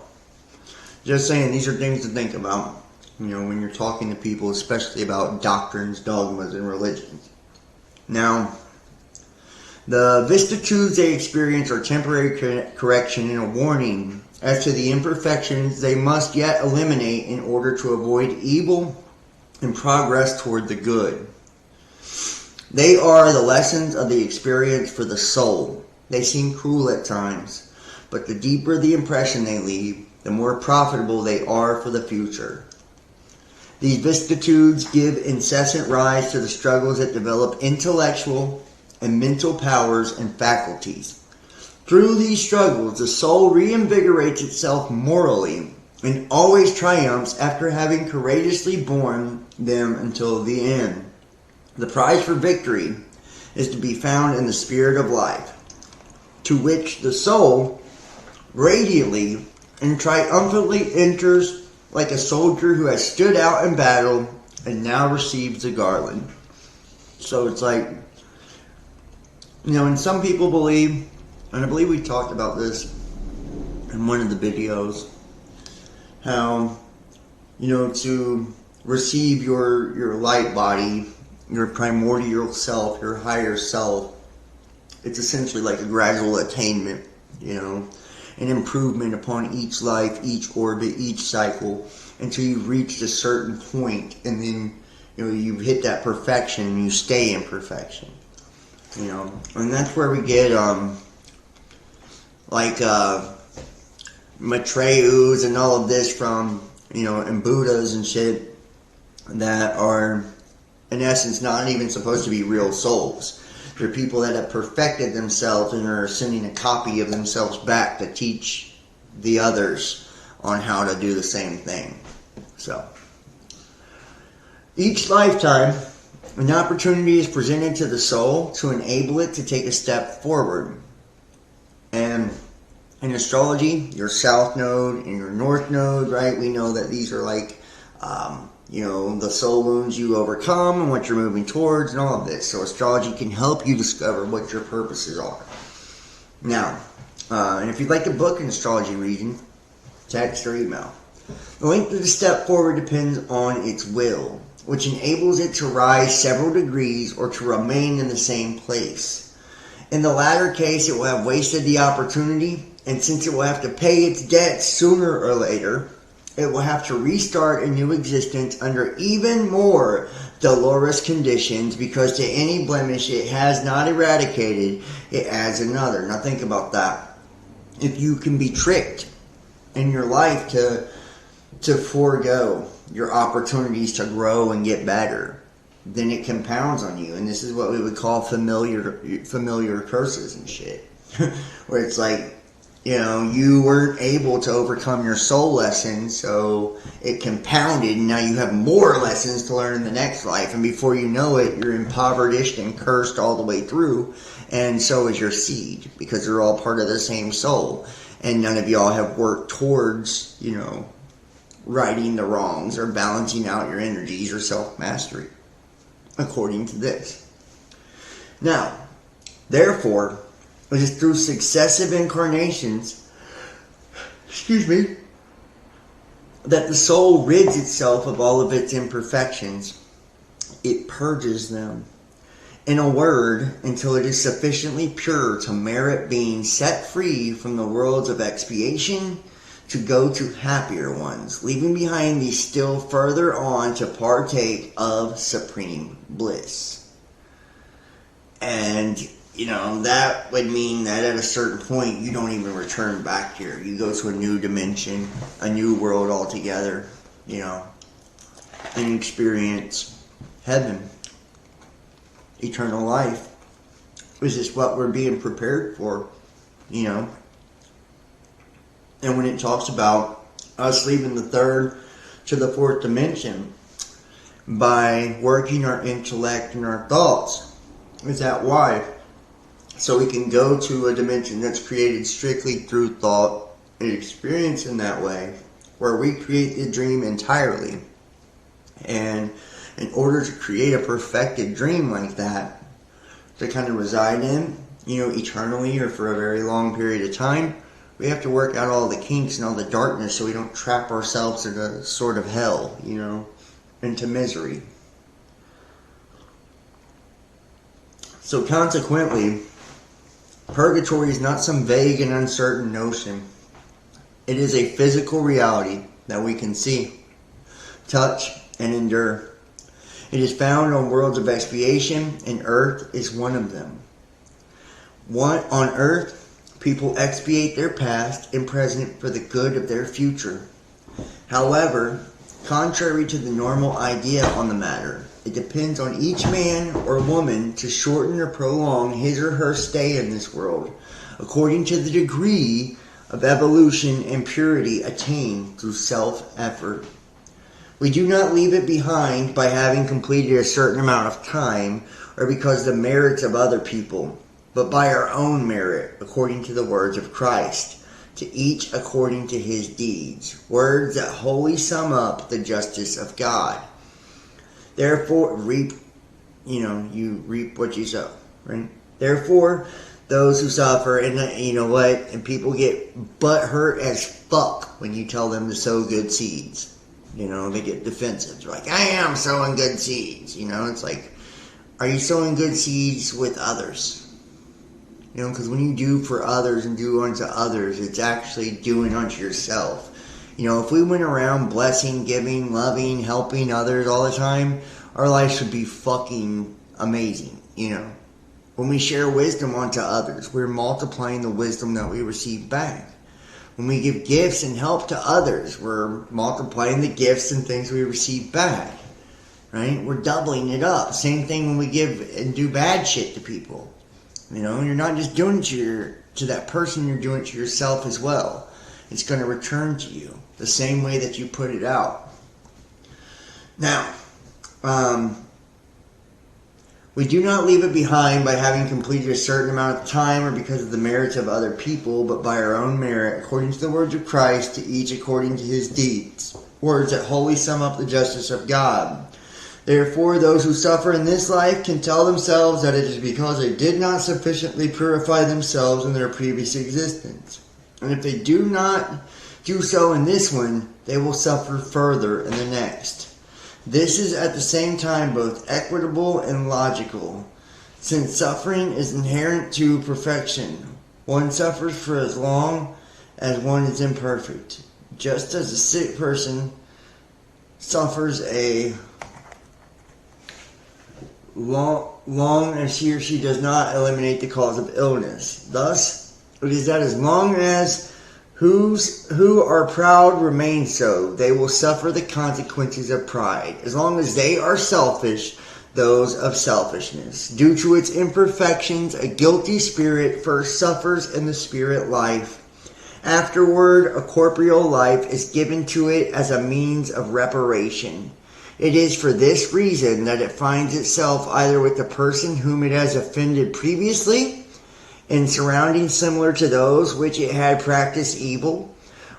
just saying, these are things to think about, when you're talking to people, especially about doctrines, dogmas, and religions. Now, the vicissitudes they experience are temporary correction and a warning as to the imperfections they must yet eliminate in order to avoid evil and progress toward the good. They are the lessons of the experience for the soul. They seem cruel at times, but the deeper the impression they leave, the more profitable they are for the future. These vicissitudes give incessant rise to the struggles that develop intellectual and mental powers and faculties. Through these struggles, the soul reinvigorates itself morally and always triumphs after having courageously borne them until the end. The prize for victory is to be found in the spirit of life, to which the soul radiantly and triumphantly enters like a soldier who has stood out in battle and now receives a garland. So it's like, and some people believe, and I believe we talked about this in one of the videos, how, to receive your light body, your primordial self, your higher self, it's essentially like a gradual attainment, an improvement upon each life, each orbit, each cycle, until you've reached a certain point, and then, you've hit that perfection, and you stay in perfection. And that's where we get, Maitreya's and all of this from, and Buddhas and shit that are, in essence, not even supposed to be real souls. They're people that have perfected themselves and are sending a copy of themselves back to teach the others on how to do the same thing. So, each lifetime, an opportunity is presented to the soul to enable it to take a step forward. And in astrology, your south node and your north node, right? We know that these are like, the soul wounds you overcome and what you're moving towards and all of this. So astrology can help you discover what your purposes are. Now, and if you'd like to book an astrology reading, text or email. The length of the step forward depends on its will, which enables it to rise several degrees or to remain in the same place. In the latter case, it will have wasted the opportunity, and since it will have to pay its debts sooner or later, it will have to restart a new existence under even more dolorous conditions, because to any blemish it has not eradicated, it adds another. Now think about that. If you can be tricked in your life to forego your opportunities to grow and get better, then it compounds on you. And this is what we would call familiar curses and shit. Where it's like, you weren't able to overcome your soul lesson, so it compounded, and now you have more lessons to learn in the next life, and before you know it, you're impoverished and cursed all the way through, and so is your seed, because they're all part of the same soul, and none of y'all have worked towards, righting the wrongs or balancing out your energies or self-mastery, according to this. Now, therefore, it is through successive incarnations, that the soul rids itself of all of its imperfections. It purges them. in a word, until it is sufficiently pure to merit being set free from the worlds of expiation to go to happier ones, leaving behind these still further on to partake of supreme bliss. And, that would mean that at a certain point, you don't even return back here. You go to a new dimension, a new world altogether, and experience heaven, eternal life. Is this what we're being prepared for, And when it talks about us leaving the third to the fourth dimension by working our intellect and our thoughts, is that why? So we can go to a dimension that's created strictly through thought and experience in that way, where we create the dream entirely. And in order to create a perfected dream like that, to kind of reside in, eternally or for a very long period of time, we have to work out all the kinks and all the darkness so we don't trap ourselves in a sort of hell, into misery. So consequently, purgatory is not some vague and uncertain notion. It is a physical reality that we can see, touch, and endure. It is found on worlds of expiation, and earth is one of them. On earth, people expiate their past and present for the good of their future. However, contrary to the normal idea on the matter, it depends on each man or woman to shorten or prolong his or her stay in this world, according to the degree of evolution and purity attained through self-effort. We do not leave it behind by having completed a certain amount of time or because of the merits of other people, but by our own merit, according to the words of Christ, to each according to his deeds, words that wholly sum up the justice of God. Therefore, you reap what you sow, right? Therefore, those who suffer, and and people get butthurt as fuck when you tell them to sow good seeds. They get defensive. They're like, I am sowing good seeds. It's like, are you sowing good seeds with others? Because when you do for others and do unto others, it's actually doing unto yourself. If we went around blessing, giving, loving, helping others all the time, our life would be fucking amazing. When we share wisdom onto others, we're multiplying the wisdom that we receive back. When we give gifts and help to others, we're multiplying the gifts and things we receive back. Right? We're doubling it up. Same thing when we give and do bad shit to people. You're not just doing it to that person, you're doing it to yourself as well. It's going to return to you the same way that you put it out. Now, we do not leave it behind by having completed a certain amount of time or because of the merits of other people, but by our own merit, according to the words of Christ, to each according to his deeds. Words that wholly sum up the justice of God. Therefore, those who suffer in this life can tell themselves that it is because they did not sufficiently purify themselves in their previous existence. And if they do not do so in this one, they will suffer further in the next. This is at the same time both equitable and logical, since suffering is inherent to perfection. One suffers for as long as one is imperfect, just as a sick person suffers a long as he or she does not eliminate the cause of illness. Thus, it is that as long as who are proud remain so, they will suffer the consequences of pride. As long as they are selfish, those of selfishness. Due to its imperfections, a guilty spirit first suffers in the spirit life. Afterward, a corporeal life is given to it as a means of reparation. It is for this reason that it finds itself either with the person whom it has offended previously, in surroundings similar to those which it had practiced evil,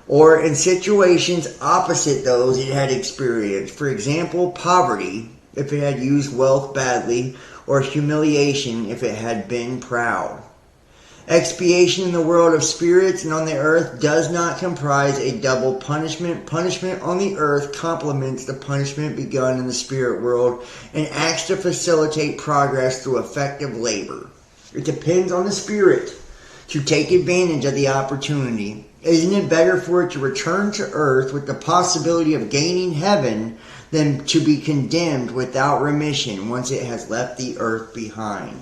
or in situations opposite those it had experienced. For example, poverty, if it had used wealth badly, or humiliation if it had been proud. Expiation in the world of spirits and on the earth does not comprise a double punishment. Punishment on the earth complements the punishment begun in the spirit world and acts to facilitate progress through effective labor. It depends on the spirit to take advantage of the opportunity. Isn't it better for it to return to earth with the possibility of gaining heaven than to be condemned without remission once it has left the earth behind?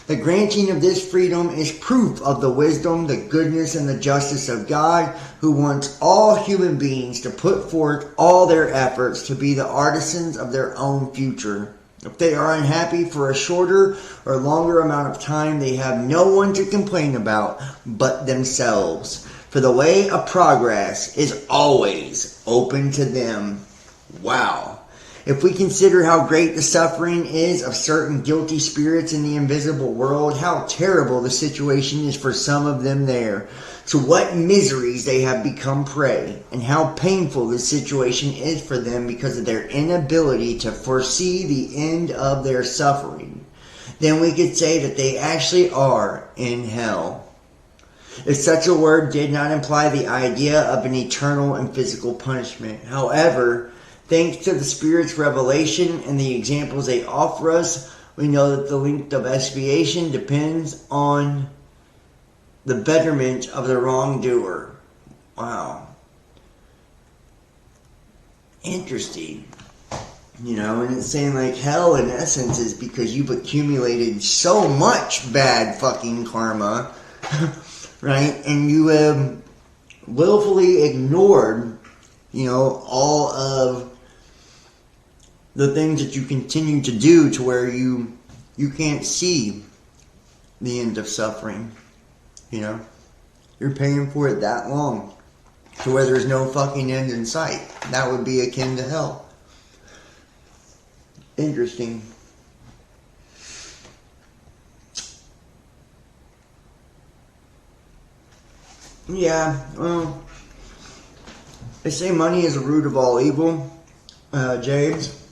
The granting of this freedom is proof of the wisdom, the goodness, and the justice of God, who wants all human beings to put forth all their efforts to be the artisans of their own future. If they are unhappy for a shorter or longer amount of time, they have no one to complain about but themselves. For the way of progress is always open to them. Wow. If we consider how great the suffering is of certain guilty spirits in the invisible world, how terrible the situation is for some of them there, to what miseries they have become prey, and how painful the situation is for them because of their inability to foresee the end of their suffering, then we could say that they actually are in hell. If such a word did not imply the idea of an eternal and physical punishment. However, thanks to the Spirit's revelation and the examples they offer us, we know that the length of expiation depends on the betterment of the wrongdoer. Wow. Interesting. And it's saying like hell in essence is because you've accumulated so much bad fucking karma, right? And you have willfully ignored, all of the things that you continue to do to where you can't see the end of suffering. You're paying for it that long to where there's no fucking end in sight. That would be akin to hell. Interesting. Yeah, well, they say money is the root of all evil. James,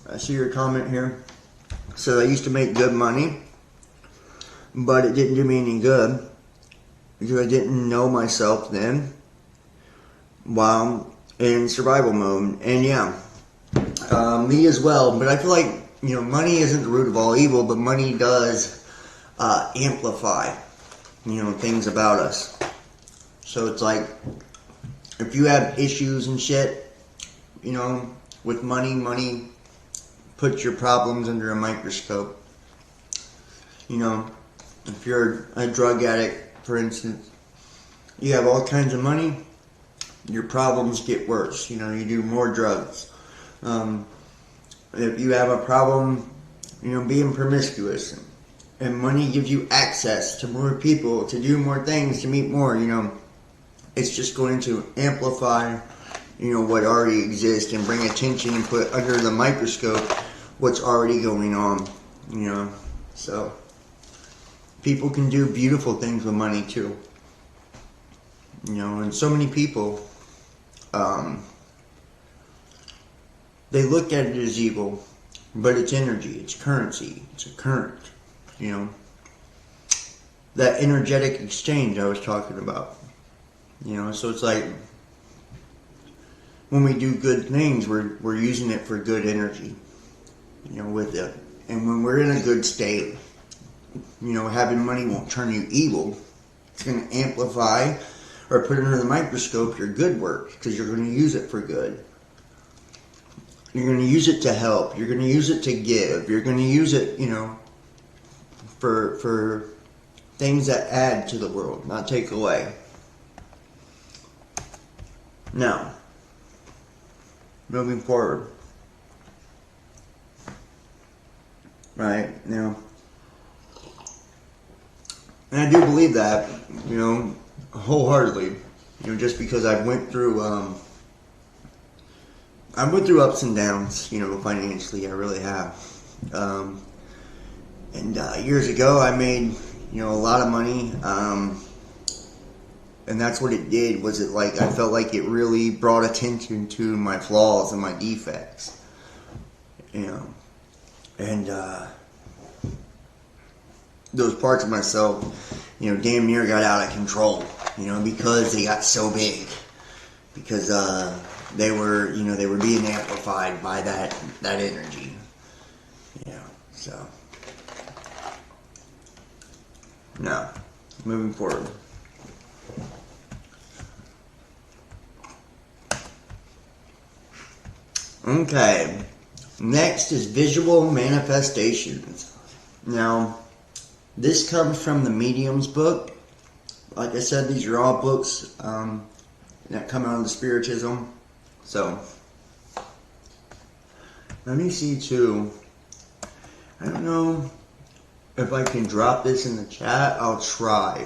I see your comment here. So I used to make good money, but it didn't do me any good because I didn't know myself then while in survival mode. And yeah, me as well. But I feel like, money isn't the root of all evil, but money does amplify, things about us. So it's like, if you have issues and shit, with money puts your problems under a microscope. If you're a drug addict, for instance, you have all kinds of money, your problems get worse. You do more drugs. If you have a problem, being promiscuous, and money gives you access to more people, to do more things, to meet more, it's just going to amplify, what already exists and bring attention and put under the microscope what's already going on, So, people can do beautiful things with money too. And so many people, they look at it as evil, but it's energy, it's currency, it's a current, That energetic exchange I was talking about. So it's like when we do good things, we're using it for good energy, with it. And when we're in a good state, having money won't turn you evil. It's going to amplify or put under the microscope your good work because you're going to use it for good. You're going to use it to help. You're going to use it to give. You're going to use it, for things that add to the world, not take away. Now, moving forward, right now, and I do believe that, wholeheartedly, just because I went through ups and downs, financially, I really have, and years ago I made, a lot of money, and that's what it did, was it like, I felt like it really brought attention to my flaws and my defects, and those parts of myself, damn near got out of control, because they got so big. Because they were being amplified by that energy. So. Now, moving forward. Okay, next is visual manifestations. Now, this comes from the Medium's book. Like I said, these are all books that come out of the Spiritism. So, let me see too. I don't know if I can drop this in the chat. I'll try.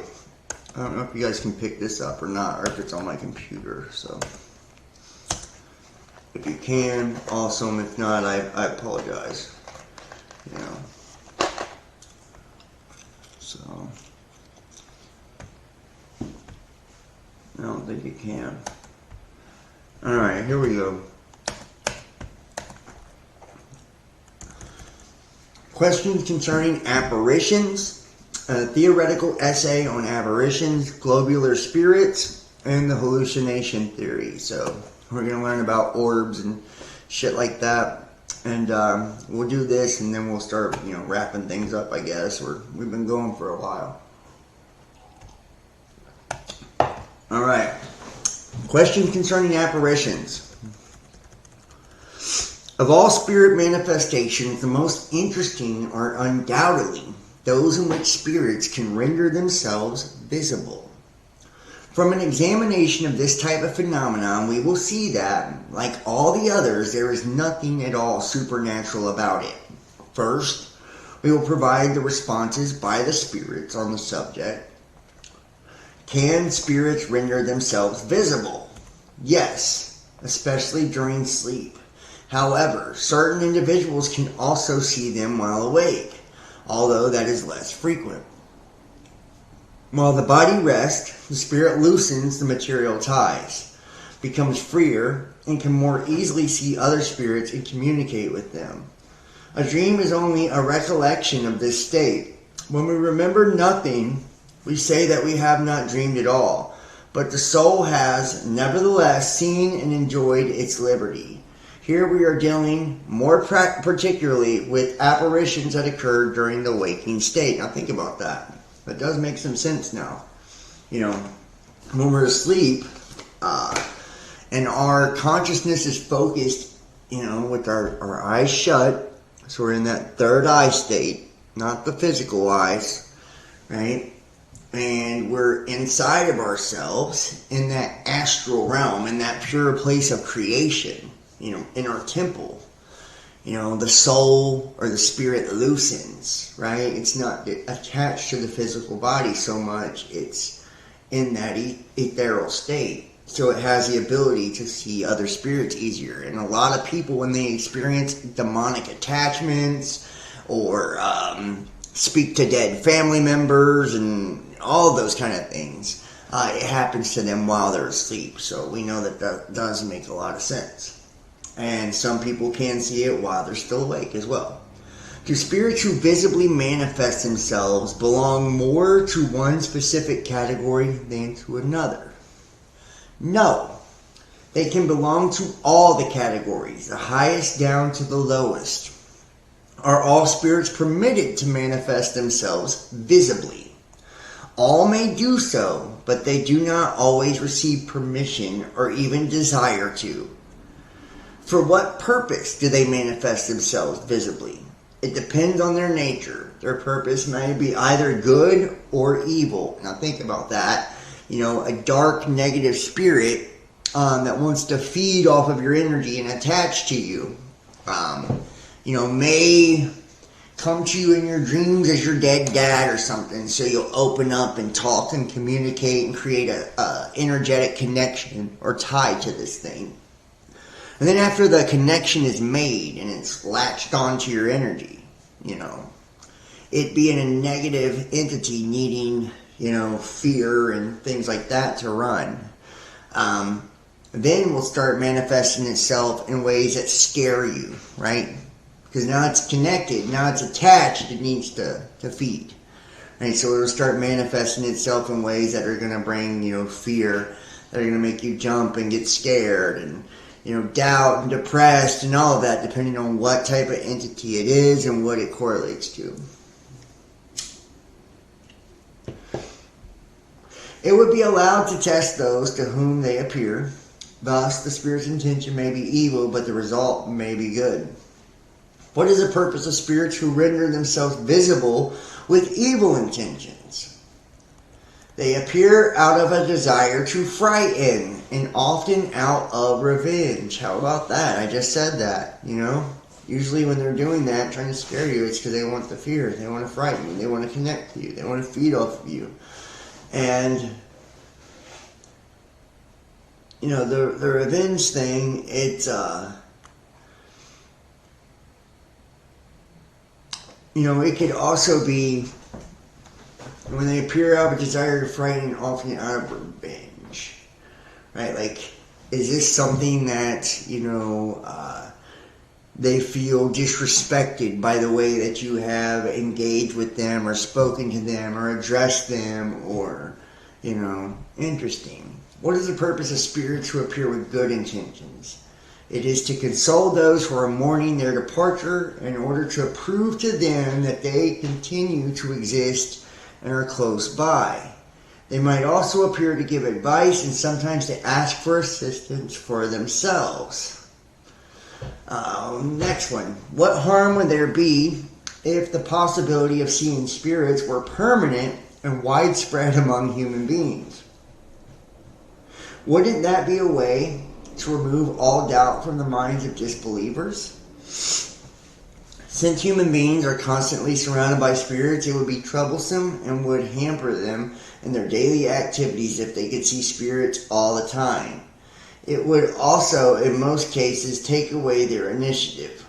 I don't know if you guys can pick this up or not, or if it's on my computer. So, if you can, awesome. If not, I apologize. So, I don't think you can. Alright, here we go. Questions concerning apparitions, a theoretical essay on apparitions, globular spirits, and the hallucination theory. So, we're going to learn about orbs and shit like that. And we'll do this and then we'll start, wrapping things up, I guess. We've been going for a while. Alright. Questions concerning apparitions. Of all spirit manifestations, the most interesting are undoubtedly those in which spirits can render themselves visible. From an examination of this type of phenomenon, we will see that, like all the others, there is nothing at all supernatural about it. First, we will provide the responses by the spirits on the subject. Can spirits render themselves visible? Yes, especially during sleep. However, certain individuals can also see them while awake, although that is less frequent. While the body rests, the spirit loosens the material ties, becomes freer, and can more easily see other spirits and communicate with them. A dream is only a recollection of this state. When we remember nothing, we say that we have not dreamed at all, but the soul has, nevertheless, seen and enjoyed its liberty. Here we are dealing more particularly with apparitions that occur during the waking state. Now think about that. That does make some sense now. When we're asleep, and our consciousness is focused, with our eyes shut, so we're in that third eye state, not the physical eyes, right? And we're inside of ourselves in that astral realm, in that pure place of creation, in our temple. The soul or the spirit loosens, right? It's not attached to the physical body so much. It's in that ethereal state. So it has the ability to see other spirits easier. And a lot of people, when they experience demonic attachments or speak to dead family members and all those kind of things, it happens to them while they're asleep. So we know that does make a lot of sense. And some people can see it while they're still awake as well. Do spirits who visibly manifest themselves belong more to one specific category than to another? No. They can belong to all the categories, the highest down to the lowest. Are all spirits permitted to manifest themselves visibly? All may do so, but they do not always receive permission or even desire to. For what purpose do they manifest themselves visibly? It depends on their nature. Their purpose may be either good or evil. Now think about that. A dark, negative spirit that wants to feed off of your energy and attach to you, may come to you in your dreams as your dead dad or something. So you'll open up and talk and communicate and create a energetic connection or tie to this thing. And then after the connection is made and it's latched onto your energy, it being a negative entity needing, fear and things like that to run, then will start manifesting itself in ways that scare you, right? Because now it's connected, now it's attached, it needs to feed, Right? So it'll start manifesting itself in ways that are going to bring, fear, that are going to make you jump and get scared and, doubt and depressed and all of that, depending on what type of entity it is and what it correlates to. It would be allowed to test those to whom they appear. Thus, the spirit's intention may be evil, but the result may be good. What is the purpose of spirits who render themselves visible with evil intentions? They appear out of a desire to frighten, and often out of revenge. How about that? I just said that, Usually when they're doing that, trying to scare you, it's because they want the fear. They want to frighten you. They want to connect to you. They want to feed off of you. And, the revenge thing, it's, it could also be when they appear out of a desire to frighten, often out of revenge. Right? Like, is this something that, they feel disrespected by the way that you have engaged with them or spoken to them or addressed them or, interesting. What is the purpose of spirits who appear with good intentions? It is to console those who are mourning their departure in order to prove to them that they continue to exist and are close by. They might also appear to give advice and sometimes to ask for assistance for themselves. Next one. What harm would there be if the possibility of seeing spirits were permanent and widespread among human beings? Wouldn't that be a way to remove all doubt from the minds of disbelievers? Since human beings are constantly surrounded by spirits, it would be troublesome and would hamper them in their daily activities if they could see spirits all the time. It would also, in most cases, take away their initiative.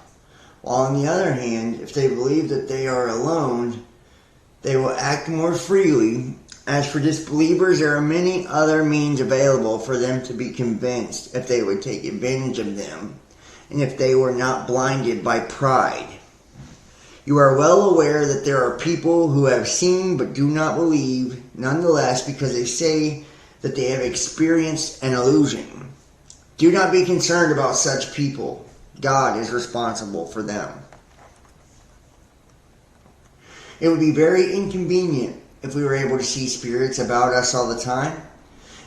While on the other hand, if they believe that they are alone, they will act more freely. As for disbelievers, there are many other means available for them to be convinced if they would take advantage of them, and if they were not blinded by pride. You are well aware that there are people who have seen but do not believe, nonetheless, because they say that they have experienced an illusion. Do not be concerned about such people. God is responsible for them. It would be very inconvenient if we were able to see spirits about us all the time.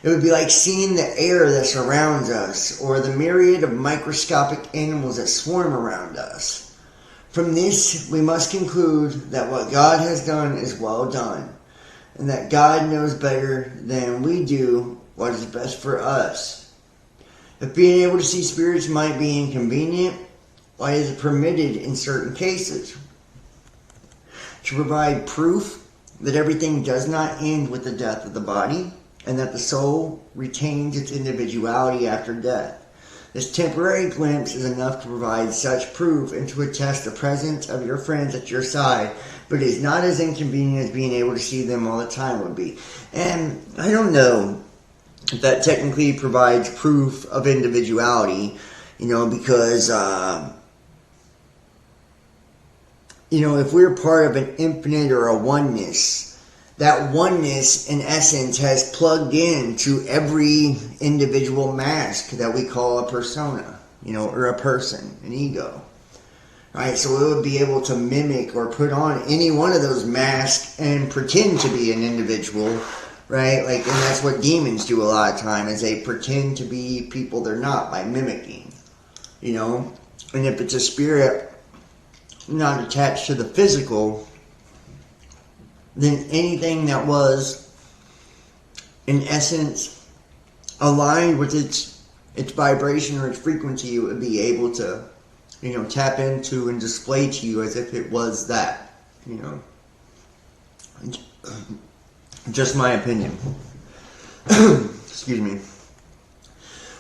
It would be like seeing the air that surrounds us, or the myriad of microscopic animals that swarm around us. From this, we must conclude that what God has done is well done, and that God knows better than we do what is best for us. If being able to see spirits might be inconvenient, why is it permitted in certain cases? To provide proof that everything does not end with the death of the body, and that the soul retains its individuality after death. This temporary glimpse is enough to provide such proof and to attest the presence of your friends at your side, but it is not as inconvenient as being able to see them all the time would be. And I don't know if that technically provides proof of individuality, because, if we're part of an infinite or a oneness, that oneness, in essence, has plugged into every individual mask that we call a persona, or a person, an ego. Right? So it would be able to mimic or put on any one of those masks and pretend to be an individual, right? And that's what demons do a lot of time, is they pretend to be people they're not by mimicking, And if it's a spirit not attached to the physical, then anything that was, in essence, aligned with its vibration or its frequency, it would be able to, tap into and display to you as if it was that, Just my opinion. Excuse me.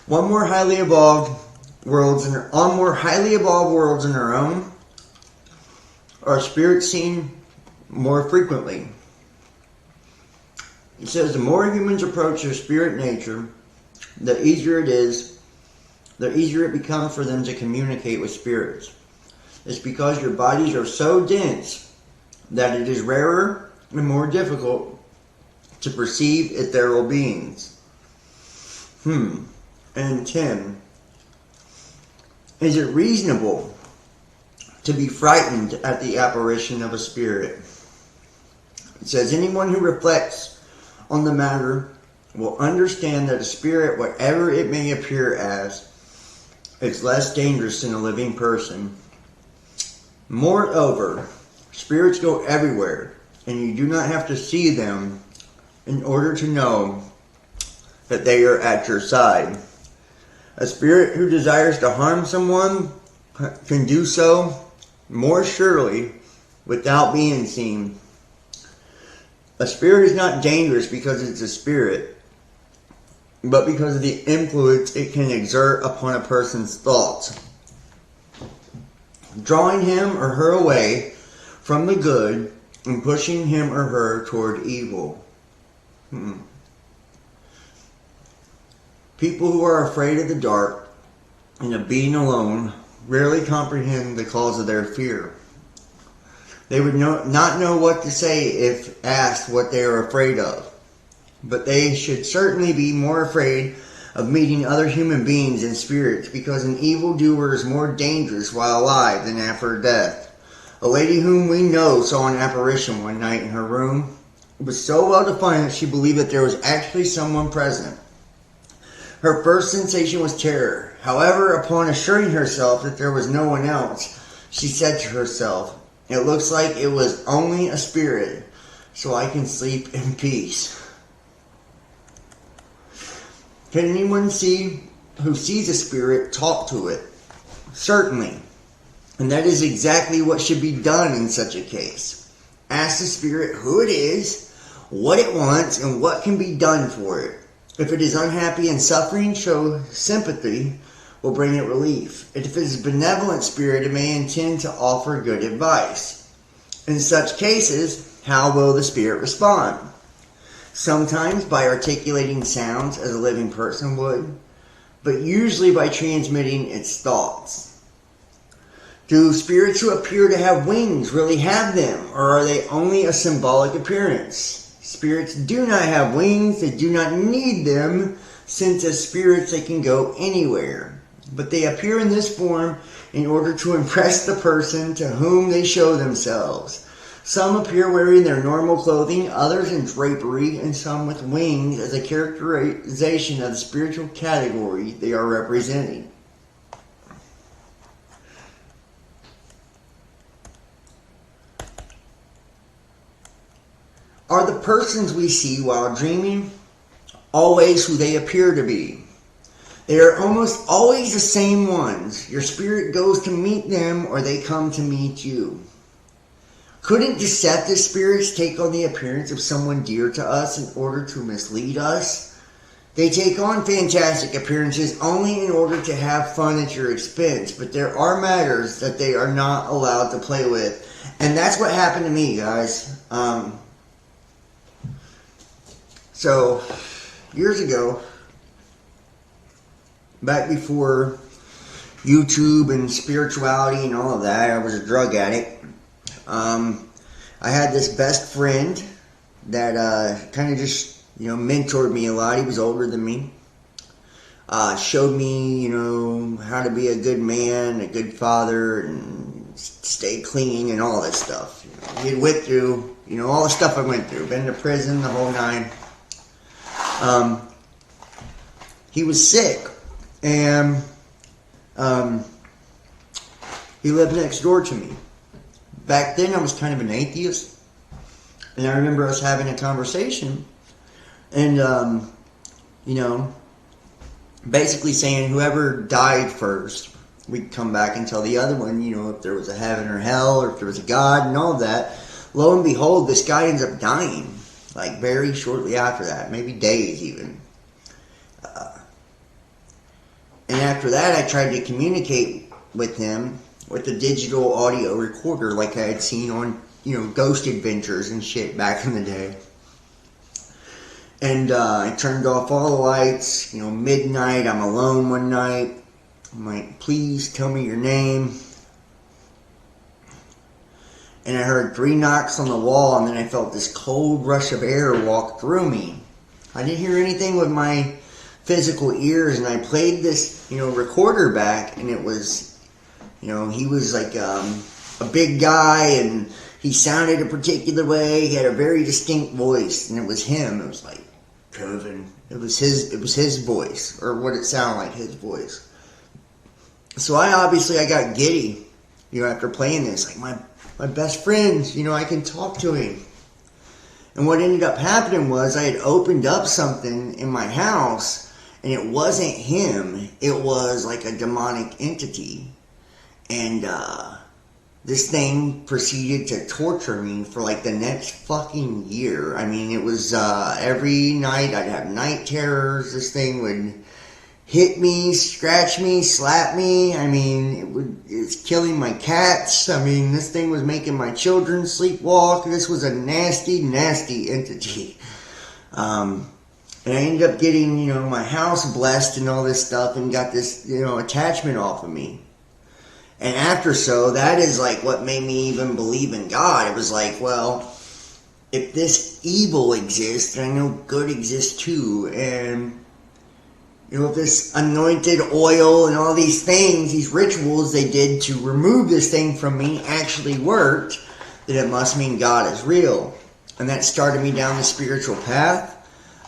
On more highly evolved worlds in our own, are spirits seen more frequently. It says the more humans approach their spirit nature, the easier it becomes for them to communicate with spirits. It's because your bodies are so dense that it is rarer and more difficult to perceive ethereal beings. And 10. Is it reasonable to be frightened at the apparition of a spirit? It says, anyone who reflects on the matter will understand that a spirit, whatever it may appear as, is less dangerous than a living person. Moreover, spirits go everywhere, and you do not have to see them in order to know that they are at your side. A spirit who desires to harm someone can do so more surely without being seen. A spirit is not dangerous because it's a spirit, but because of the influence it can exert upon a person's thoughts, drawing him or her away from the good and pushing him or her toward evil. People who are afraid of the dark and of being alone rarely comprehend the cause of their fear. They would not know what to say if asked what they are afraid of, but they should certainly be more afraid of meeting other human beings and spirits, because an evildoer is more dangerous while alive than after death. A lady whom we know saw an apparition one night in her room. It was so well defined that she believed that there was actually someone present. Her first sensation was terror. However, upon assuring herself that there was no one else, she said to herself, "It looks like it was only a spirit, so I can sleep in peace." Can anyone who sees a spirit talk to it? Certainly. And that is exactly what should be done in such a case. Ask the spirit who it is, what it wants, and what can be done for it. If it is unhappy and suffering, show sympathy will bring it relief. If it is a benevolent spirit, it may intend to offer good advice. In such cases, how will the spirit respond? Sometimes by articulating sounds as a living person would, but usually by transmitting its thoughts. Do spirits who appear to have wings really have them, or are they only a symbolic appearance? Spirits do not have wings, they do not need them, since as spirits they can go anywhere. But they appear in this form in order to impress the person to whom they show themselves. Some appear wearing their normal clothing, others in drapery, and some with wings as a characterization of the spiritual category they are representing. Are the persons we see while dreaming always who they appear to be? They are almost always the same ones. Your spirit goes to meet them, or they come to meet you. Couldn't deceptive spirits take on the appearance of someone dear to us in order to mislead us? They take on fantastic appearances only in order to have fun at your expense, but there are matters that they are not allowed to play with. And that's what happened to me, guys. So, years ago, back before YouTube and spirituality and all of that, I was a drug addict. I had this best friend that kind of just, mentored me a lot. He was older than me. Showed me, how to be a good man, a good father, and stay clean and all this stuff. He had went through, all the stuff I went through. Been to prison, the whole nine. He was sick, and he lived next door to me. Back then, I was kind of an atheist, and I remember us having a conversation, and basically saying whoever died first, we'd come back and tell the other one, if there was a heaven or hell, or if there was a God, and all of that. Lo and behold, this guy ends up dying. Like very shortly after that, maybe days even. And after that, I tried to communicate with him with a digital audio recorder like I had seen on, Ghost Adventures and shit back in the day. And I turned off all the lights, midnight, I'm alone one night. I'm like, please tell me your name. and I heard 3 knocks on the wall, and then I felt this cold rush of air walk through me. I didn't hear anything with my physical ears, and I played this, recorder back, and it was, he was like a big guy, and he sounded a particular way. He had a very distinct voice, and it was him. It was like, Kevin. It was his voice, or what it sounded like, his voice. So I got giddy, after playing this. Like, my best friend, I can talk to him. And what ended up happening was I had opened up something in my house, and it wasn't him. It was like a demonic entity. And this thing proceeded to torture me for like the next fucking year. I mean, it was every night I'd have night terrors. This thing would hit me, scratch me, slap me. I mean, it's killing my cats. I mean, this thing was making my children sleepwalk. This was a nasty, nasty entity. And I ended up getting, my house blessed and all this stuff, and got this, attachment off of me. And after that is like what made me even believe in God. It was like, well, if this evil exists, then I know good exists too. And, if this anointed oil and all these things, these rituals they did to remove this thing from me actually worked, then it must mean God is real. And that started me down the spiritual path.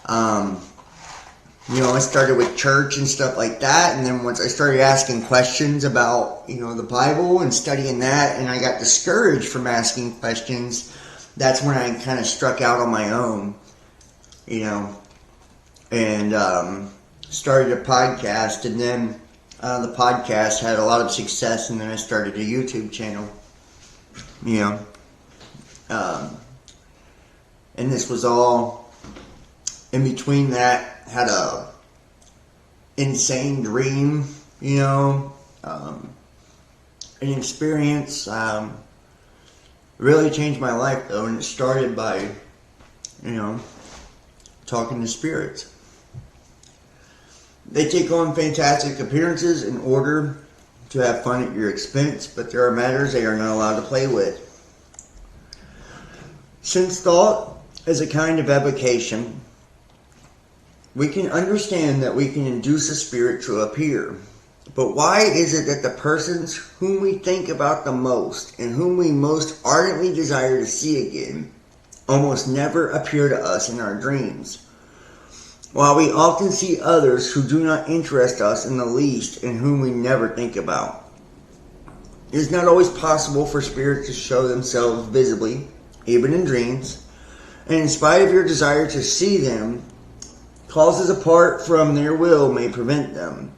I started with church and stuff like that, and then once I started asking questions about, the Bible and studying that, and I got discouraged from asking questions, that's when I kind of struck out on my own, and started a podcast, and then the podcast had a lot of success, and then I started a YouTube channel, and this was all in between that. Had a insane dream, an experience, really changed my life though, and it started by, talking to spirits. They take on fantastic appearances in order to have fun at your expense, but there are matters they are not allowed to play with. Since thought is a kind of evocation, we can understand that we can induce a spirit to appear. But why is it that the persons whom we think about the most and whom we most ardently desire to see again almost never appear to us in our dreams, while we often see others who do not interest us in the least and whom we never think about? It is not always possible for spirits to show themselves visibly, even in dreams, and in spite of your desire to see them, causes apart from their will may prevent them.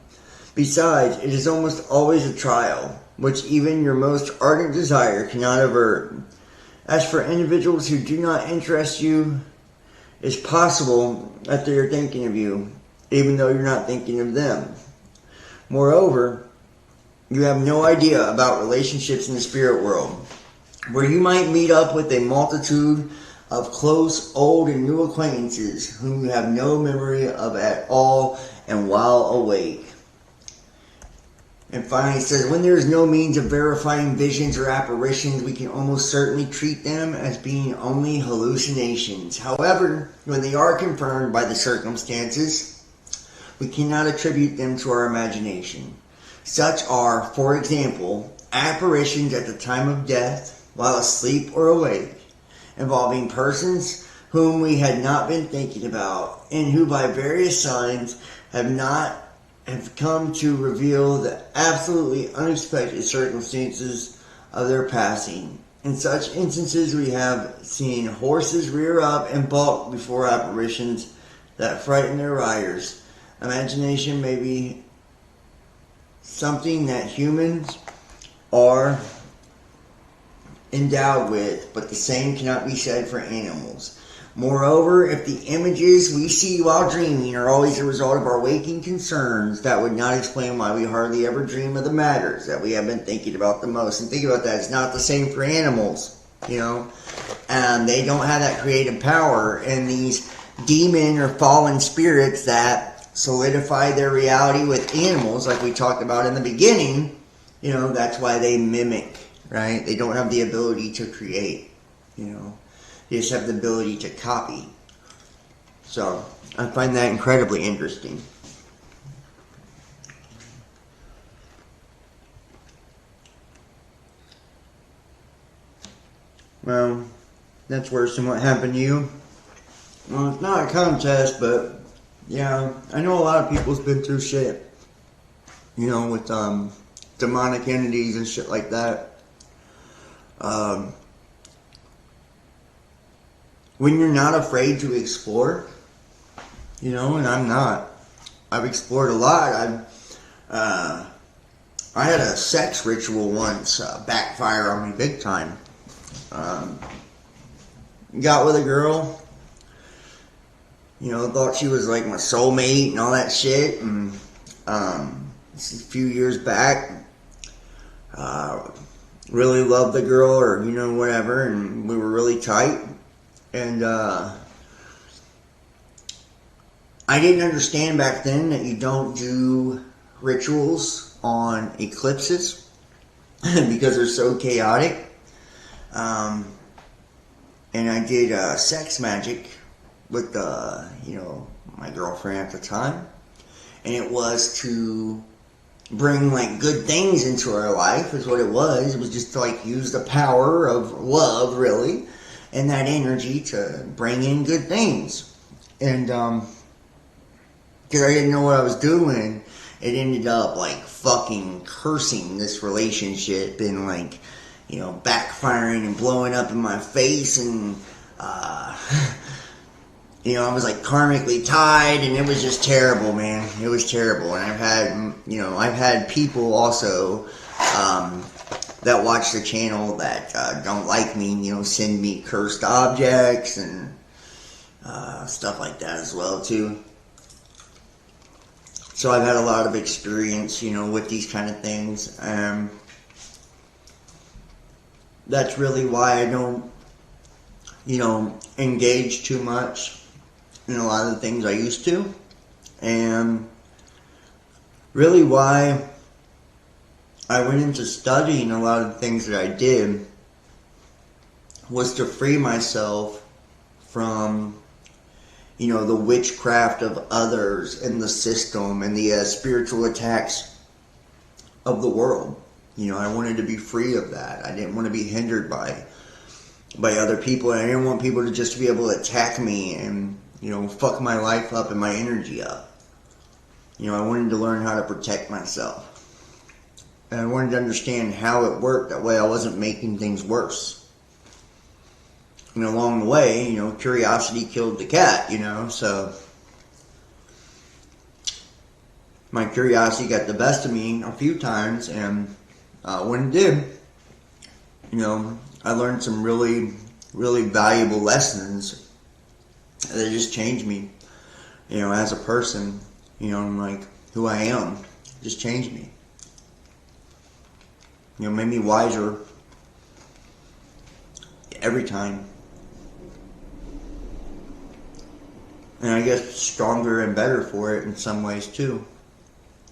Besides, it is almost always a trial, which even your most ardent desire cannot avert. As for individuals who do not interest you, it is possible that they are thinking of you, even though you're not thinking of them. Moreover, you have no idea about relationships in the spirit world, where you might meet up with a multitude of close, old, and new acquaintances whom you have no memory of at all, and while awake. And finally it says, when there is no means of verifying visions or apparitions, we can almost certainly treat them as being only hallucinations. However, when they are confirmed by the circumstances, we cannot attribute them to our imagination. Such are, for example, apparitions at the time of death, while asleep or awake, involving persons whom we had not been thinking about, and who by various signs have come to reveal the absolutely unexpected circumstances of their passing. In such instances, we have seen horses rear up and balk before apparitions that frighten their riders. Imagination may be something that humans are endowed with, but the same cannot be said for animals. Moreover, if the images we see while dreaming are always a result of our waking concerns, that would not explain why we hardly ever dream of the matters that we have been thinking about the most. And think about that, it's not the same for animals, and they don't have that creative power. And these demon or fallen spirits that solidify their reality with animals, like we talked about in the beginning, that's why they mimic right? They don't have the ability to create, you know. They just have the ability to copy. So I find that incredibly interesting. Well, that's worse than what happened to you. Well, it's not a contest, but yeah, I know a lot of people's been through shit. You know, with demonic entities and shit like that. When you're not afraid to explore, you know, and I'm not. I've explored a lot. I had a sex ritual once backfire on me big time. Got with a girl, you know, thought she was like my soulmate and all that shit, and this is a few years back. Really loved the girl, or you know, whatever, and we were really tight. And I didn't understand back then that you don't do rituals on eclipses because they're so chaotic. And I did sex magic with you know, my girlfriend at the time, and it was to bring like good things into our life. Is what it was. It was just to like use the power of love, really, and that energy to bring in good things. And because I didn't know what I was doing, it ended up like fucking cursing this relationship and like, you know, backfiring and blowing up in my face, and you know, I was like karmically tied, and it was just terrible, man. It was terrible. And I've had people also that watch the channel that don't like me, you know, send me cursed objects and stuff like that as well too. So I've had a lot of experience, you know, with these kind of things. That's really why I don't, you know, engage too much in a lot of the things I used to. And really why I went into studying a lot of the things that I did was to free myself from, you know, the witchcraft of others and the system and the spiritual attacks of the world. You know, I wanted to be free of that. I didn't want to be hindered by other people, and I didn't want people to just be able to attack me and, you know, fuck my life up and my energy up. You know, I wanted to learn how to protect myself. And I wanted to understand how it worked. That way I wasn't making things worse. And along the way, you know, curiosity killed the cat, you know, so my curiosity got the best of me a few times, and when it did, you know, I learned some really, really valuable lessons that just changed me, you know, as a person, you know, and like who I am, just changed me. You know, made me wiser every time. And I guess stronger and better for it in some ways too.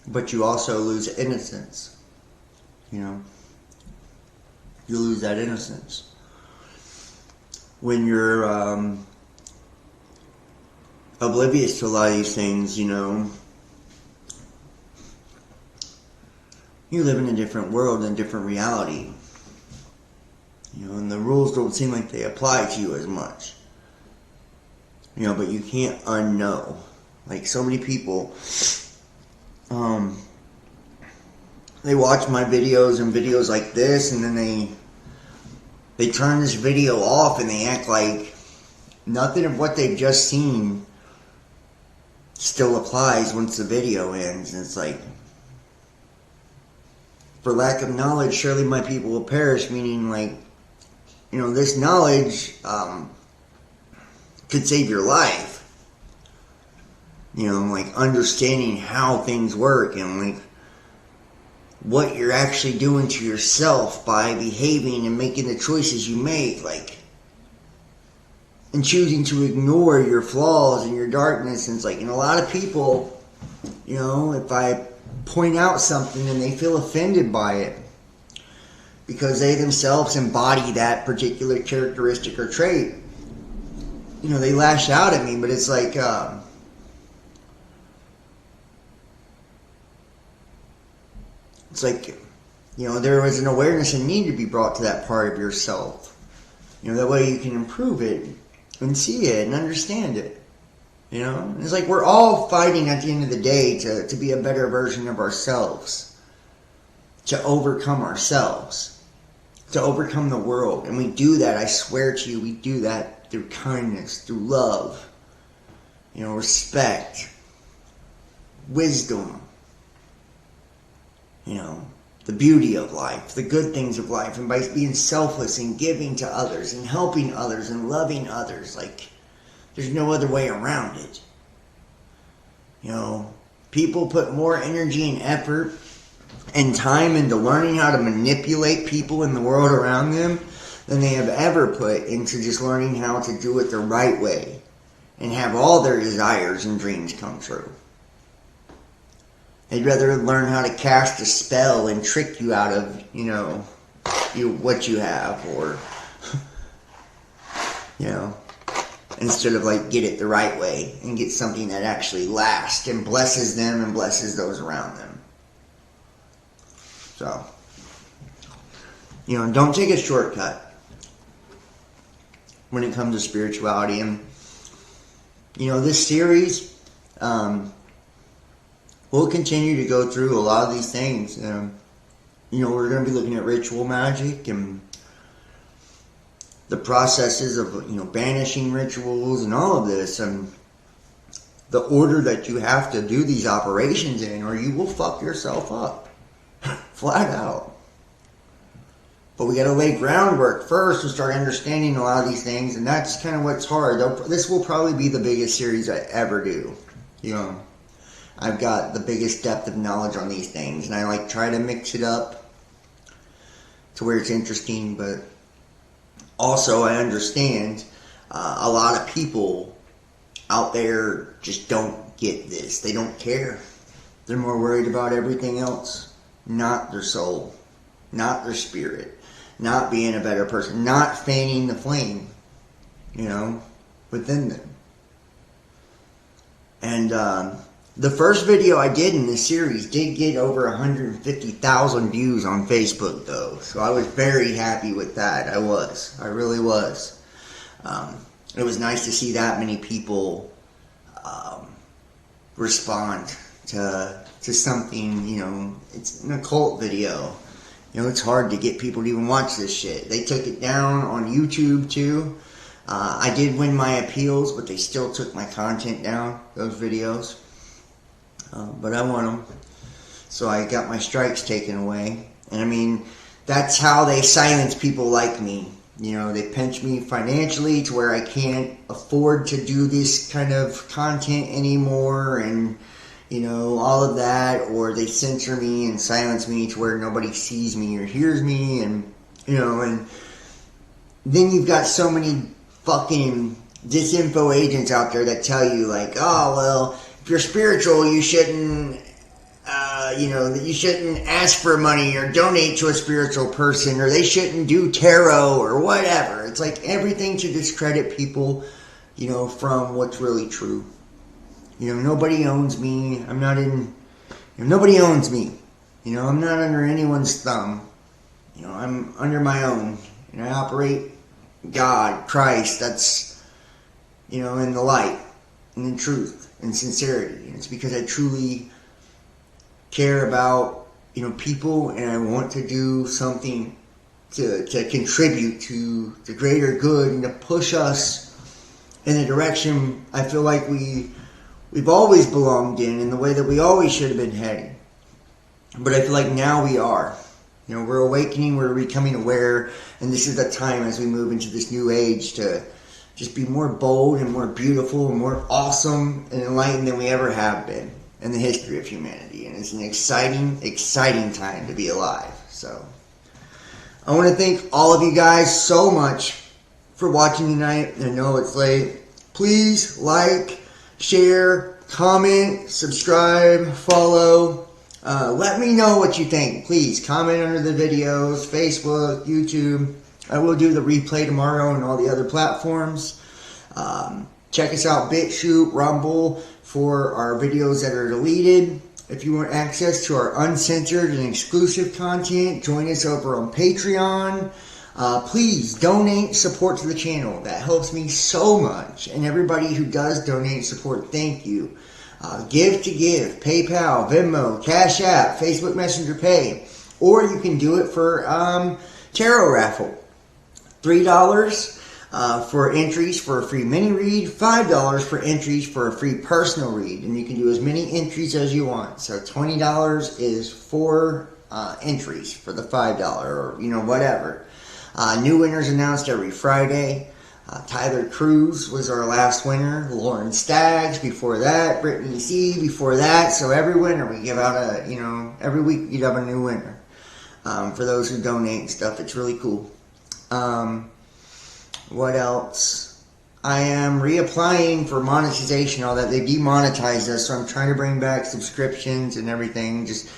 But you also lose innocence. You know, you lose that innocence when you're oblivious to a lot of these things. You know, you live in a different world and a different reality. You know, and the rules don't seem like they apply to you as much. You know, but you can't unknow. Like so many people, they watch my videos and videos like this, and then they turn this video off and they act like nothing of what they've just seen still applies once the video ends. And it's like, for lack of knowledge, surely my people will perish, meaning like, you know, this knowledge could save your life. You know, like understanding how things work and like what you're actually doing to yourself by behaving and making the choices you make, like, and choosing to ignore your flaws and your darkness. And it's like, and a lot of people, you know, if I point out something and they feel offended by it, because they themselves embody that particular characteristic or trait. They lash out at me, but it's like, there was an awareness and need to be brought to that part of yourself. That way you can improve it and see it and understand it. It's like we're all fighting at the end of the day to be a better version of ourselves, to overcome ourselves, to overcome the world. And we do that, I swear to you, we do that through kindness, through love, respect, wisdom, the beauty of life, the good things of life, and by being selfless and giving to others and helping others and loving others. Like, there's no other way around it. People put more energy and effort and time into learning how to manipulate people in the world around them than they have ever put into just learning how to do it the right way and have all their desires and dreams come true. They'd rather learn how to cast a spell and trick you out of, what you have, or, instead of get it the right way and get something that actually lasts and blesses them and blesses those around them. So, don't take a shortcut when it comes to spirituality. And, this series, we'll continue to go through a lot of these things. We're going to be looking at ritual magic and the processes of, banishing rituals and all of this, and the order that you have to do these operations in, or you will fuck yourself up. Flat out. But we got to lay groundwork first to start understanding a lot of these things, and that's kind of what's hard. This will probably be the biggest series I ever do. I've got the biggest depth of knowledge on these things, and I try to mix it up to where it's interesting, but also I understand a lot of people out there just don't get this. They don't care. They're more worried about everything else, not their soul, not their spirit, not being a better person, not fanning the flame, within them. And the first video I did in this series did get over 150,000 views on Facebook, though. So I was very happy with that. I really was. It was nice to see that many people respond to something, it's an occult video. It's hard to get people to even watch this shit. They took it down on YouTube, too. I did win my appeals, but they still took my content down, those videos. But I won them. So I got my strikes taken away. And that's how they silence people like me. They pinch me financially to where I can't afford to do this kind of content anymore, and, all of that. Or they censor me and silence me to where nobody sees me or hears me. And, and then you've got so many fucking disinfo agents out there that tell you, oh, well, if you're spiritual, you shouldn't, you shouldn't ask for money or donate to a spiritual person, or they shouldn't do tarot or whatever. It's everything to discredit people, from what's really true. Nobody owns me. Nobody owns me. I'm not under anyone's thumb. I'm under my own. And I operate God, Christ, that's, in the light and in truth and sincerity. And it's because I truly care about, people, and I want to do something to contribute to the greater good and to push us in the direction I feel like we've always belonged in the way that we always should have been heading. But I feel like now we are. We're awakening, we're becoming aware, and this is the time as we move into this new age to just be more bold and more beautiful and more awesome and enlightened than we ever have been in the history of humanity. And it's an exciting, exciting time to be alive. So I want to thank all of you guys so much for watching tonight. I know it's late. Please like, share, comment, subscribe, follow. Let me know what you think. Please comment under the videos, Facebook, YouTube. I will do the replay tomorrow on all the other platforms. Check us out, BitChute, Rumble, for our videos that are deleted. If you want access to our uncensored and exclusive content, join us over on Patreon. Please donate support to the channel. That helps me so much. And everybody who does donate support, thank you. Give to give, PayPal, Venmo, Cash App, Facebook Messenger Pay. Or you can do it for tarot raffle. $3 for entries for a free mini read, $5 for entries for a free personal read, and you can do as many entries as you want. So $20 is 4 entries for the $5, or whatever. New winners announced every Friday. Tyler Cruz was our last winner. Lauren Staggs before that. Brittany C before that. So every winner we give out every week you'd have a new winner. For those who donate and stuff, it's really cool. What else? I am reapplying for monetization, all that. They demonetized us, so I'm trying to bring back subscriptions and everything. Just,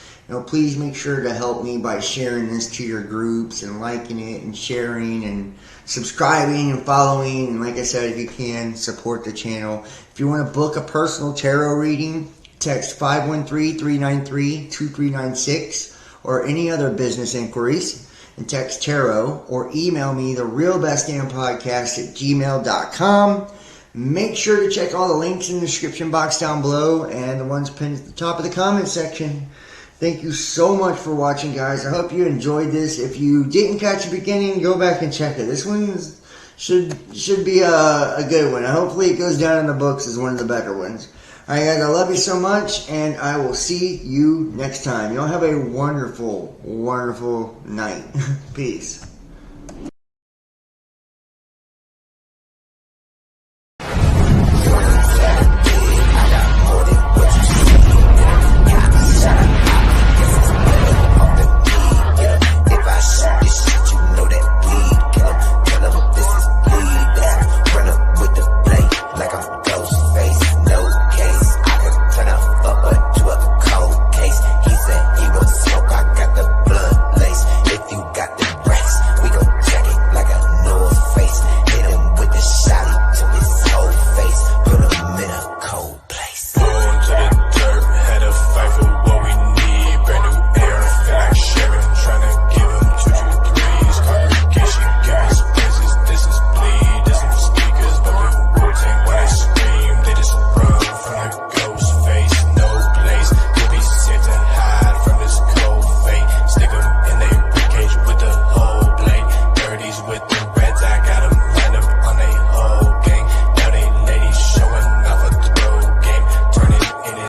please make sure to help me by sharing this to your groups and liking it and sharing and subscribing and following. And like I said, if you can, support the channel. If you want to book a personal tarot reading, text 513-393-2396 or any other business inquiries. And text tarot or email me therealbestdampodcast@gmail.com. Make sure to check all the links in the description box down below and the ones pinned at the top of the comment section. Thank you so much for watching, guys. I hope you enjoyed this. If you didn't catch the beginning, go back and check it. This one should be a good one. Hopefully it goes down in the books as one of the better ones. Alright guys, I love you so much, and I will see you next time. Y'all have a wonderful, wonderful night. Peace.